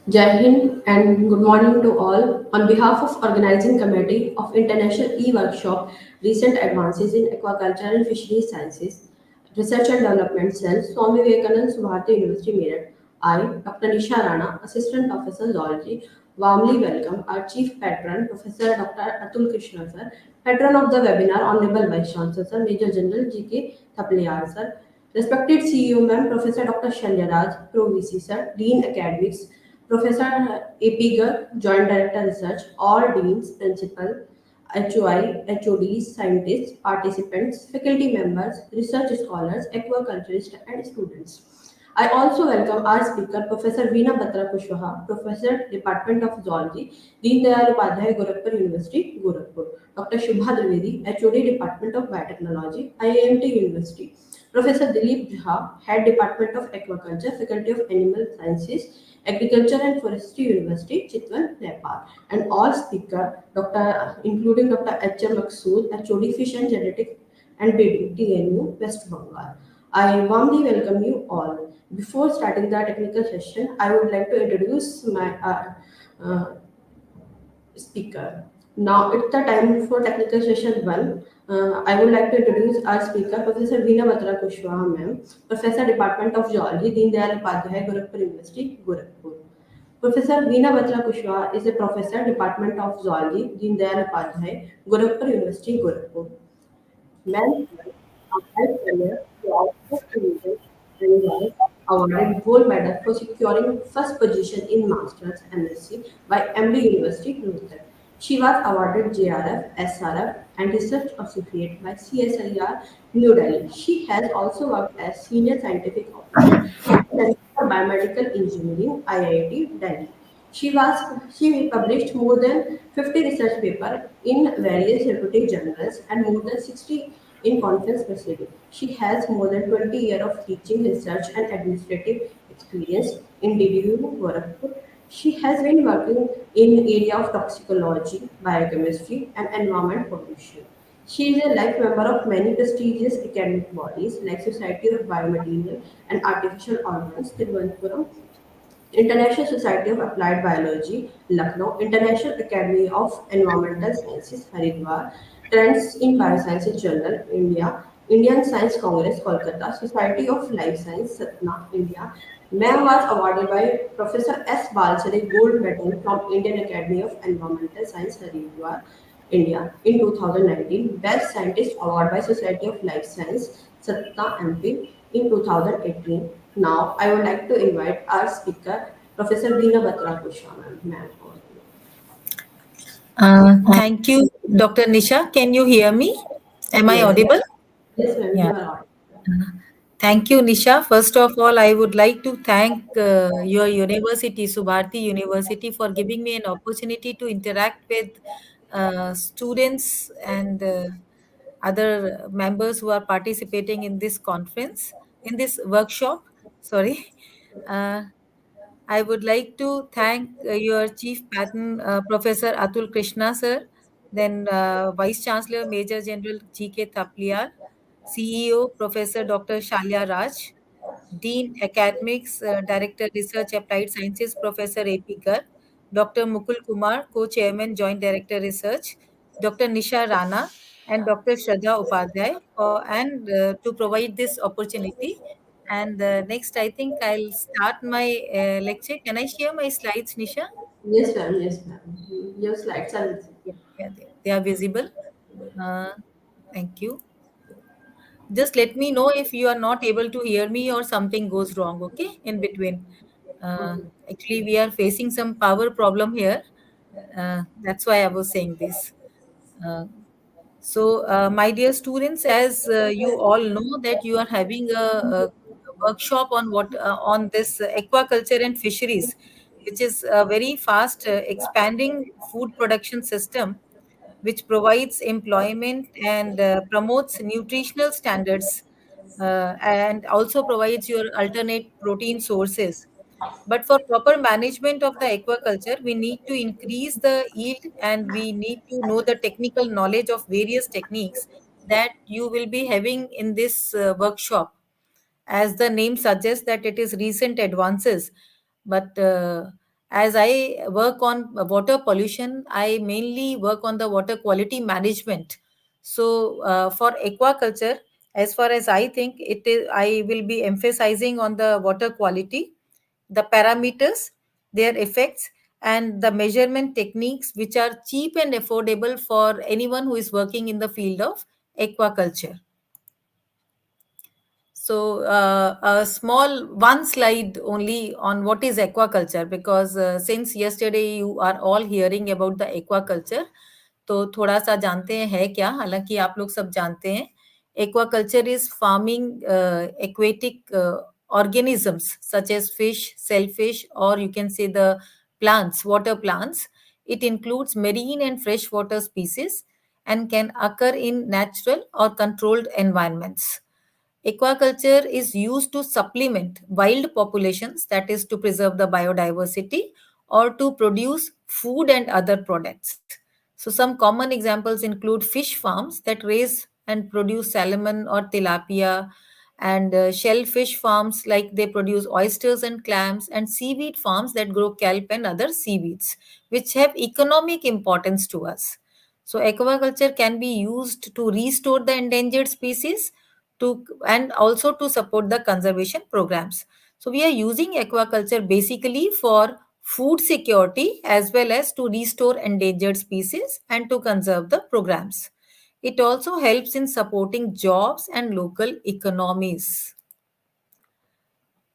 Jai Hind and good morning to all. On behalf of Organizing Committee of International E-Workshop, Recent Advances in Aquaculture and Fisheries Sciences, Research and Development Cell, Swami Vivekanand, Subharti University, Meerut, I, Dr. Nisha Rana, Assistant Professor Zoology, warmly welcome our Chief Patron, Professor Dr. Atul Krishna Sir, Patron of the webinar, Honorable Vice Chancellor Sir, Major General G.K. Thapliyar Sir, Respected CEO Ma'am, Professor Dr. Shailya Raj, Pro VC Sir, Dean Academics, Professor A.P. Garg, Joint Director Research, all deans, principal, HOI, HODs, scientists, participants, faculty members, research scholars, aquaculturists, and students. I also welcome our speaker, Professor Veena Batra Kushwaha, Professor, Department of Zoology, Deen Dayal Upadhyay, Gorakhpur University, Gorakhpur. Dr. Shubha Dwivedi, HOD, Department of Biotechnology, IIMT University. Professor Dilip Jha, Head Department of Aquaculture, Faculty of Animal Sciences, Agriculture and Forestry University, Chitwan, Nepal. And all speaker, including Dr. H.M. Maksood, HOD Fish and Genetics and Breeding, TNU, West Bengal. I warmly welcome you all. Before starting the technical session, I would like to introduce my uh, speaker. Now it's the time for technical session 1. I would like to introduce our speaker, Professor Veena Batra Kushwaha, ma'am, Professor, Department of Geology, Deen Dayal Upadhyay, Gorakhpur University, Gorakhpur. Professor Veena Batra Kushwaha is a professor, Department of Zoology, Deen Dayal Upadhyay, Gorakhpur University, Gorakhpur. Ma'am, a health career throughout her career and was awarded gold medal for securing first position in Masters MSc by MD University, Rohtak. She was awarded JRF, SRF, and Research Associate by CSIR, New Delhi. She has also worked as Senior Scientific Officer at Center for Biomedical Engineering, IIT, Delhi. She published more than 50 research papers in various reputed journals and more than 60 in conference proceedings. She has more than 20 years of teaching, research, and administrative experience in DDU Gorakhpur. She has been working in area of toxicology, biochemistry, and environment pollution. She is a life member of many prestigious academic bodies like Society of Biomaterial and Artificial Organs, Thiruvananthapuram, International Society of Applied Biology, Lucknow, International Academy of Environmental Sciences, Haridwar, Trends in Biosciences Journal, India, Indian Science Congress, Kolkata, Society of Life Science, Satna, India. Ma'am was awarded by Professor S. Balsare Gold Medal from Indian Academy of Environmental Science, Haridwar, India in 2019. Best Scientist Award by Society of Life Science, Satna, MP in 2018. Now, I would like to invite our speaker, Professor Veena Batra Kushwa, ma'am. Thank you, Dr. Nisha. Can you hear me? Am I Yes, audible? yes, ma'am, Yeah. you are on. Thank you, Nisha. First of all, I would like to thank your university, Subharti University, for giving me an opportunity to interact with students and other members who are participating in this conference, in this workshop. Sorry. Uh, I would like to thank your Chief Patent, Professor Atul Krishna, sir, then Vice Chancellor Major General G.K. Thapliyar, CEO Professor Dr. Shalya Raj, Dean Academics, Director Research Applied Sciences Professor A.P. Garg, Dr. Mukul Kumar, Co-Chairman Joint Director Research, Dr. Nisha Rana, and Dr. Shraddha Upadhyay, and to provide this opportunity. And next, I think I'll start my lecture. Can I share my slides, Nisha? Yes, ma'am, yes, ma'am. Your slides are visible. Yeah, they are visible. Uh, thank you. Just let me know if you are not able to hear me or something goes wrong, okay, in between. Uh, Okay. Actually, we are facing some power problem here. That's why I was saying this. Uh, my dear students, as you all know that you are having a workshop on on this aquaculture and fisheries, which is a very fast expanding food production system, which provides employment and promotes nutritional standards, and also provides your alternate protein sources. But for proper management of the aquaculture, we need to increase the yield and we need to know the technical knowledge of various techniques that you will be having in this workshop. as the name suggests that it is recent advances. But as I work on water pollution, I mainly work on the water quality management. So for aquaculture, as far as I think, it is, I will be emphasizing on the water quality, the parameters, their effects, and the measurement techniques which are cheap and affordable for anyone who is working in the field of aquaculture. So, a small one slide only on what is aquaculture, because since yesterday you are all hearing about the aquaculture, तो थोड़ा सा जानते हैं है क्या, हालांकि आप लोग सब जानते हैं. Aquaculture is farming aquatic organisms such as fish, shellfish, or you can say the plants, water plants. It includes marine and freshwater species and can occur in natural or controlled environments. Aquaculture is used to supplement wild populations, that is, to preserve the biodiversity or to produce food and other products. So, some common examples include fish farms that raise and produce salmon or tilapia, and shellfish farms like they produce oysters and clams, and seaweed farms that grow kelp and other seaweeds, which have economic importance to us. So, aquaculture can be used to restore the endangered species to and also to support the conservation programs. So we are using aquaculture basically for food security as well as to restore endangered species and to conserve the programs. It also helps in supporting jobs and local economies.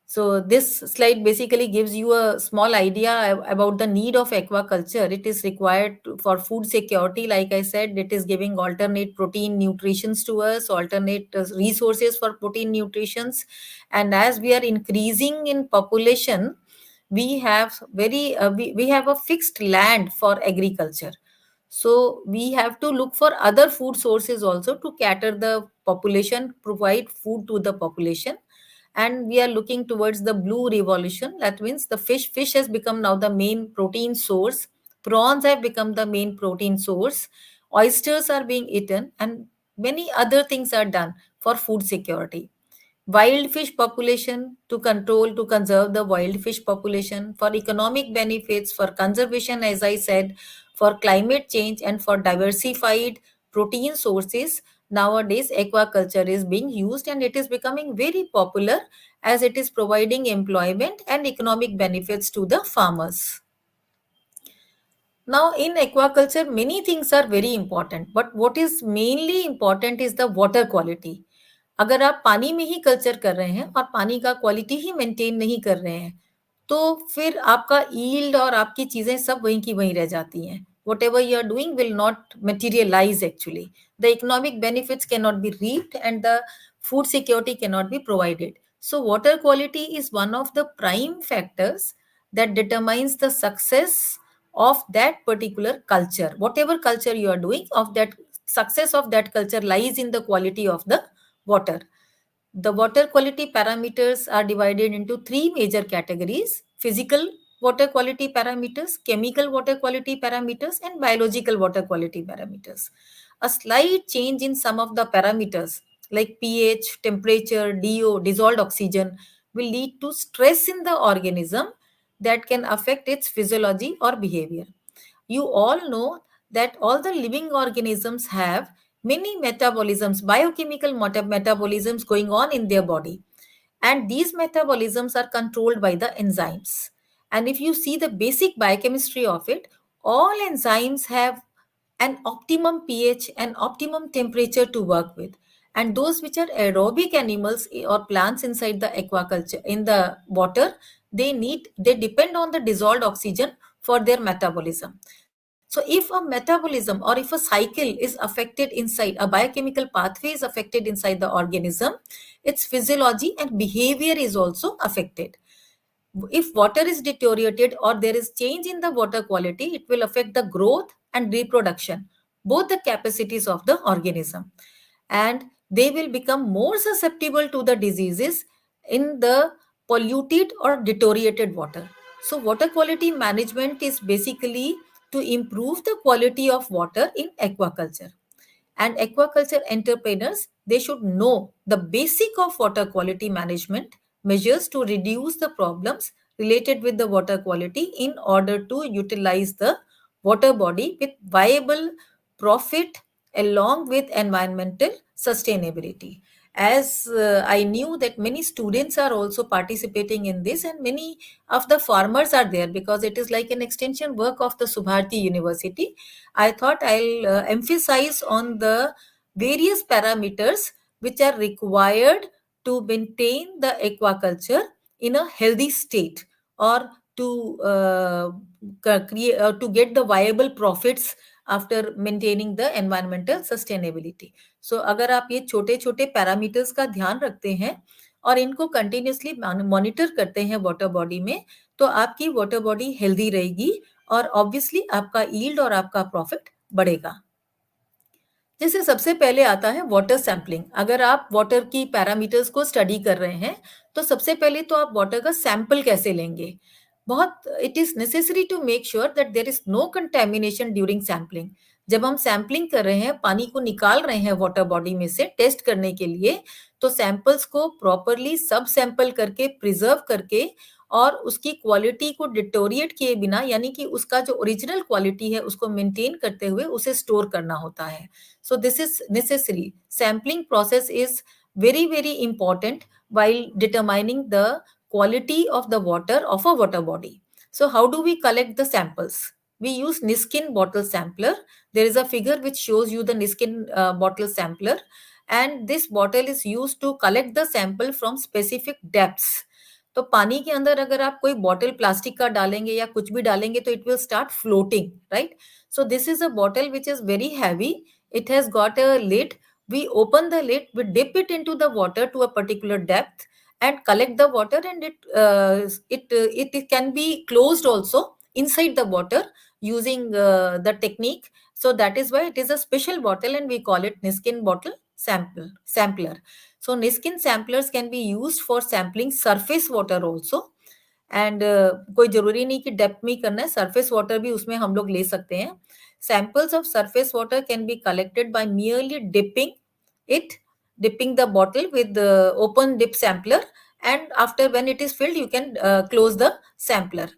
So this slide basically gives you a small idea about the need of aquaculture. It is required for food security. Like I said, it is giving alternate protein nutritions to us, alternate resources for protein nutritions. And as we are increasing in population, we have we have a fixed land for agriculture. So we have to look for other food sources also to cater the population, provide food to the population. And we are looking towards the blue revolution. That means the fish has become now the main protein source. Prawns have become the main protein source. Oysters are being eaten, and many other things are done for food security. Wild fish population, to control, to conserve the wild fish population, for economic benefits, for conservation, as I said, for climate change, and for diversified protein sources. Nowadays aquaculture is being used, and it is becoming very popular as it is providing employment and economic benefits to the farmers. Now, in aquaculture, many things are very important, but what is mainly important is the water quality. अगर आप पानी में ही culture कर रहे हैं और पानी का क्वालिटी ही मेंटेन नहीं कर रहे हैं, तो फिर आपका यील्ड और आपकी चीजें सब वहीं की वहीं रह जाती हैं. Whatever you are doing will not materialize actually. The economic benefits cannot be reaped and the food security cannot be provided. So, water quality is one of the prime factors that determines the success of that particular culture. Whatever culture you are doing, of that success of that culture lies in the quality of the water. The water quality parameters are divided into three major categories: physical water quality parameters, chemical water quality parameters, and biological water quality parameters. A slight change in some of the parameters like pH, temperature, DO, dissolved oxygen, will lead to stress in the organism that can affect its physiology or behavior. You all know that all the living organisms have many metabolisms, biochemical metabolisms going on in their body. And these metabolisms are controlled by the enzymes. And if you see the basic biochemistry of it, all enzymes have an optimum pH and optimum temperature to work with. And those which are aerobic animals or plants inside the aquaculture, in the water, they depend on the dissolved oxygen for their metabolism. So if a metabolism or if a cycle is affected inside, a biochemical pathway is affected inside the organism, its physiology and behavior is also affected. If water is deteriorated or there is change in the water quality, it will affect the growth and reproduction, both the capacities of the organism. And they will become more susceptible to the diseases in the polluted or deteriorated water. So, water quality management is basically to improve the quality of water in aquaculture. And aquaculture entrepreneurs they should know the basic of water quality management measures to reduce the problems related with the water quality in order to utilize the water body with viable profit along with environmental sustainability. As I knew that many students are also participating in this, and many of the farmers are there because it is like an extension work of the Subharti University. I thought I'll emphasize on the various parameters which are required to maintain the aquaculture in a healthy state, or to create to get the viable profits after maintaining the environmental sustainability. So अगर आप ये छोटे छोटे parameters का ध्यान रखते हैं और इनको कंटिन्यूसली मॉनिटर करते हैं वाटर बॉडी में, तो आपकी वाटर बॉडी हेल्दी रहेगी और ऑब्वियसली आपका यील्ड और आपका प्रॉफिट बढ़ेगा। जैसे सबसे पहले आता है वाटर सैंपलिंग। अगर आप वाटर की पैरामीटर्स को स्टडी कर रहे हैं, तो सबसे पहले तो आप वाटर का सैंपल कैसे लेंगे? बहुत it is necessary to make sure that there is no contamination during sampling. जब हम सैंपलिंग कर रहे हैं, पानी को निकाल रहे हैं वाटर बॉडी में से टेस्ट करने के लिए, तो सैंपल्स को प्रॉपर्ली सब सैंपल करके, प्रिजर्व करके और उसकी क्वालिटी को डिटोरिएट किए बिना, यानी कि उसका जो ओरिजिनल क्वालिटी है उसको मेंटेन करते हुए उसे स्टोर करना होता है। So this is necessary. Sampling process is very important while determining the quality of the water of a water body. So how do we collect the samples? We use Niskin bottle sampler. There is a figure which shows you the Niskin bottle sampler, and this bottle is used to collect the sample from specific depths. तो पानी के अंदर अगर आप कोई bottle plastic का डालेंगे या कुछ भी डालेंगे तो it will start floating, right? So this is a bottle which is very heavy. It has got a lid. We open the lid, we dip it into the water to a particular depth and collect the water, and it can be closed also inside the water using the technique. So that is why it is a special bottle and we call it Niskin bottle sampler. So Niskin samplers can be used for sampling surface water also. And कोई जरूरी नहीं कि depth में ही करना है, surface water भी उसमें हम लोग ले सकते हैं। Samples of surface water can be collected by merely dipping the bottle with the open dip sampler, and after when it is filled you can close the sampler.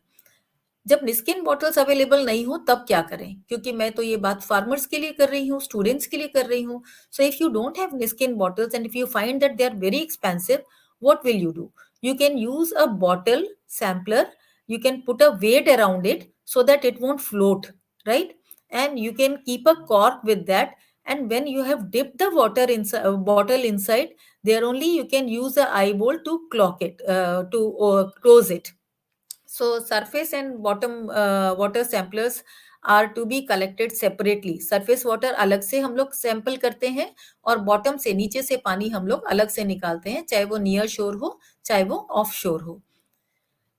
जब निस्किन बॉटल्स अवेलेबल नहीं हो तब क्या करें? क्योंकि मैं तो ये बात फार्मर्स के लिए कर रही हूँ, स्टूडेंट्स के लिए कर रही हूँ। So if you don't have Niskin bottles and if you find that they are very expensive, what will you do? You can use a bottle sampler. You can put a weight around it so that it won't float, right? And you can keep a cork with that. And when you have dipped the water inside, bottle inside, there only you can use a eyeball to clock it, to close it. So surface and bottom water samplers are to be collected separately. Surface water अलग से हम लोग sample करते हैं और bottom से, नीचे से पानी हम लोग अलग से निकालते हैं, चाहे वो नियर शोर हो चाहे वो ऑफ शोर हो।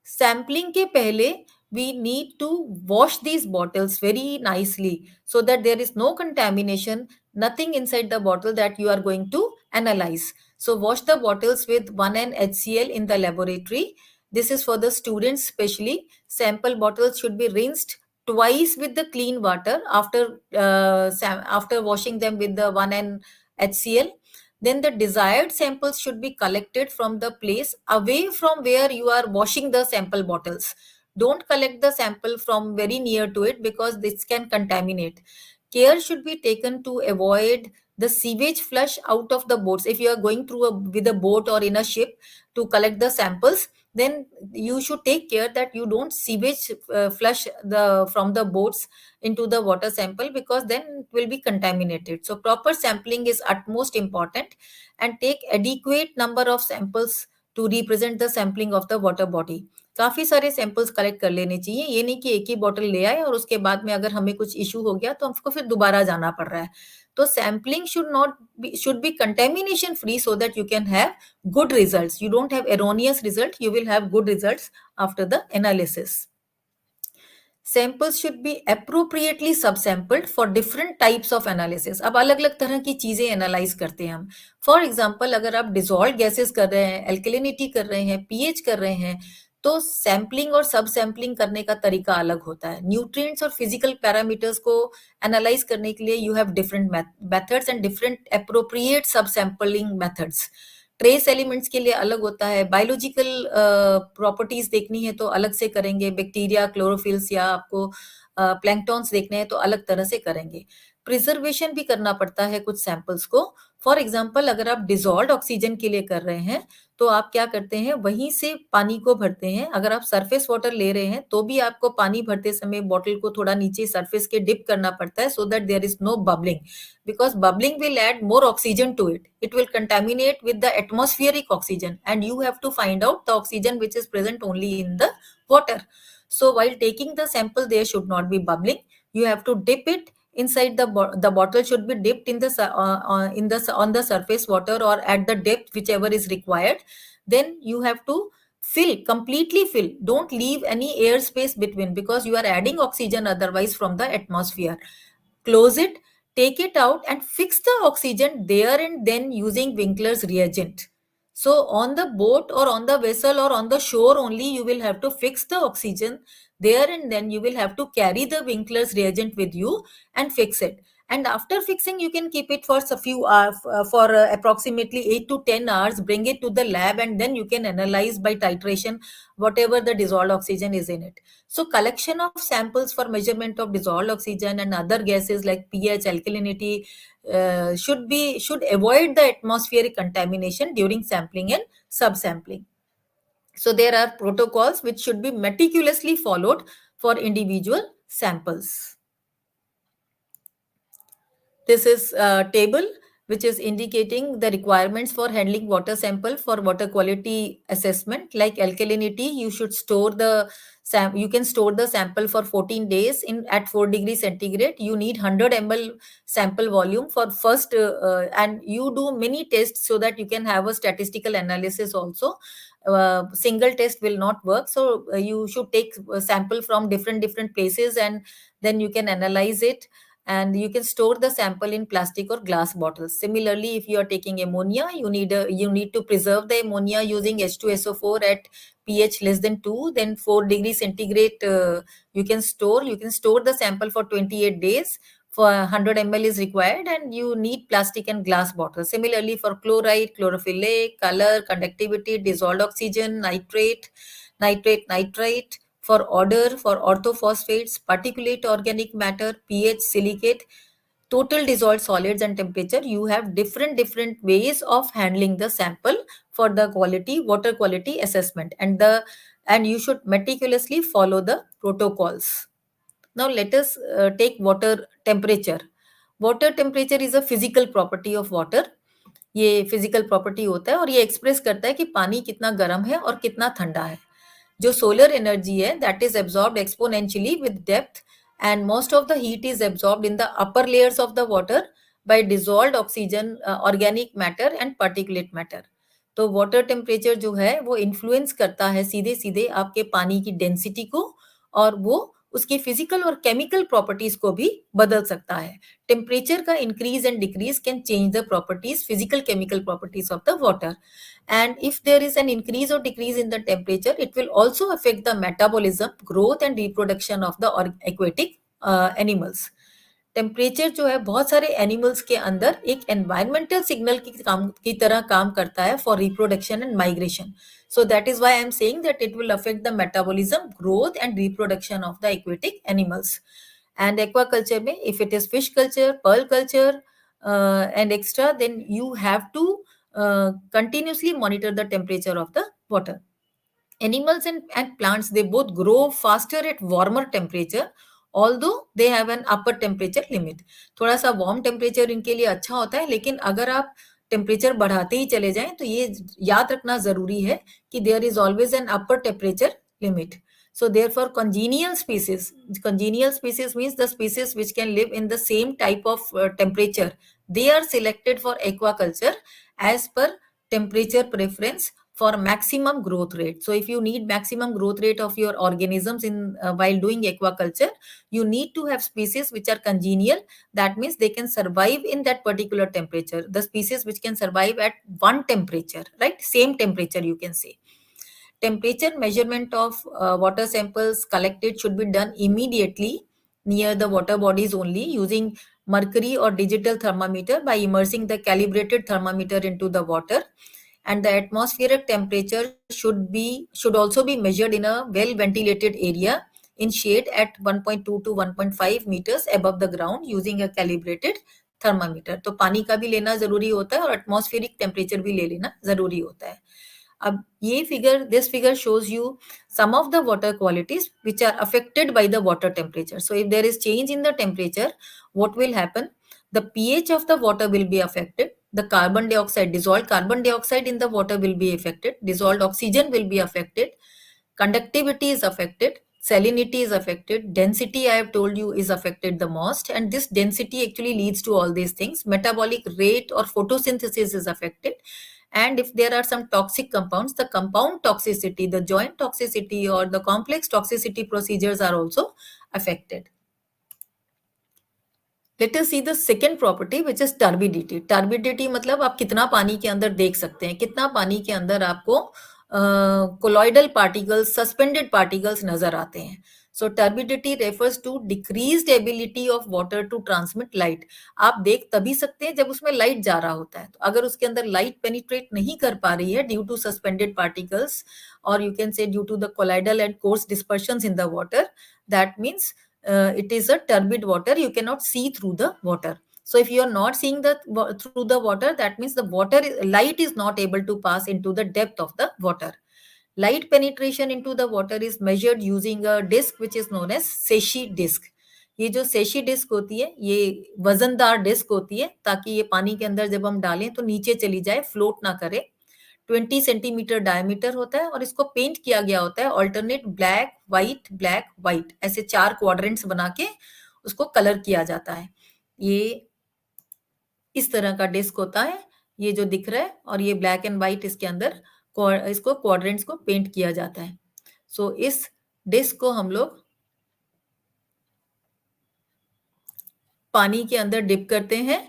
सैम्पलिंग के पहले we need to wash these bottles very nicely so that there is no contamination, nothing inside the bottle that you are going to analyze. So wash the bottles with 1N HCl in the laboratory. This is for the students specially. Sample bottles should be rinsed twice with the clean water after washing them with the 1N HCl. Then the desired samples should be collected from the place away from where you are washing the sample bottles. Don't collect the sample from very near to it because this can contaminate. Care should be taken to avoid the sewage flush out of the boats. If you are going through with a boat or in a ship to collect the samples, then you should take care that you don't sewage flush from the boats into the water sample, because then it will be contaminated. So proper sampling is utmost important, and take adequate number of samples to represent the sampling of the water body. काफी सारे samples collect कर लेने चाहिए, ये नहीं कि एक ही bottle ले आए और उसके बाद में अगर हमें कुछ इशू हो गया तो हमको फिर दोबारा जाना पड़ रहा है। तो sampling should be contamination free so that you can have good results. You don't have erroneous result, you will have good results after the analysis. Samples should be appropriately subsampled for different types of analysis. अब अलग अलग तरह की चीजें analyse करते हैं हम। For example, अगर आप डिजॉल्व गैसेस कर रहे हैं, एल्कलिनिटी कर रहे हैं, पीएच कर रहे हैं, तो सैम्पलिंग और सब सैम्पलिंग करने का तरीका अलग होता है. न्यूट्रिएंट्स और फिजिकल पैरामीटर्स को एनालाइज करने के लिए you have different methods and different appropriate सब सैम्पलिंग मेथड्स. ट्रेस एलिमेंट्स के लिए अलग होता है. बायोलॉजिकल प्रॉपर्टीज देखनी है तो अलग से करेंगे. बैक्टीरिया, क्लोरोफिल्स या आपको प्लैंक्टॉन्स देखने हैं तो अलग तरह से करेंगे. प्रिजर्वेशन भी करना पड़ता है कुछ सैंपल्स को. फॉर एग्जाम्पल, अगर आप डिजॉल्व ऑक्सीजन के लिए कर रहे हैं तो आप क्या करते हैं, वहीं से पानी को भरते हैं. अगर आप सरफेस वाटर ले रहे हैं तो भी आपको पानी भरते समय बॉटल को थोड़ा नीचे सरफेस के डिप करना पड़ता है, so that there is no bubbling, because bubbling will add more oxygen to it. It will contaminate with the atmospheric oxygen, and you have to find out the oxygen which is present only in the water. So while taking the sample, there should not be bubbling. You have to dip it inside the bottle should be dipped in the on the surface water or at the depth whichever is required. Then you have to completely fill. Don't leave any air space between, because you are adding oxygen otherwise from the atmosphere. Close it, take it out and fix the oxygen there and then using Winkler's reagent. So on the boat or on the vessel or on the shore only, you will have to fix the oxygen there and then. You will have to carry the Winkler's reagent with you and fix it. And after fixing, you can keep it for a few hours, for approximately 8 to 10 hours, bring it to the lab, and then you can analyze by titration whatever the dissolved oxygen is in it. So collection of samples for measurement of dissolved oxygen and other gases like pH, alkalinity, should avoid the atmospheric contamination during sampling and subsampling. So there are protocols which should be meticulously followed for individual samples. This is a table which is indicating the requirements for handling water sample for water quality assessment. Like alkalinity, you should store the you can store the sample for 14 days in at 4 degrees centigrade. You need 100 ml sample volume for first, and you do many tests so that you can have a statistical analysis also. Single test will not work, so you should take a sample from different places, and then you can analyze it, and you can store the sample in plastic or glass bottles. Similarly, if you are taking ammonia, you need to preserve the ammonia using H2SO4 at pH less than 2, then 4 degrees centigrade. You can store the sample for 28 days. For 100 ml is required, and you need plastic and glass bottles. Similarly, for chloride, chlorophyll, color, conductivity, dissolved oxygen, nitrate, for odor, for orthophosphates, particulate organic matter, pH, silicate, total dissolved solids and temperature, you have different ways of handling the sample for the water quality assessment, and you should meticulously follow the protocols. Now let us take water temperature. Water temperature is a physical property of water. ये physical property होता है और ये express करता है कि पानी कितना गर्म है और कितना ठंडा है. जो सोलर एनर्जी है, that is absorbed exponentially with depth, and most of the heat is absorbed in the upper layers of the water bye dissolved oxygen, organic matter and particulate matter. तो वाटर टेम्परेचर जो है वो influence करता है सीधे सीधे आपके पानी की डेंसिटी को, और वो उसकी फिजिकल और केमिकल प्रॉपर्टीज को भी बदल सकता है. टेम्परेचर का increase and decrease can change the properties, physical chemical properties of the water. And if there is an increase or decrease in the temperature, it will also affect the metabolism, growth and reproduction of the aquatic animals. Temperature जो है बहुत सारे animals के अंदर एक environmental signal की तरह काम करता है for reproduction and migration. So that is why I am saying that it will affect the metabolism, growth and reproduction of the aquatic animals. And aquaculture में, if it is fish culture, pearl culture and extra, then you have to continuously monitor the temperature of the water. Animals and plants, they both grow faster at warmer temperature, although they have an upper temperature limit. थोड़ा सा warm temperature इनके लिए अच्छा होता है, लेकिन अगर आप टेम्परेचर बढ़ाते ही चले जाएं तो ये याद रखना जरूरी है कि there is always an upper temperature limit. So therefore, congenial species means the species which can live in the same type of temperature. They are selected for aquaculture as per temperature preference for maximum growth rate. So if you need maximum growth rate of your organisms in while doing aquaculture, you need to have species which are congenial. That means they can survive in that particular temperature. The species which can survive at one temperature, right? Same temperature, you can say. Temperature measurement of water samples collected should be done immediately near the water bodies only, using mercury or digital thermometer by immersing the calibrated thermometer into the water. And the atmospheric temperature should also be measured in a well ventilated area in shade at 1.2 to 1.5 meters above the ground using a calibrated thermometer. तो पानी का भी लेना जरूरी होता है और atmospheric temperature भी ले लेना जरूरी होता है. अब ये figure, this figure shows you some of the water qualities which are affected by the water temperature. So if there is change in the temperature, what will happen? The pH of the water will be affected. The carbon dioxide, dissolved carbon dioxide in the water will be affected. Dissolved oxygen will be affected. Conductivity is affected. Salinity is affected. Density, I have told you, is affected the most. And this density actually leads to all these things. Metabolic rate or photosynthesis is affected. And if there are some toxic compounds, the compound toxicity, the joint toxicity, or the complex toxicity procedures are also affected. Let us see the second property, which is turbidity. Turbidity मतलब आप कितना पानी के अंदर देख सकते हैं, कितना पानी के अंदर आपको colloidal particles, suspended particles नजर आते हैं. So turbidity refers to decreased ability of water to transmit light. आप देख तभी सकते हैं जब उसमें लाइट जा रहा होता है. तो अगर उसके अंदर लाइट पेनिट्रेट नहीं कर पा रही है due to suspended particles, or you can say due to the colloidal and coarse dispersions in the water, that means it is a turbid water. You cannot see through the water. So if you are not seeing through the water, that means the light is not able to pass into the depth of the water. Light penetration into the water is measured using a disc which is known as सेशी disc. ये जो सेशी disc होती है, ये वजनदार disc होती है ताकि ये पानी के अंदर जब हम डालें तो नीचे चली जाए, फ्लोट ना करे. 20 सेंटीमीटर डायमीटर होता है और इसको पेंट किया गया होता है ऑल्टरनेट ब्लैक व्हाइट, ऐसे 4 क्वाड्रेंट्स बना के उसको कलर किया जाता है. ये इस तरह का डिस्क होता है, ये जो दिख रहा है, और ये ब्लैक एंड व्हाइट इसके अंदर इसको क्वाड्रेंट्स को पेंट किया जाता है. सो इस डिस्क को हम लोग पानी के अंदर डिप करते हैं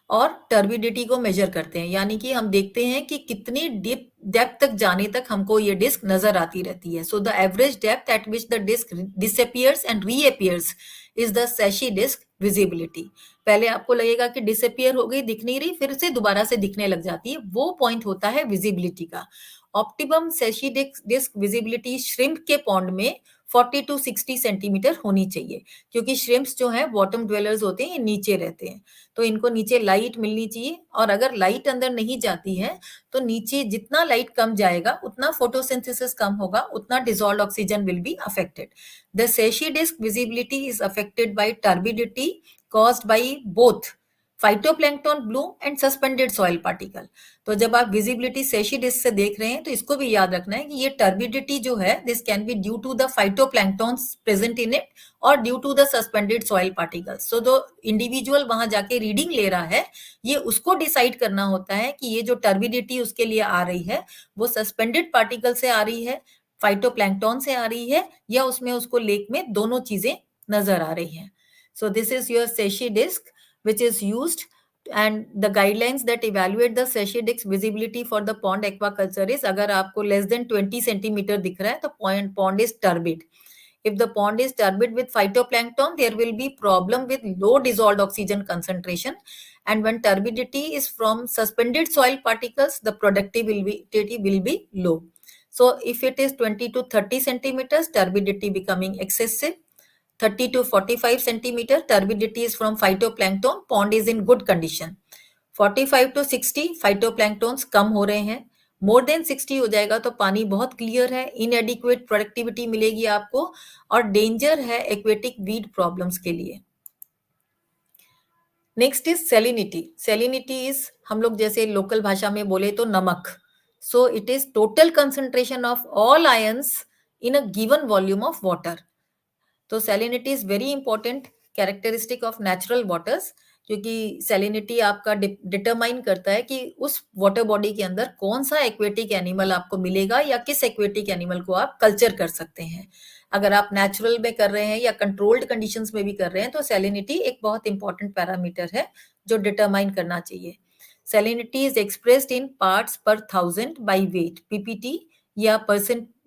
और टर्बिडिटी को मेजर करते हैं, यानी कि हम देखते हैं कि कितनी डेप्थ तक जाने तक हमको ये डिस्क नजर आती रहती है. So the average depth at which the disc disappears and reappears is the सेशी डिस्क विजिबिलिटी. पहले आपको लगेगा कि डिसअपियर हो गई, दिख नहीं रही, फिर से दोबारा से दिखने लग जाती है, वो पॉइंट होता है विजिबिलिटी का. ऑप्टिमम सेशी डिस्क विजिबिलिटी श्रिम्प के पॉन्ड में 40 टू 60 सेंटीमीटर होनी चाहिए, क्योंकि श्रिम्प्स जो है बॉटम ड्वेलर्स होते हैं, ये नीचे रहते हैं, तो इनको नीचे लाइट मिलनी चाहिए. और अगर लाइट अंदर नहीं जाती है तो नीचे जितना लाइट कम जाएगा उतना फोटोसिंथेसिस कम होगा, उतना dissolved oxygen will be affected. The सेशी disc visibility is affected by turbidity caused by both phytoplankton bloom and suspended soil particle. तो जब आप विजिबिलिटी सेशी डिस्क से देख रहे हैं तो इसको भी याद रखना है कि ये टर्बिडिटी जो है, this can be due to the phytoplanktons present in it और due to the suspended soil particles. So जो इंडिविजुअल वहां जाके रीडिंग ले रहा है, ये उसको डिसाइड करना होता है कि ये जो टर्बिडिटी उसके लिए आ रही है वो सस्पेंडेड पार्टिकल से आ रही है, फाइटोप्लैंक्टॉन से आ रही है, या उसमें उसको लेक में दोनों चीजें नजर आ रही हैं. So this is your Secchi disc, which is used, and the guidelines that evaluate the Secchi disc visibility for the pond aquaculture is अगर आपको less than 20 centimeter दिख रहा है तो pond is turbid. If the pond is turbid with phytoplankton, there will be problem with low dissolved oxygen concentration. And when turbidity is from suspended soil particles, the productivity will be low. So if it is 20 to 30 centimeters, turbidity becoming excessive. 30 to 45 centimeter, turbidity is from phytoplankton, pond is in good condition. 45 to 60 phytoplanktons कम हो रहे हैं. More than 60 हो जाएगा तो पानी बहुत clear है, इनएडिक्वेट productivity मिलेगी आपको, और डेंजर है एक्वेटिक वीड प्रॉब्लम्स के लिए. Next is salinity. Salinity is, हम लोग जैसे लोकल भाषा में बोले तो नमक. So it is total concentration of all ions in a given volume of water. तो salinity is very important characteristic of natural waters, क्योंकि सैलिनिटी आपका डिटरमाइन करता है कि उस वाटर बॉडी के अंदर कौन सा एक्वेटिक एनिमल आपको मिलेगा या किस एक्वेटिक एनिमल को आप कल्चर कर सकते हैं. अगर आप नेचुरल में कर रहे हैं या कंट्रोल्ड कंडीशंस में भी कर रहे हैं तो सैलिनिटी एक बहुत इंपॉर्टेंट पैरामीटर है जो डिटरमाइन करना चाहिए. Salinity is expressed in parts पर थाउजेंड बाई वेट, पीपीटी, या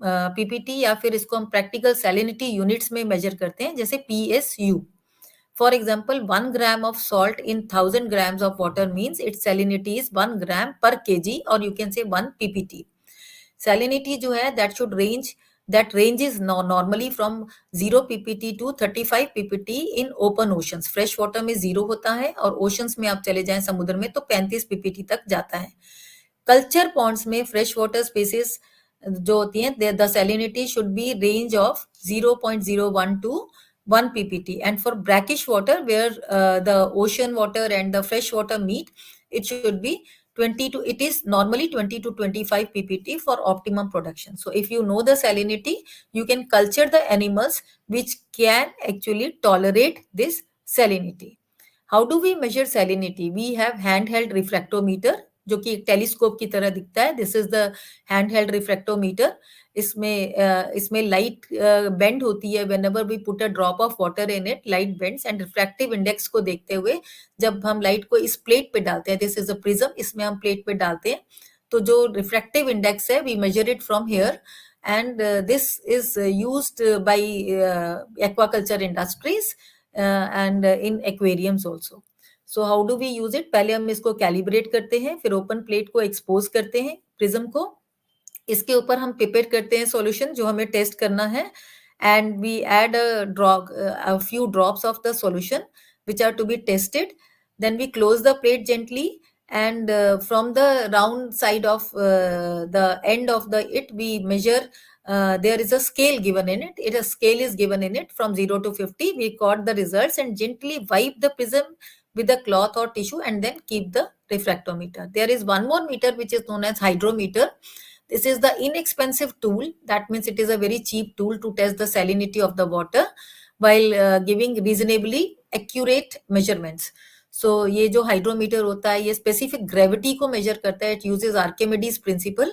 पीपीटी या फिर इसको हम प्रैक्टिकल सैलिनिटी यूनिट्स में मेजर करते हैं, जैसे PSU. For example, 1 gram of salt in 1000 grams of water means its salinity is 1 gram per kg, or you can say 1 ppt. Salinity जो है that ranges normally from 0 ppt to 35 ppt in open oceans. Fresh water में 0 होता है, और oceans में आप चले जाएं समुद्र में तो 35 ppt तक जाता है. कल्चर पॉन्ड्स में फ्रेश वाटर स्पीसीज जो होती हैं, the salinity should be range of 0.01 to 1 ppt, and for brackish water where the ocean water and the fresh water meet, it should be 20 to it is normally 20 to 25 ppt for optimum production. So if you know the salinity, you can culture the animals which can actually tolerate this salinity. How do we measure salinity? We have handheld refractometer, जो कि एक telescope की तरह दिखता है. This is the handheld refractometer. इसमें light bend होती है. Whenever we put a drop of water in it, light bends, and refractive index को देखते हुए जब हम लाइट को इस प्लेट पे डालते हैं, दिस इज अ प्रिज्म, इसमें हम प्लेट पे डालते हैं, तो जो रिफ्रैक्टिव इंडेक्स है we measure it from here, and this is used by aquaculture industries and in aquariums also. So how do we use it? पहले हम इसको कैलिब्रेट करते हैं, फिर ओपन प्लेट को एक्सपोज करते हैं प्रिज्म को, इसके ऊपर हम पिपेट करते हैं सॉल्यूशन जो हमें टेस्ट करना है, and we add a few drops of the solution which are to be tested. Then we close the plate gently, and from the round side of the end of it we measure. There is a scale given in it. A scale is given in it from 0 to 50. We record the results and gently wipe the prism with a cloth or tissue, and then keep the refractometer. There is one more meter which is known as hydrometer. This is the inexpensive tool. That means it is a very cheap tool to test the salinity of the water while giving reasonably accurate measurements. So ये जो hydrometer होता है, ये specific gravity को major करता है. It uses Archimedes principal,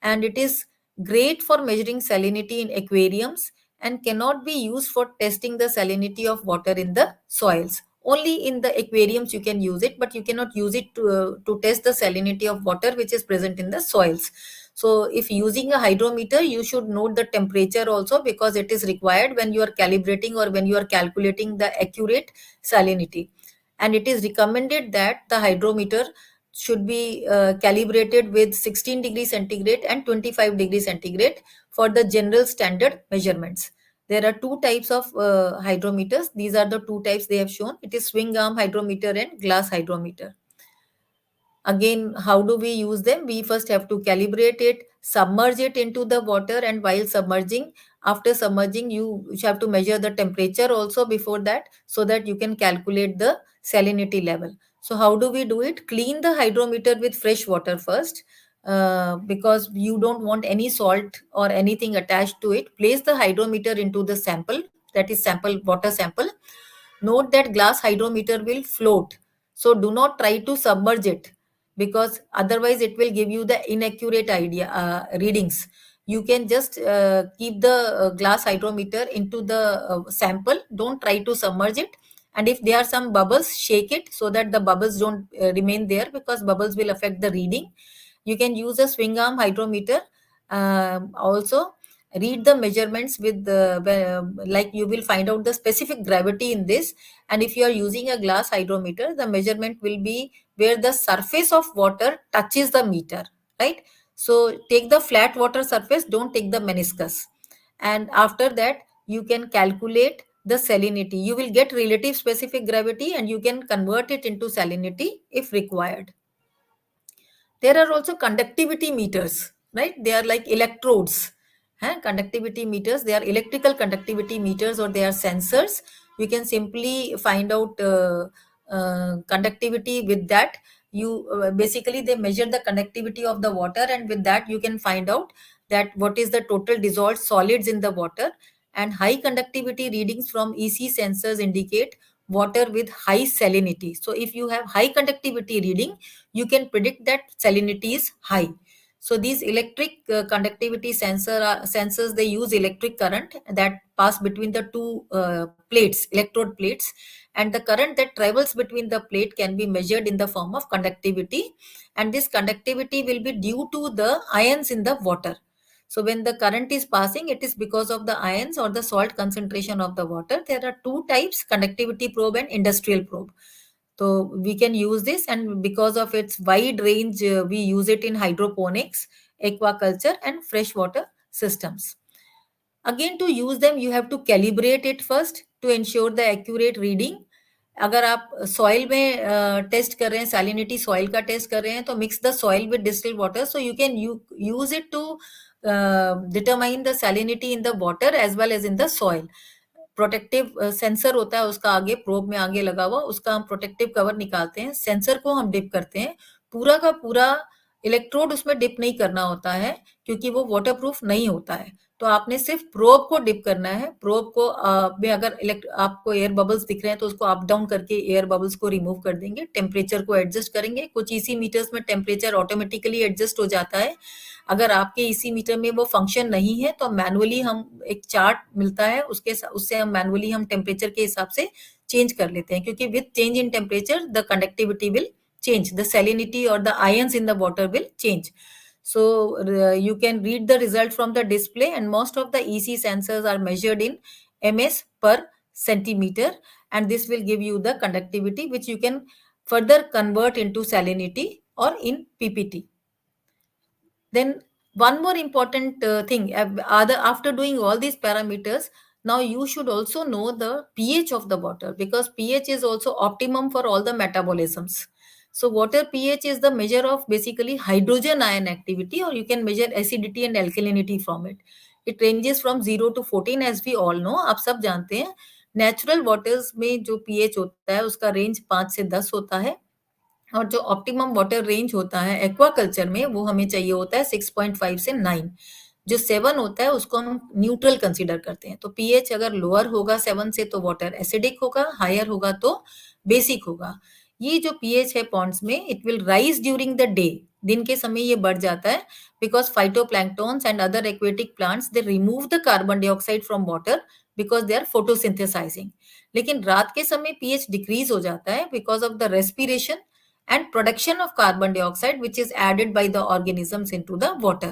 and it is great for measuring salinity in aquariums and cannot be used for testing the salinity of water in the soils. Only in the aquariums you can use it, but you cannot use it to test the salinity of water which is present in the soils. So if using a hydrometer, you should note the temperature also, because it is required when you are calibrating or when you are calculating the accurate salinity. And it is recommended that the hydrometer should be calibrated with 16 degrees centigrade and 25 degrees centigrade for the general standard measurements. There are two types of hydrometers. These are the two types they have shown. It is swing arm hydrometer and glass hydrometer. Again, how do we use them? We first have to calibrate it, submerge it into the water, and while submerging, after submerging, you have to measure the temperature also before that, so that you can calculate the salinity level. So how do we do it? Clean the hydrometer with fresh water first, because you don't want any salt or anything attached to it. Place the hydrometer into the sample, that is water sample. Note that glass hydrometer will float, so do not try to submerge it, because otherwise it will give you the inaccurate readings. You can just keep the glass hydrometer into the sample. Don't try to submerge it, and if there are some bubbles, shake it so that the bubbles don't remain there, because bubbles will affect the reading. You can use a swing arm hydrometer. Also read the measurements with like you will find out the specific gravity in this. And if you are using a glass hydrometer, the measurement will be where the surface of water touches the meter, right? So take the flat water surface, don't take the meniscus. And after that, you can calculate the salinity. You will get relative specific gravity, and you can convert it into salinity if required. There are also conductivity meters, right? They are like electrodes. Conductivity meters, they are electrical conductivity meters, or they are sensors. You can simply find out conductivity with that. You basically they measure the conductivity of the water, and with that you can find out that what is the total dissolved solids in the water. And high conductivity readings from EC sensors indicate water with high salinity. So if you have high conductivity reading, you can predict that salinity is high. So these electric conductivity sensors, they use electric current that pass between the two plates, electrode plates, and the current that travels between the plate can be measured in the form of conductivity, and this conductivity will be due to the ions in the water. So when the current is passing, it is because of the ions or the salt concentration of the water. There are two types: conductivity probe and industrial probe. So we can use this, and because of its wide range, we use it in hydroponics, aquaculture, and freshwater systems. Again, to use them, you have to calibrate it first to ensure the accurate reading. अगर आप soil में test कर रहे हैं, salinity soil का test कर रहे हैं, तो mix the soil with distilled water, so you can use it to determine the salinity in the water as well as in the soil. Protective sensor होता है उसका आगे, प्रोब में आगे लगा हुआ, उसका हम प्रोटेक्टिव कवर निकालते हैं, सेंसर को हम डिप करते हैं. पूरा का पूरा इलेक्ट्रोड उसमें डिप नहीं करना होता है, क्योंकि वो वाटरप्रूफ नहीं होता है. तो आपने सिर्फ प्रोब को डिप करना है. प्रोब को में अगर आपको एयर बबल्स दिख रहे हैं, तो उसको अप डाउन करके एयर बबल्स को रिमूव कर देंगे. टेम्परेचर को एडजस्ट करेंगे. कुछ ईसी मीटर्स में टेम्परेचर ऑटोमेटिकली एडजस्ट हो जाता है. अगर आपके ईसी मीटर में वो फंक्शन नहीं है, तो मैनुअली हम एक चार्ट मिलता है, उससे हम मैनुअली हम टेम्परेचर के हिसाब से चेंज कर लेते हैं, क्योंकि with change in temperature the conductivity will change, the salinity or the ions in the water will change. So you can read the result from the display, and most of the EC sensors are measured in ms per centimeter, and this will give you the conductivity, which you can further convert into salinity or in ppt. Then one more important thing, after doing all these parameters, now you should also know the pH of the water, because pH is also optimum for all the metabolisms. So water pH is the measure of basically hydrogen ion activity, or you can measure acidity and alkalinity from it. It ranges from 0 to 14, as we all know. आप सब जानते हैं natural waters में जो pH होता है उसका range 5 से 10 होता है, और जो ऑप्टिमम वाटर रेंज होता है एक्वाकल्चर में, वो हमें चाहिए होता है 6.5 से 9. जो 7 होता है उसको हम न्यूट्रल कंसीडर करते हैं. तो पीएच अगर लोअर होगा 7 से, तो वाटर एसिडिक होगा, हायर होगा तो बेसिक होगा. ये जो पीएच है पॉन्ड्स में, it will rise during the day. दिन के समय ये बढ़ जाता है, because phytoplanktons and other aquatic plants they remove the carbon dioxide from water, because they are photosynthesising. लेकिन रात के समय पीएच डिक्रीज हो जाता है because of the respiration and production of carbon dioxide, which is added by the organisms into the water.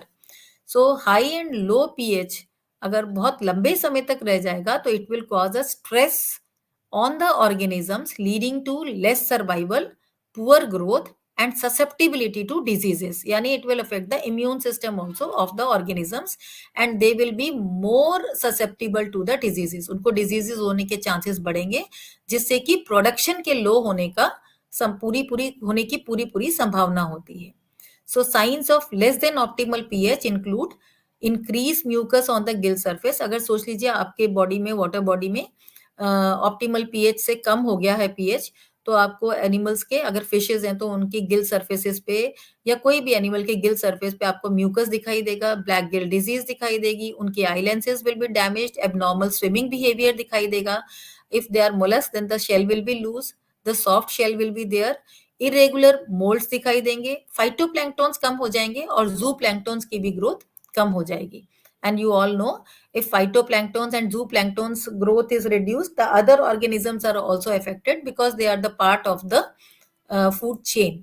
So high and low pH अगर बहुत लंबे समय तक रह जाएगा, तो it will cause a stress on the organisms, leading to less survival, poor growth and susceptibility to diseases. यानी it will affect the immune system also of the organisms, and they will be more susceptible to the diseases. उनको diseases होने के chances बढ़ेंगे, जिससे कि production के low होने का पूरी होने की पूरी संभावना होती है. So science of less than optimal pH include increase mucus on the gill surface. अगर सोच लीजिए आपके बॉडी में, वाटर बॉडी में ऑप्टिमल पीएच से कम हो गया है पीएच, तो आपको एनिमल्स के, अगर फिशेज हैं तो उनकी गिल सरफेसेस पे, या कोई भी एनिमल के गिल सरफेस पे आपको म्यूकस दिखाई देगा, ब्लैक गिल डिजीज दिखाई देगी, उनकी eye lenses will be damaged, abnormal swimming behaviour दिखाई देगा. If they are mollusc, then the shell will be loose, the soft shell will be there, irregular moulds दिखाई देंगे, फाइटोप्लैंक्टॉन्स कम हो जाएंगे, और जू प्लैंक्टॉन्स की भी ग्रोथ कम हो जाएगी. And you all know, if phytoplanktons and zooplanktons growth is reduced, the other organisms are also affected, because they are the part of the food chain.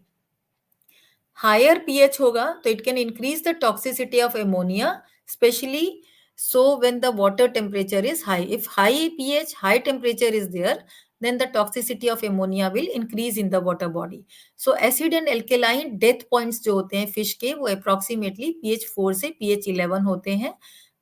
Higher pH होगा तो it can increase the toxicity of ammonia, especially so when the water temperature is high. If high pH, high temperature is there, then the toxicity of ammonia will increase in the water body. So acid and alkaline death points जो होते हैं fish के, वो approximately pH 4 से pH 11 होते हैं.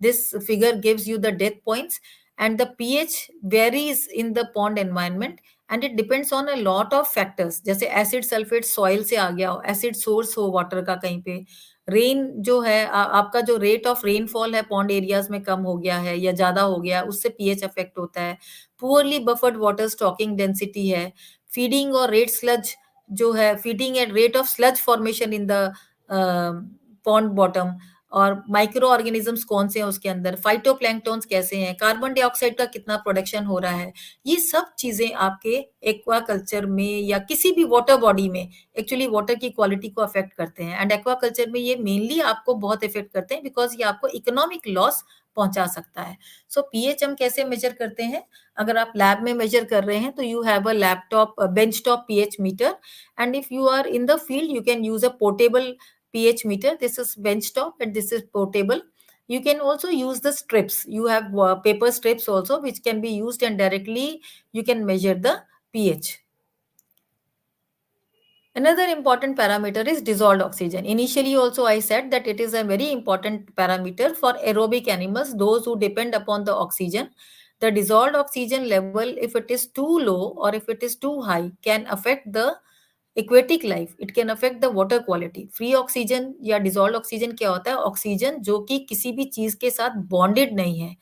This figure gives you the death points, and the pH varies in the pond environment, and it depends on a lot of factors. जैसे acid sulphate soil से आ गया हो, एसिड सोर्स हो water का कहीं पे, रेन जो है आपका जो रेट ऑफ रेनफॉल है पॉन्ड एरियाज में कम हो गया है या ज्यादा हो गया, उससे पीएच अफेक्ट होता है. Poorly buffered water stocking density है, फीडिंग और रेट स्लज जो है, feeding at rate of sludge formation in the pond bottom, और माइक्रो ऑर्गेनिजम्स कौन से हैं उसके अंदर, फाइटोप्लैंक्टॉन्स कैसे हैं, कार्बन डाइऑक्साइड का कितना प्रोडक्शन हो रहा है. ये सब चीजें आपके एक्वाकल्चर में या किसी भी वाटर बॉडी में एक्चुअली वाटर की क्वालिटी को अफेक्ट करते हैं. एंड एक्वाकल्चर में ये मेनली आपको बहुत इफेक्ट करते हैं, बिकॉज ये आपको इकोनॉमिक लॉस पहुंचा सकता है. सो पीएच हम कैसे मेजर करते हैं? अगर आप लैब में मेजर कर रहे हैं, तो you have a laptop bench top pH meter, and if you are in the field, you can use a portable pH meter. This is benchtop and this is portable. You can also use the strips. You have paper strips also, which can be used, and directly you can measure the pH. Another important parameter is dissolved oxygen. Initially, also I said that it is a very important parameter for aerobic animals, those who depend upon the oxygen. The dissolved oxygen level, if it is too low or if it is too high, can affect the aquatic life. It can affect the water quality. Free oxygen या dissolved oxygen क्या होता है? Oxygen जो कि किसी भी चीज के साथ बॉन्डेड नहीं है.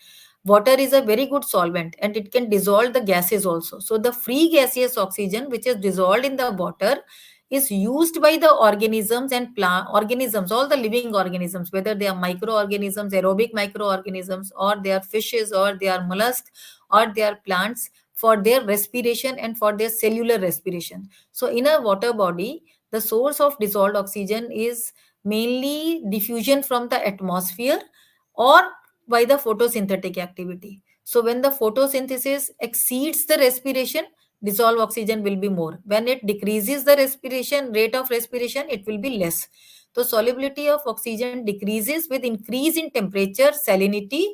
Water is a very good solvent and it can dissolve the gases also. So the free gaseous oxygen which is dissolved in the water is used by the organisms and plant organisms, all the living organisms, whether they are microorganisms, aerobic microorganisms, or they are fishes, or they are mollusks, or they are plants, for their respiration and for their cellular respiration. So in a water body, the source of dissolved oxygen is mainly diffusion from the atmosphere or by the photosynthetic activity. So when the photosynthesis exceeds the respiration, dissolved oxygen will be more. When it decreases the respiration, rate of respiration, it will be less. So solubility of oxygen decreases with increase in temperature, salinity,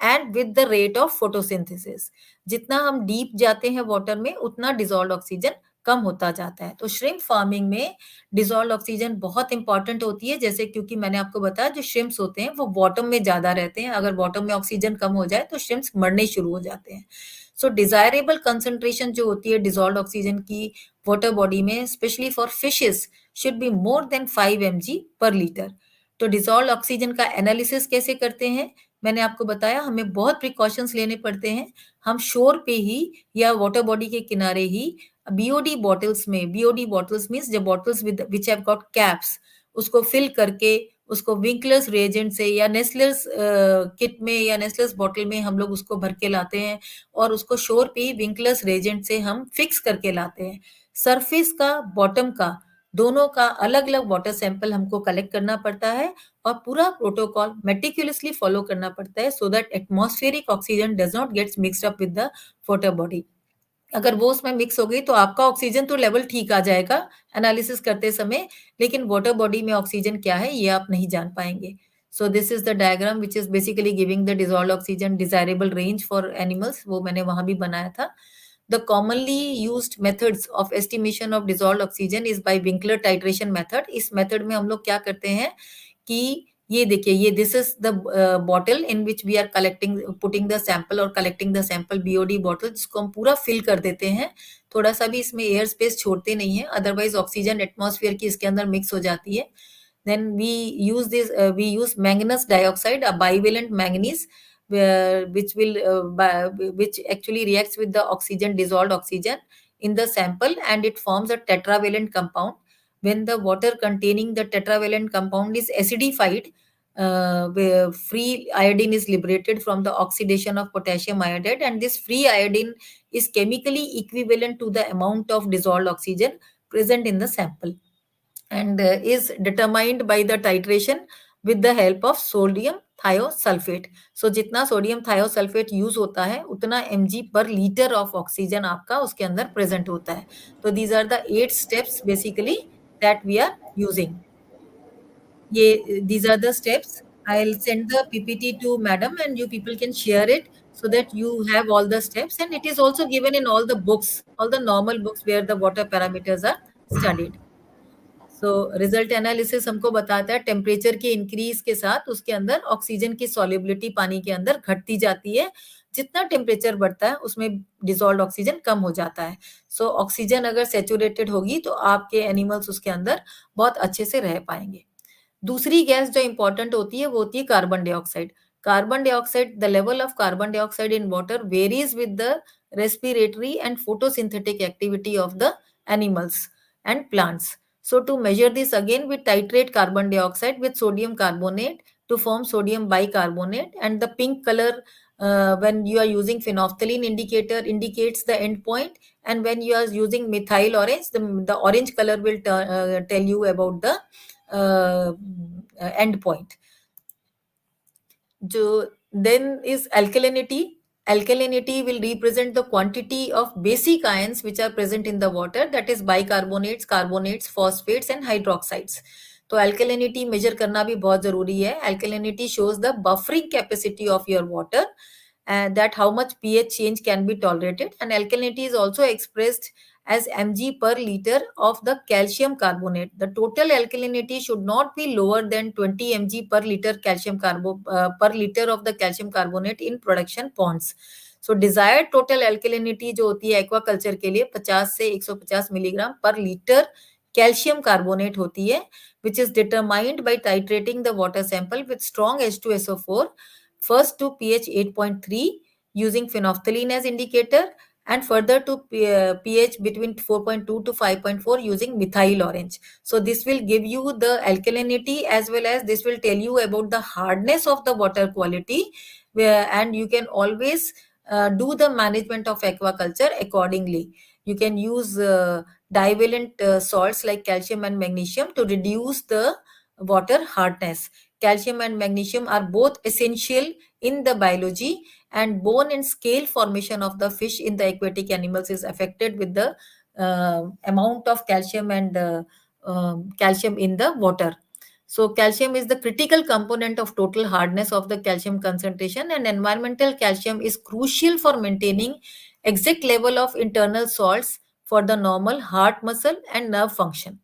and with the rate of photosynthesis. जितना हम deep जाते हैं water में, उतना dissolve oxygen कम होता जाता है. तो श्रिम्प फार्मिंग में डिजॉल्व ऑक्सीजन बहुत इंपॉर्टेंट होती है, जैसे क्योंकि मैंने आपको बताया जो श्रिम्प्स होते हैं वो बॉटम में ज्यादा रहते हैं. अगर बॉटम में ऑक्सीजन कम हो जाए तो श्रिम्प्स मरने शुरू हो जाते हैं. सो डिजायरेबल कंसंट्रेशन जो होती है डिजॉल्व ऑक्सीजन की वाटर बॉडी में, specially for fishes, should be more than 5 mg/L. तो डिजॉल्व ऑक्सीजन का एनालिसिस कैसे करते हैं? मैंने आपको बताया हमें बहुत प्रिकॉशंस लेने पड़ते हैं. हम शोर पे ही या वाटर बॉडी के किनारे ही बीओडी बॉटल्स में, BOD bottles means the bottles with which have got caps, उसको फिल करके उसको विंकलर्स रिएजेंट से या नेस्लर्स किट में या नेस्लर्स बॉटल में हम लोग उसको भर के लाते हैं और उसको शोर पे ही विंकलर्स रिएजेंट से हम फिक्स करके लाते हैं. सरफेस का, बॉटम का, दोनों का अलग अलग वाटर सैंपल हमको कलेक्ट करना पड़ता है और पूरा प्रोटोकॉल मेटिकुलसली फॉलो करना पड़ता है, so that atmospheric oxygen does not gets mixed up with the water body. अगर वो उसमें मिक्स हो गई तो आपका ऑक्सीजन तो लेवल ठीक आ जाएगा एनालिसिस करते समय, लेकिन वाटर बॉडी में ऑक्सीजन क्या है ये आप नहीं जान पाएंगे. सो this is the diagram which is basically giving the dissolve oxygen desirable range for animals. वो मैंने वहां भी बनाया था. The commonly used methods of estimation of dissolved oxygen is by Winkler titration method. इस मेथड में हम लोग क्या करते हैं कि ये देखिए, ये this is the bottle in which we are collecting, putting the sample और collecting the sample, BOD bottle, जिसको हम पूरा फिल कर देते हैं. थोड़ा सा भी इसमें एयर स्पेस छोड़ते नहीं है, अदरवाइज ऑक्सीजन एटमॉस्फेयर की इसके अंदर मिक्स हो जाती है. Then we use manganese dioxide, a bivalent manganese, which actually reacts with the oxygen, dissolved oxygen in the sample, and it forms a tetravalent compound. When the water containing the tetravalent compound is acidified, where free iodine is liberated from the oxidation of potassium iodide, and this free iodine is chemically equivalent to the amount of dissolved oxygen present in the sample, and is determined by the titration with the help of sodium thiosulfate. So जितना sodium thiosulphate use होता है उतना mg/L of oxygen आपका उसके अंदर present होता है. तो these are the 8 steps basically that we are using. ये these are the steps. I'll send the PPT to madam and you people can share it so that you have all the steps, and it is also given in all the books, all the normal books where the water parameters are studied. So result analysis हमको बताता है temperature के increase के साथ उसके अंदर oxygen की solubility पानी के अंदर घटती जाती है. जितना टेम्परेचर बढ़ता है उसमें डिसॉल्व्ड ऑक्सीजन कम हो जाता है. सो ऑक्सीजन अगर सेचुरेटेड होगी तो आपके एनिमल्स उसके अंदर बहुत अच्छे से रह पाएंगे. दूसरी गैस जो इंपॉर्टेंट होती है वो होती है carbon dioxide. Carbon dioxide, the level of carbon dioxide in water varies with the respiratory and photosynthetic activity of the animals and plants. So to measure this again, we titrate carbon dioxide with sodium carbonate to form sodium bicarbonate, and the pink color when you are using phenolphthalein indicator indicates the end point, and when you are using methyl orange, the orange color will tell you about the end point. Then is alkalinity. Alkalinity will represent the quantity of basic ions which are present in the water, that is bicarbonates, carbonates, phosphates and hydroxides. तो alkalinity major करना भी बहुत जरूरी है. Alkalinity shows the buffering capacity of your water, and that how much pH change can be tolerated. And alkalinity is also expressed as mg per liter of the calcium carbonate. The total alkalinity should not be lower than 20 mg per liter per liter of the calcium carbonate in production ponds. So desired total alkalinity जो होती है aquaculture के लिए 50 से 150 milligram पर litre calcium carbonate होती है, which is determined by titrating the water sample with strong H2SO4 first to pH 8.3 using phenolphthalein as indicator, and further to pH between 4.2 to 5.4 using methyl orange. So this will give you the alkalinity, as well as this will tell you about the hardness of the water quality, and you can always do the management of aquaculture accordingly. You can use divalent salts like calcium and magnesium to reduce the water hardness. Calcium and magnesium are both essential in the biology, and bone and scale formation of the fish in the aquatic animals is affected with the amount of calcium and calcium in the water. So calcium is the critical component of total hardness of the calcium concentration, and environmental calcium is crucial for maintaining exact level of internal salts for the normal heart muscle and nerve function.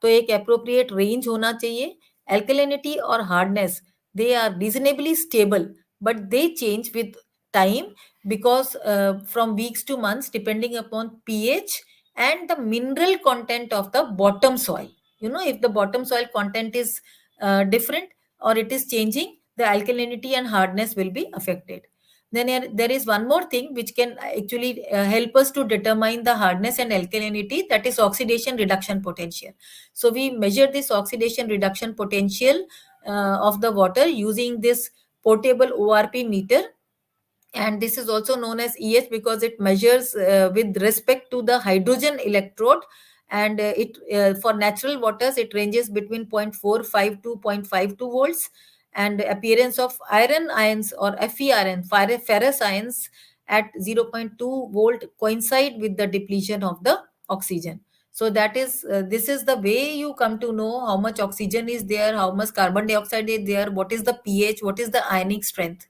तो एक appropriate range होना चाहिए. Alkalinity or hardness, they are reasonably stable, but they change with time, because from weeks to months, depending upon pH and the mineral content of the bottom soil. If the bottom soil content is different, or it is changing, the alkalinity and hardness will be affected. Then there is one more thing which can actually help us to determine the hardness and alkalinity, that is oxidation reduction potential. So we measure this oxidation reduction potential of the water using this portable ORP meter, and this is also known as EH because it measures with respect to the hydrogen electrode. And it for natural waters it ranges between 0.45 to 0.52 volts, and appearance of iron ions or FeRN, ferrous ions, at 0.2 volt coincide with the depletion of the oxygen. So that is this is the way you come to know how much oxygen is there, how much carbon dioxide is there, what is the pH, what is the ionic strength.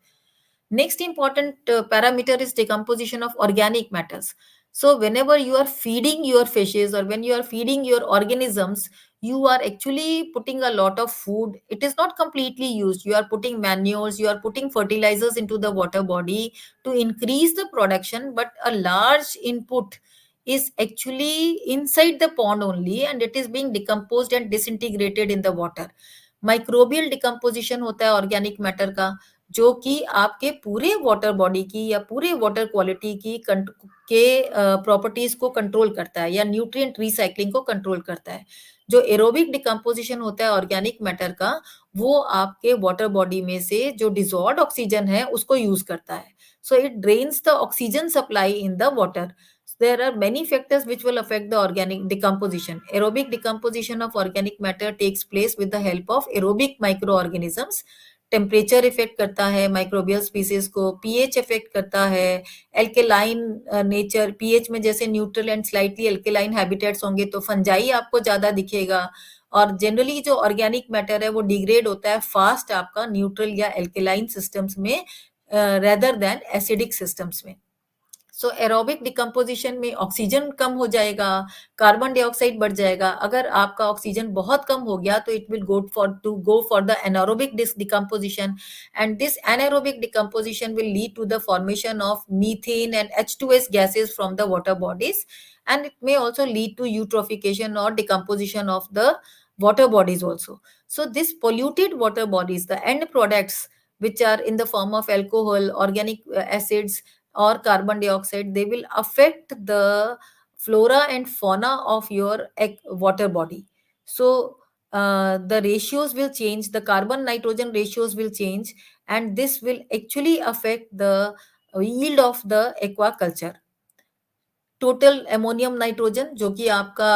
Next important parameter is decomposition of organic matters. So whenever you are feeding your fishes, or when you are feeding your organisms, you are actually putting a lot of food. It is not completely used. You are putting manures, you are putting fertilizers into the water body to increase the production, but a large input is actually inside the pond only, and it is being decomposed and disintegrated in the water. Microbial decomposition होता है organic matter का, जो कि आपके पूरे water body की या पूरे वाटर क्वालिटी की के प्रॉपर्टीज को कंट्रोल करता है, या न्यूट्रिएंट रिसाइकलिंग को कंट्रोल करता है. जो एरोबिक डिकम्पोजिशन होता है ऑर्गेनिक मैटर का, वो आपके वाटर बॉडी में से जो डिजॉल्व्ड ऑक्सीजन है उसको यूज करता है. So it drains the oxygen supply in the water. There are many factors which will affect the organic decomposition. Aerobic decomposition of organic matter takes place with the help of aerobic microorganisms. Temperature effect करता है microbial species को, pH effect करता है, alkaline nature, pH में जैसे neutral and slightly alkaline habitats होंगे तो fungi आपको ज्यादा दिखेगा, और जनरली जो ऑर्गेनिक मैटर है वो डिग्रेड होता है फास्ट आपका न्यूट्रल या एल्केलाइन सिस्टम्स में रेदर देन एसिडिक सिस्टम्स में. सो एरोबिक डिकम्पोजिशन में ऑक्सीजन कम हो जाएगा, कार्बन डाइऑक्साइड बढ़ जाएगा. अगर आपका ऑक्सीजन बहुत कम हो गया तो it will go for the anaerobic decomposition, and this anaerobic decomposition will lead to the formation of methane and H2S gases from the water bodies, and it may also lead to eutrophication or decomposition of the water bodies also. So this polluted water bodies, the end products which are in the form of alcohol, organic acids, or carbon dioxide, they will affect the flora and fauna of your water body. So the ratios will change, the carbon nitrogen ratios will change, and this will actually affect the yield of the aquaculture. Total ammonium nitrogen, जो कि आपका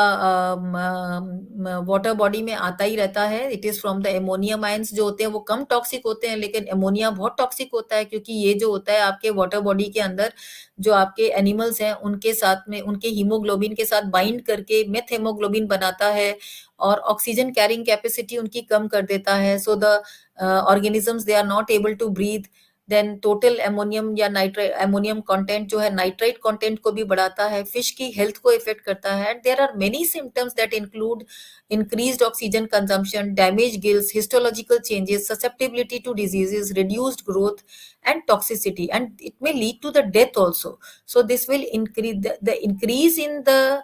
water body में आता ही रहता है। It is from the ammonium ions जो होते हैं वो कम टॉक्सिक होते हैं, लेकिन अमोनिया बहुत टॉक्सिक होता है, क्योंकि ये जो होता है आपके वाटर बॉडी के अंदर जो आपके एनिमल्स हैं उनके साथ में उनके हीमोग्लोबिन के साथ बाइंड करके मेथ हेमोग्लोबिन बनाता है, और ऑक्सीजन कैरिंग कैपेसिटी उनकी कम कर देता है। So the organisms they are not able to breathe. Then total ammonium या नाइट्रेट अमोनियम कंटेंट जो है नाइट्राइट कंटेंट को भी बढ़ाता है, फिश की हेल्थ को इफेक्ट करता है। There are many symptoms that include increased oxygen consumption, damaged gills, histological changes, susceptibility to diseases, reduced growth, and toxicity, and it may lead to the death also. So this will increase the increase in the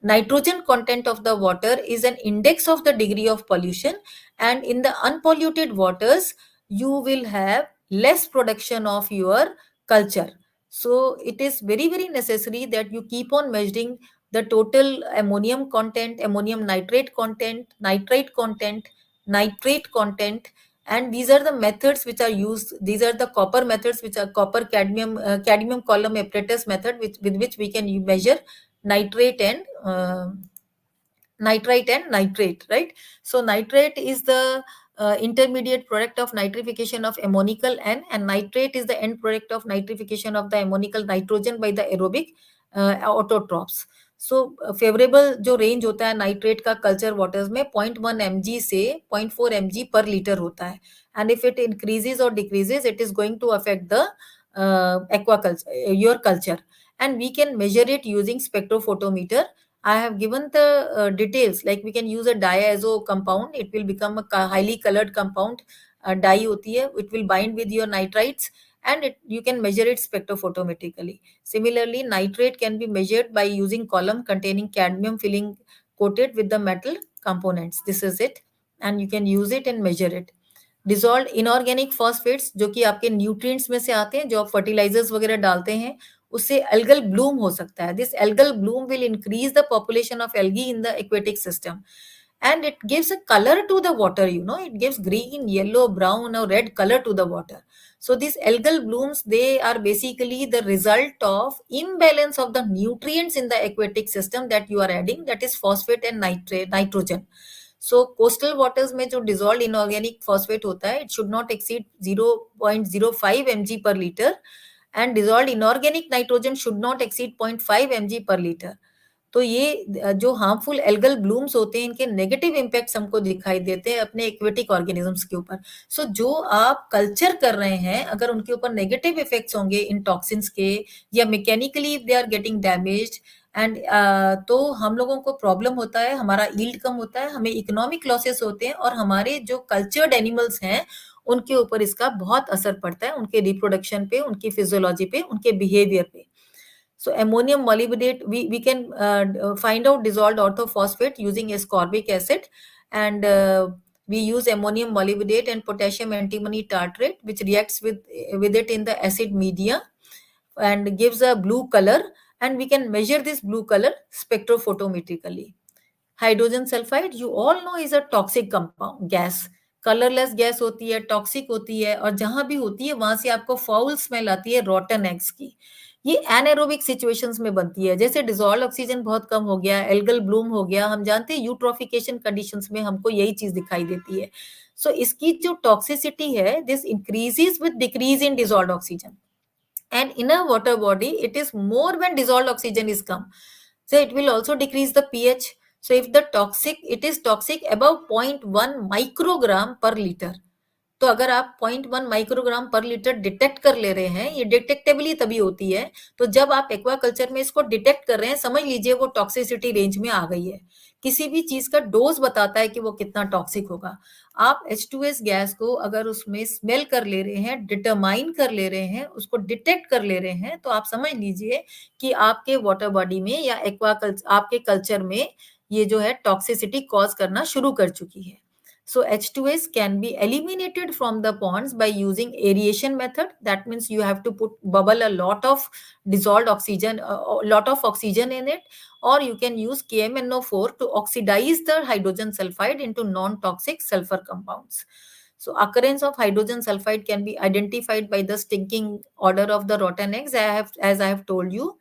nitrogen content of the water is an index of the degree of pollution, and in the unpolluted waters you will have less production of your culture. So it is very very necessary that you keep on measuring the total ammonium content, ammonium nitrate content, nitrite content, nitrate content, and these are the methods which are used. These are the copper methods, which are copper cadmium column apparatus method, with which we can measure nitrate and nitrite and nitrate, right? So nitrate is the intermediate product of nitrification of ammonical and nitrate is the end product of nitrification of the ammonical nitrogen by the aerobic autotrophs. So favourable जो range होता है nitrate का culture waters में 0.1 mg से 0.4 mg पर litre होता है, and if it increases और decreases it is going to affect the aquaculture your culture, and we can measure it using spectrophotometer. I have given the details, like we can use a diazo compound. It will become a highly colored compound. Dye होती है, it will bind with your nitrites, and you can measure it spectrophotometrically. Similarly, nitrate can be measured by using column containing cadmium filling coated with the metal components. This is it, and you can use it and measure it. Dissolve inorganic phosphates, जो कि आपके nutrients में से आते हैं, जो आप fertilisers वगैरह डालते हैं, उससे एल्गल ब्लूम हो सकता है. This algal Bloom will increase the population of algae in the aquatic system, and it gives a color to the water. It gives green, yellow, brown or red color to the water. So these algal blooms, they are basically the result of imbalance of the nutrients in the aquatic system that you are adding, that is phosphate and nitrogen. So coastal waters में जो dissolved inorganic phosphate होता है, it should not exceed 0.05 mg per liter, and dissolved inorganic nitrogen should not exceed 0.5 mg per liter. तो ये जो harmful algal blooms होते हैं, इनके नेगेटिव इम्पैक्ट्स हमको दिखाई देते हैं अपने एक्वेटिक ऑर्गेनिजम्स के ऊपर. सो जो आप कल्चर कर रहे हैं, अगर उनके ऊपर नेगेटिव इफेक्ट्स होंगे इन टॉक्सिन्स के, या mechanically they are getting damaged, and तो हम लोगों को प्रॉब्लम होता है, हमारा यील्ड कम होता है, हमें इकोनॉमिक लॉसेस होते हैं, और हमारे जो कल्चर्ड एनिमल्स हैं उनके ऊपर इसका बहुत असर पड़ता है, उनके रिप्रोडक्शन पे, उनकी फिजियोलॉजी पे, उनके बिहेवियर पे. So ammonium molybdenate, we can find out dissolved orthophosphate using ascorbic acid, and we use ammonium molybdenate and potassium antimony tartrate, which reacts with it in the acid media and gives a blue color, and we can measure this blue color spectrophotometrically. Hydrogen sulphide you all know is a toxic compound gas, colourless gas होती है, toxic होती है, और जहां भी होती है वहां से आपको फाउल स्मेल आती है रॉटन एग्स की. ये एनारोबिक सिचुएशंस में बनती है, जैसे डिजॉल्व ऑक्सीजन बहुत कम हो गया, एल्गल ब्लूम हो गया, हम जानते हैं यूट्रोफिकेशन कंडीशंस में हमको यही चीज दिखाई देती है. सो इसकी जो टॉक्सिसिटी है, this increases with decrease in dissolve oxygen, and in a water body it is more when dissolved oxygen is come, so it will also decrease the pH. So if the toxic, it is toxic above 0.1 microgram per liter. तो अगर आप 0.1 microgram पर litre detect कर ले रहे हैं, ये डिटेक्टेबली तभी होती है, तो जब आप एक्वाकल्चर में इसको डिटेक्ट कर रहे हैं, समझ लीजिए वो टॉक्सिसिटी रेंज में आ गई है. किसी भी चीज का डोज बताता है कि वो कितना टॉक्सिक होगा. आप H2S गैस को अगर उसमें स्मेल कर ले रहे हैं, डिटरमाइन कर ले रहे हैं, उसको डिटेक्ट कर ले रहे हैं, तो आप समझ लीजिए कि आपके वाटर बॉडी में या एक्वाकल्चर, आपके कल्चर में ये जो है टॉक्सिसिटी कॉज करना शुरू कर चुकी है. So H2S can be eliminated from the ponds by using aeration method. That means you have to bubble a lot of dissolved oxygen, lot of oxygen in it, or you can use KMNO4 to oxidize the hydrogen sulfide into non-toxic sulfur compounds. So occurrence of hydrogen sulfide can be identified by the stinking odor of the rotten eggs, as I have told you,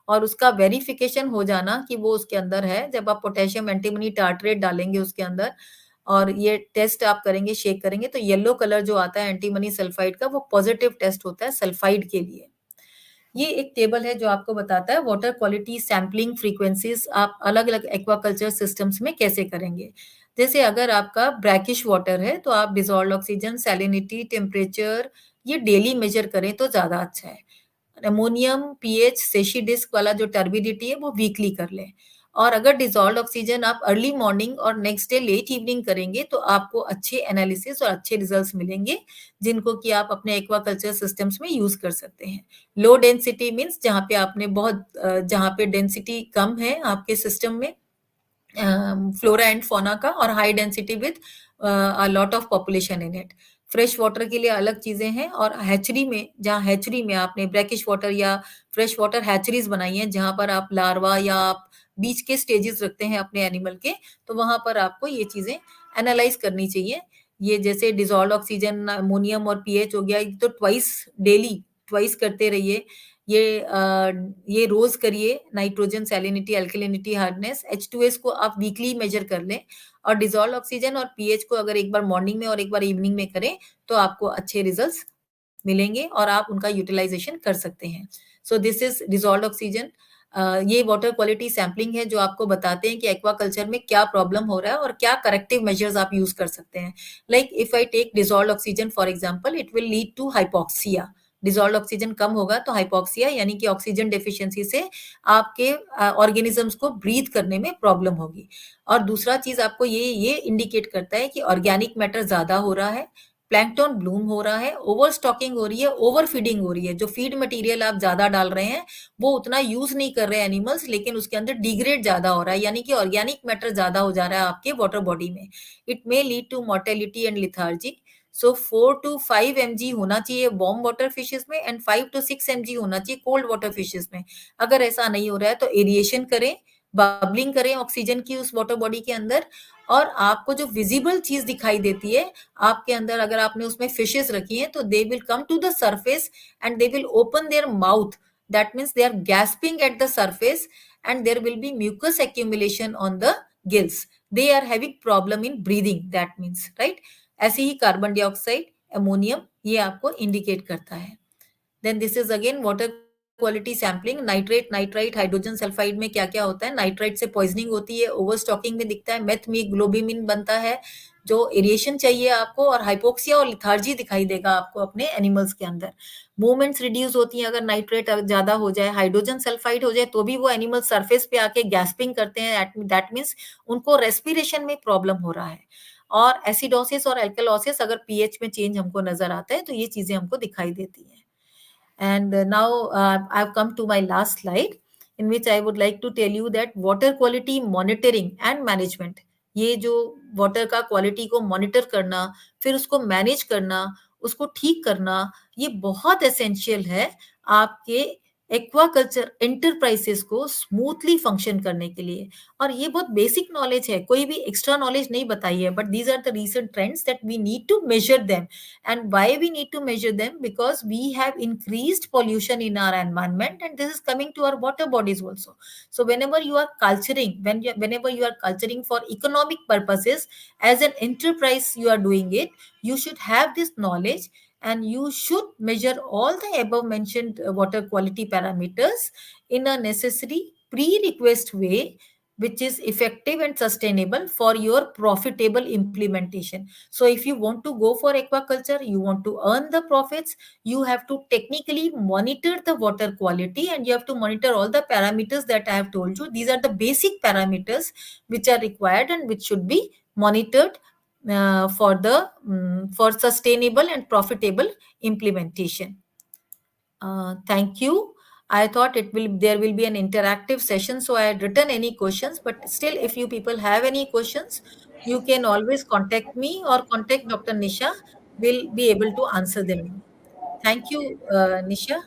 और उसका verification हो जाना कि वो उसके अंदर है, जब आप पोटेशियम एंटीमनी टार्ट्रेट डालेंगे उसके अंदर और ये टेस्ट आप करेंगे, शेक करेंगे, तो येलो कलर जो आता है एंटीमनी सल्फाइड का, वो पॉजिटिव टेस्ट होता है सल्फाइड के लिए। ये एक टेबल है जो आपको बताता है वाटर क्वालिटी सैम्पलिंग फ्रीक्वेंसीज आप अलग अलग एक्वाकल्चर सिस्टम्स में कैसे करेंगे। जैसे अगर आपका ब्रैकिश वाटर है तो आप डिजॉल्व ऑक्सीजन, सैलिनिटी, टेम्परेचर ये डेली मेजर करें तो ज्यादा अच्छा है। अमोनियम, पीएच, सेशी डिस्क वाला जो टर्बिडिटी है वो वीकली कर लें। और अगर डिजॉल्व ऑक्सीजन आप अर्ली मॉर्निंग और नेक्स्ट डे लेट इवनिंग करेंगे तो आपको अच्छे एनालिसिस और अच्छे रिजल्ट्स मिलेंगे, जिनको कि आप अपने एक्वाकल्चर सिस्टम्स में यूज कर सकते हैं। लो डेंसिटी मीन्स जहाँ पे आपने जहाँ पे डेंसिटी कम है आपके सिस्टम में फ्लोरा एंड फोना का, और high density with a lot of population in it. Fresh water के लिए अलग चीजें हैं, और हैचरी में, जहाँ हैचरी में आपने ब्रैकिश वाटर या फ्रेश वाटर हैचरीज बनाई हैं जहाँ पर आप लार्वा या आप बीच के स्टेजेस रखते हैं अपने एनिमल के, तो वहां पर आपको ये चीजें एनालाइज करनी चाहिए। ये जैसे डिजॉल्व ऑक्सीजन, अमोनियम और पीएच हो गया, ये तो ट्वाइस डेली, ट्वाइस करते रहिए। ये रोज करिए, nitrogen, salinity, alkalinity, hardness, H2S को आप वीकली मेजर कर लें, और डिजॉल्व ऑक्सीजन और पीएच को अगर एक बार मॉर्निंग में और एक बार इवनिंग में करें तो आपको अच्छे रिजल्ट्स मिलेंगे और आप उनका यूटिलाइजेशन कर सकते हैं। सो दिस इज डिजॉल्व ऑक्सीजन। ये वाटर क्वालिटी सैम्पलिंग है जो आपको बताते हैं कि एक्वाकल्चर में क्या प्रॉब्लम हो रहा है और क्या करेक्टिव मेजर्स आप यूज कर सकते हैं। Like if I take dissolve oxygen for example, it will lead to hypoxia. Dissolve oxygen कम होगा तो हाइपोक्सिया यानी कि ऑक्सीजन डेफिशिएंसी से आपके ऑर्गेनिजम्स को ब्रीथ करने में प्रॉब्लम होगी। और दूसरा चीज आपको ये इंडिकेट करता है कि ऑर्गेनिक मैटर ज्यादा हो रहा है, प्लैंकटन ब्लूम हो रहा है, ओवर स्टॉकिंग हो रही है, ओवर फीडिंग हो रही है। जो फीड मटेरियल आप ज्यादा डाल रहे हैं वो उतना यूज नहीं कर रहे एनिमल्स, लेकिन उसके अंदर डिग्रेड ज्यादा हो रहा है, यानी कि ऑर्गेनिक मैटर ज्यादा हो जा रहा है आपके वाटर बॉडी में। It may lead to mortality and lethargy. So 4 to 5 mg होना चाहिए वार्म वाटर फिशेस में, एंड 5 to 6 mg होना चाहिए कोल्ड वाटर फिशेस में। अगर ऐसा नहीं हो रहा है तो एरिएशन करें, बबलिंग करें ऑक्सीजन की उस वाटर बॉडी के अंदर, और आपको जो विजिबल चीज दिखाई देती है आपके अंदर, अगर आपने उसमें फिशेस रखी हैं तो they will come to the surface and they will open their mouth, that means they are gasping at the surface and there will be mucus accumulation on the gills, they are having problem in breathing, that means right. ऐसे ही carbon dioxide, ammonium, ये आपको indicate करता है। Then this is again water quality sampling. Nitrate, nitrite, hydrogen sulphide में क्या क्या होता है। नाइट्राइट से पॉइजनिंग होती है, ओवर स्टॉकिंग में दिखता है, मेथ में ग्लोबिमिन बनता है जो एरिएशन चाहिए आपको, और हाइपोक्सिया और लिथार्जी दिखाई देगा आपको अपने एनिमल्स के अंदर। मूवमेंट्स रिड्यूस होती हैं अगर नाइट्रेट ज्यादा हो जाए, हाइड्रोजन सल्फाइड हो जाए तो भी वो एनिमल सरफेस पे आके गैस्पिंग करते हैं, दैट मीन्स उनको रेस्पिरेशन में प्रॉब्लम हो रहा है। और एसिडोसिस और एल्कलोसिस अगर पीएच में चेंज हमको नजर आता है तो ये चीजें हमको दिखाई देती हैं। And now I've come to my last slide, in which I would like to tell you that water quality monitoring and management, ये जो वाटर का क्वालिटी को मॉनिटर करना, फिर उसको मैनेज करना, उसको ठीक करना, ये बहुत एसेंशियल है आपके एक्वाकल्चर एंटरप्राइजेस को स्मूथली फंक्शन करने के लिए। और ये बहुत बेसिक नॉलेज है, कोई भी एक्स्ट्रा नॉलेज नहीं बताई है, but these are the recent trends that we need to measure them. And why we need to measure them? Because we have increased pollution in our environment, and this is coming to our water bodies also. So whenever you are culturing, whenever you are culturing for economic purposes, as an enterprise you are doing it, you should have this knowledge, and you should measure all the above mentioned water quality parameters in a necessary pre-request way, which is effective and sustainable for your profitable implementation. So if you want to go for aquaculture, you want to earn the profits, you have to technically monitor the water quality, and you have to monitor all the parameters that I have told you. These are the basic parameters which are required and which should be monitored for sustainable and profitable implementation. Thank you. I thought there will be an interactive session, so I had written any questions, but still, if you people have any questions, you can always contact me or contact Dr. Nisha. We'll be able to answer them. Thank you, Nisha.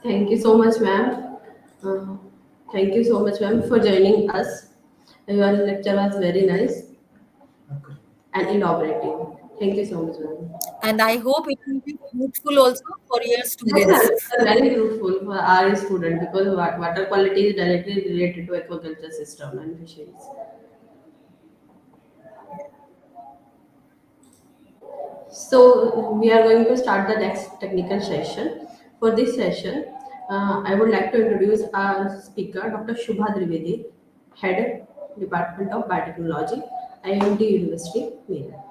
Thank you so much, ma'am. Uh, Thank you so much, ma'am, for joining us. Your lecture was very nice and elaborating. Thank you so much, ma'am. And I hope it will be fruitful also for your Yes, ma'am. students. It's very fruitful for our student because water quality is directly related to aquaculture system and fisheries. So we are going to start the next technical session. For this session, I would like to introduce our speaker, Dr. Shubha Trivedi, Head Department of Biotechnology, IMT University, Meerut.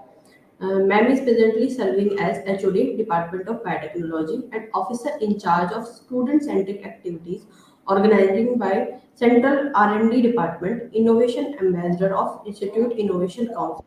Ma'am is presently serving as HOD Department of Biotechnology and officer in charge of student-centric activities organizing by Central R&D Department, Innovation Ambassador of Institute Innovation Council,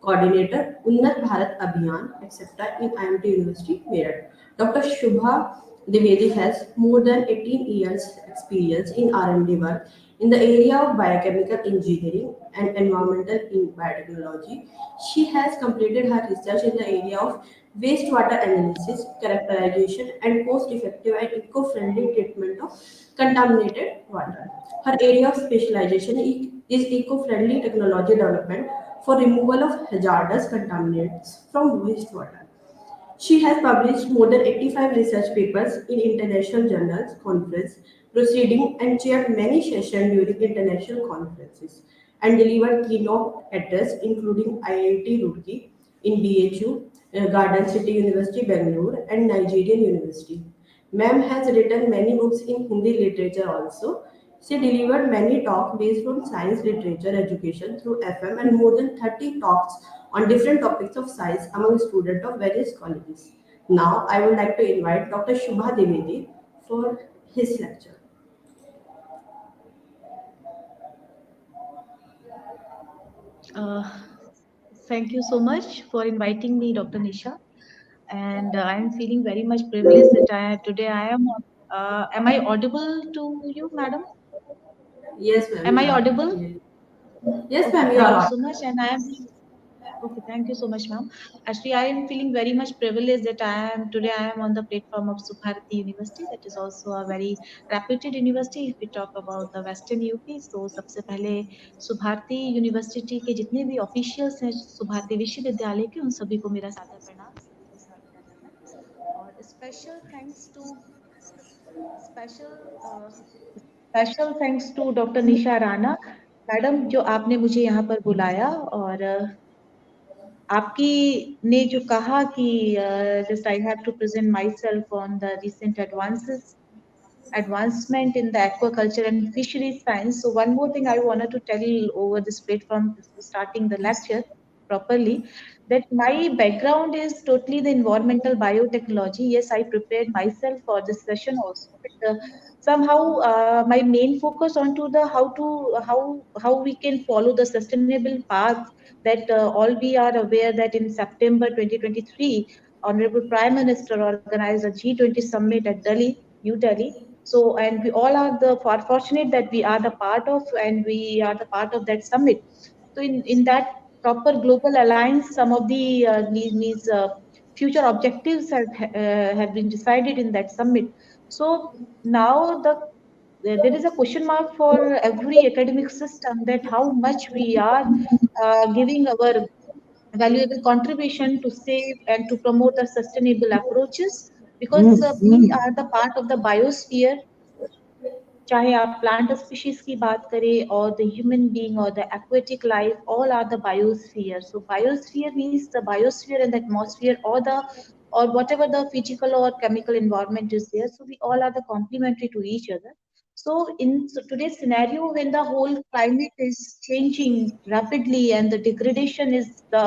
Coordinator, Unnat Bharat Abhiyan, etc. in IMT University, Meerut. Dr. Shubha Dwivedi has more than 18 years experience in R&D work in the area of biochemical engineering and environmental in biotechnology. She has completed her research in the area of wastewater analysis, characterization, and cost-effective and eco-friendly treatment of contaminated water. Her area of specialization is eco-friendly technology development for removal of hazardous contaminants from wastewater. She has published more than 85 research papers in international journals, conference, proceeding, and chaired many sessions during international conferences and delivered keynote address including IIT Roorkee in BHU, Garden City University, Bangalore, and Nigerian University. Ma'am has written many books in Hindi literature also. She delivered many talks based on science literature education through FM and more than 30 talks on different topics of science among students of various colleges. Now, I would like to invite Dr. Shubha Devedi for his lecture. Uh, Thank you so much for inviting me, Dr. Nisha. And I am feeling very much privileged that today I am. Am I audible to you, madam? Yes, ma'am, Am you I are. audible? Yes, Okay, ma'am, you thank you are. so much. And I am okay. Thank you so much, ma'am. Actually, I am feeling very much privileged that I am on the platform of Subharti University. That is also a very reputed university. If we talk about the Western UP, so सबसे पहले Subharti university के जितने भी officials हैं सुभारती विश्वविद्यालय के उन सभी को मेरा सादर प्रणाम सभी को स्टार्ट कर रहा है और special special thanks to doctor Nisha Rana madam जो आपने मुझे यहाँ पर बुलाया और आपकी ने जो कहा कि just I have to present myself on the recent advances advancement in the aquaculture and fisheries science. So one more thing I wanted to tell over this platform before starting the lecture properly, that my background is totally the environmental biotechnology. Yes, I prepared myself for this session also, but somehow my main focus onto the how we can follow the sustainable path that all we are aware that in September 2023, Honorable Prime Minister organized a G20 summit at Delhi, New Delhi. So, and we all are the fortunate that we are the part of, and we are the part of that summit. So, in that proper global alliance, some of the future objectives have been decided in that summit. So now there is a question mark for every academic system that how much we are giving our valuable contribution to save and to promote the sustainable approaches because we are the part of the biosphere चाहे आप plant species की बात करें or the human being or the aquatic life all are the biosphere so biosphere means the biosphere and the atmosphere or whatever the physical or chemical environment is there so we all are the complementary to each other so in today's scenario when the whole climate is changing rapidly and the degradation is the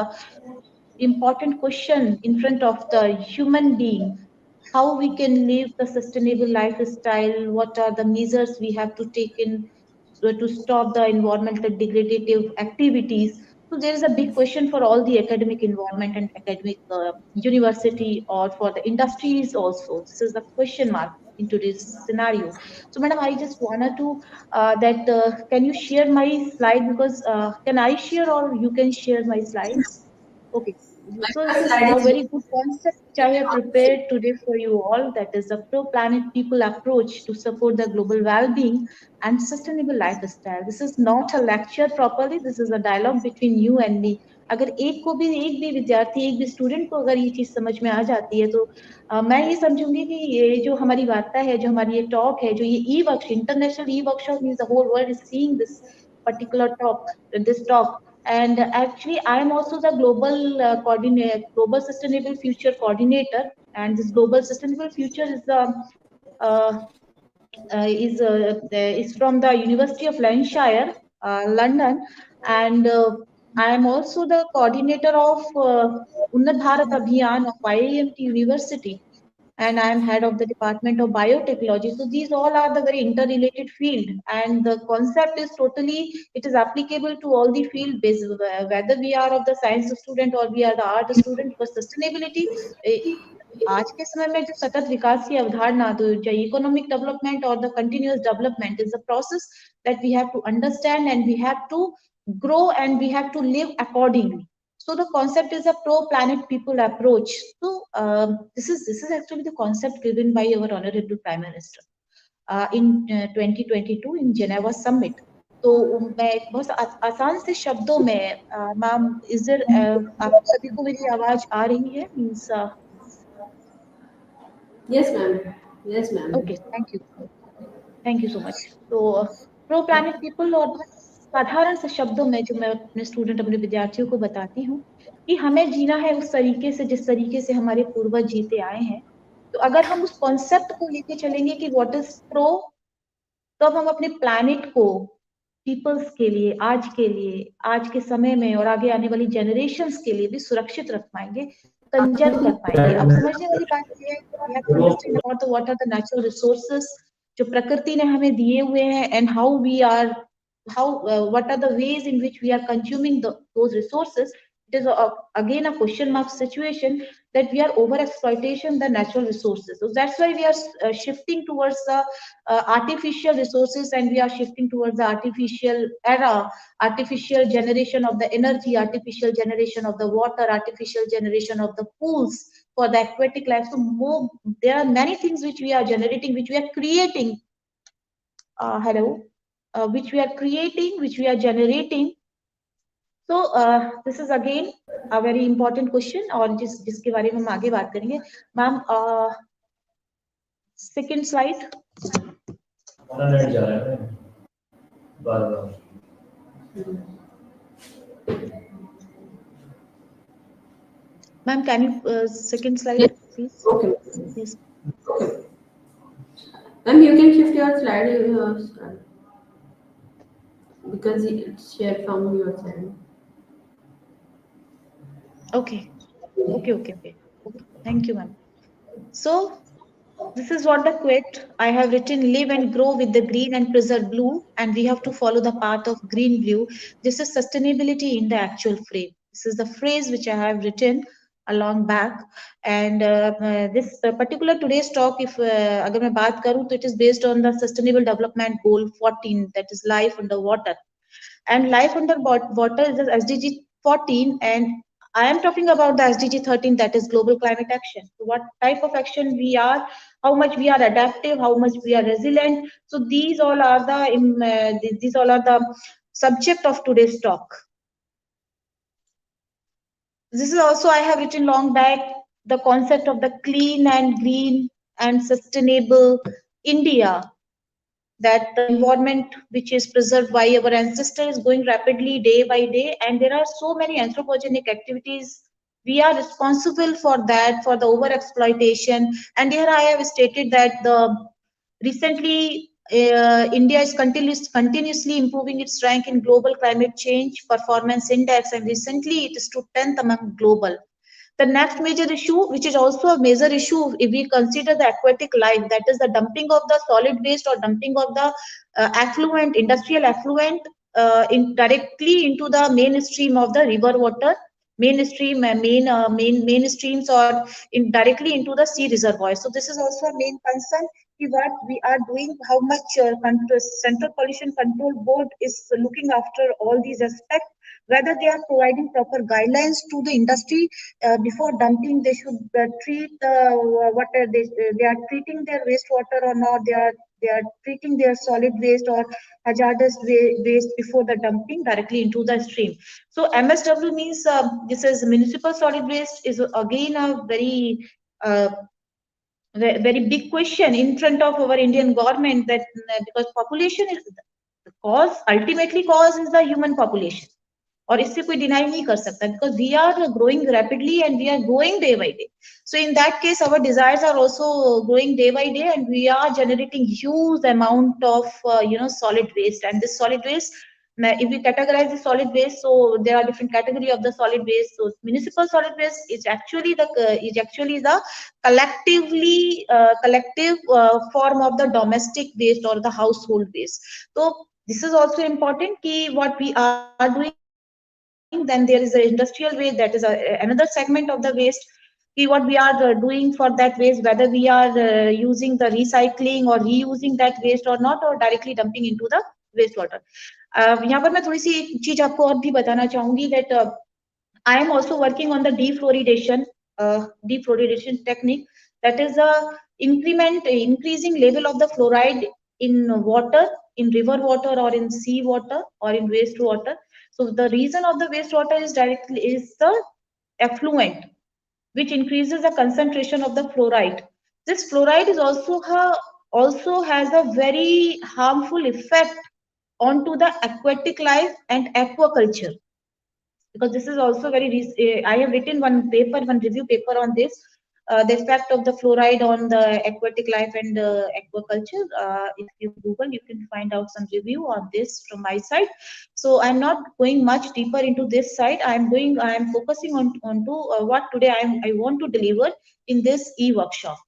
important question in front of the human being how we can live the sustainable lifestyle what are the measures we have to take in to stop the environmental degradative activities so there is a big question for all the academic environment and academic university or for the industries also this is the question mark into this scenario so madam I just wanted to that can you share my slide because can I share or you can share my slides okay so this My is slide a is very good concept which I have prepared today for you all. That is a pro-planet people approach to support the global well-being and sustainable lifestyle. This is not a lecture properly. This is a dialogue between you and me. अगर एक भी विद्यार्थी, एक भी student को अगर ये चीज समझ में आ जाती है, तो मैं ये समझूंगी कि ये जो हमारी वार्ता है, जो हमारी ये टॉक है, जो ये e workshop, international e workshop, means the whole world is seeing this particular talk, this talk. And actually I am also the global coordinator, global sustainable future coordinator. And this global sustainable future uh, is from the University of Lancashire, London. And I am also the coordinator of Unnat Bharat Abhiyan of IIMT University, and I am head of the Department of Biotechnology. So these all are the very interrelated field, and the concept is totally, it is applicable to all the field based, whether we are of the science student or we are the art student. For sustainability, आज के समय में जो सतत विकास की अवधारणा, तो जो इकोनॉमिक डेवलपमेंट और the continuous development is a process that we have to understand, and we have to grow, and we have to live accordingly. So the concept is a pro-planet people approach. So this is actually the concept given by our honorable Prime Minister in 2022 in Geneva Summit. तो मैं बहुत आसान से शब्दों में, ma'am, is there, आप सभी को मेरी आवाज आ रही है? Means Yes, ma'am. Yes, ma'am. Okay, thank you so much. तो प्रो प्लानिट पीपल, और बहुत साधारण से शब्दों में जो मैं अपने स्टूडेंट, अपने विद्यार्थियों को बताती हूँ कि हमें जीना है उस तरीके से जिस तरीके से हमारे पूर्वज जीते आए हैं। तो अगर हम उस कॉन्सेप्ट को लेके चलेंगे कि व्हाट इज प्रो, तो अब हम अपने प्लैनेट को पीपल्स के लिए, आज के समय में और आगे आने वाली जनरेशंस के लिए भी सुरक्षित रख पाएंगे, कंजर्व कर पाएंगे। अब समझने वाली बात यह है कि we have to understand about the what are the natural resources जो प्रकृति ने हमें दिए हुए हैं, and how we are, what are the ways in which we are consuming those resources. It is again a question mark situation that we are over exploitation the natural resources. So that's why we are shifting towards the artificial resources, and we are shifting towards the artificial era, artificial generation of the energy, artificial generation of the water, artificial generation of the pools for the aquatic life. So more, there are many things which we are generating, which we are creating. Which we are creating, which we are generating. So this is again a very important question, और जिसके बारे में हम आगे बात करेंगे। Ma'am, second slide. Ma'am, can you second slide please? Okay. Yes. Okay. Ma'am, you can shift your slide because it's shared from your side. Okay. Thank you, ma'am. So this is what the quote I have written: live and grow with the green and preserve blue, and we have to follow the path of green blue. This is sustainability in the actual frame. This is the phrase which I have written a long back. And this particular today's talk, if agar main baat karu, to it is based on the sustainable development goal 14, that is life under water. And life under water is the SDG 14, and I am talking about the SDG 13, that is global climate action. So what type of action we are, how much we are adaptive, how much we are resilient. So these all are the subject of today's talk. This is also, I have written long back, the concept of the clean and green and sustainable India, that the environment which is preserved by our ancestors is going rapidly day by day, and there are so many anthropogenic activities. We are responsible for that, for the over exploitation. And here I have stated that the recently India is continuously improving its rank in global climate change performance index, and recently it is to 10th among global. The next major issue, which is also a major issue if we consider the aquatic life, that is the dumping of the solid waste or dumping of the affluent, industrial affluent, directly into the mainstream of the river water, mainstreams, or directly into the sea reservoirs. So this is also a main concern. What we are doing, how much Central Pollution Control Board is looking after all these aspects, whether they are providing proper guidelines to the industry before dumping. They should treat what they are treating their wastewater or not, they are They are treating their solid waste or hazardous waste before the dumping directly into the stream. So MSW means this is municipal solid waste is again a uh, very big question in front of our Indian government, that because population is the cause, ultimately cause is the human population, और इससे कोई deny नहीं कर सकता, because we are growing rapidly and we are growing day by day. So in that case our desires are also growing day by day, and we are generating huge amount of solid waste. And this solid waste, if we categorize the solid waste, so there are different category of the solid waste. So municipal solid waste is actually the collective form of the domestic waste or the household waste. So this is also important ki what we are doing. Then there is the industrial waste, that is another segment of the waste, ki what we are doing for that waste, whether we are using the recycling or reusing that waste or not, or directly dumping into the waste water. यहाँ पर मैं थोड़ी सी एक चीज आपको और भी बताना चाहूंगी, that I am also working on the defluoridation technique, that is a increasing level of the fluoride in water, in river water or in sea water or in wastewater. So the reason of the wastewater is the effluent, which increases the concentration of the fluoride. This fluoride is also has a very harmful effect onto the aquatic life and aquaculture, because this is also I have written one review paper on this, the effect of the fluoride on the aquatic life and aquaculture. If you Google, you can find out some review on this from my side. So I'm not going much deeper into this side. I am focusing on to what today I want to deliver in this e-workshop.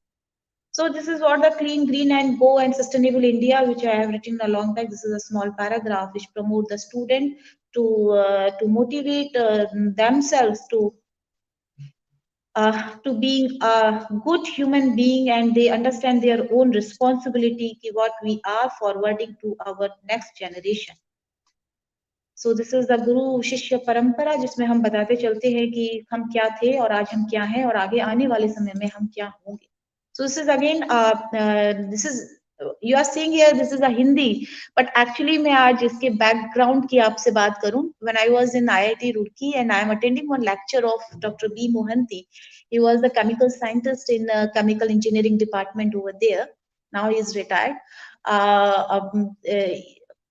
So this is what the Clean, Green and Go and Sustainable India, which I have written a long time. This is a small paragraph which promote the student to motivate themselves to being a good human being, and they understand their own responsibility ki what we are forwarding to our next generation. So this is the Guru Shishya Parampara, जिसमें हम बताते चलते हैं कि हम क्या थे और आज हम क्या हैं और आगे आने वाले समय में हम क्या होंगे. So this is again this is you are seeing here, this is a Hindi, but actually मैं आज इसके background की आपसे बात करूं. When I was in IIT Roorkee and I am attending one lecture of Dr. B. Mohanty, he was the chemical scientist in chemical engineering department over there. Now he is retired.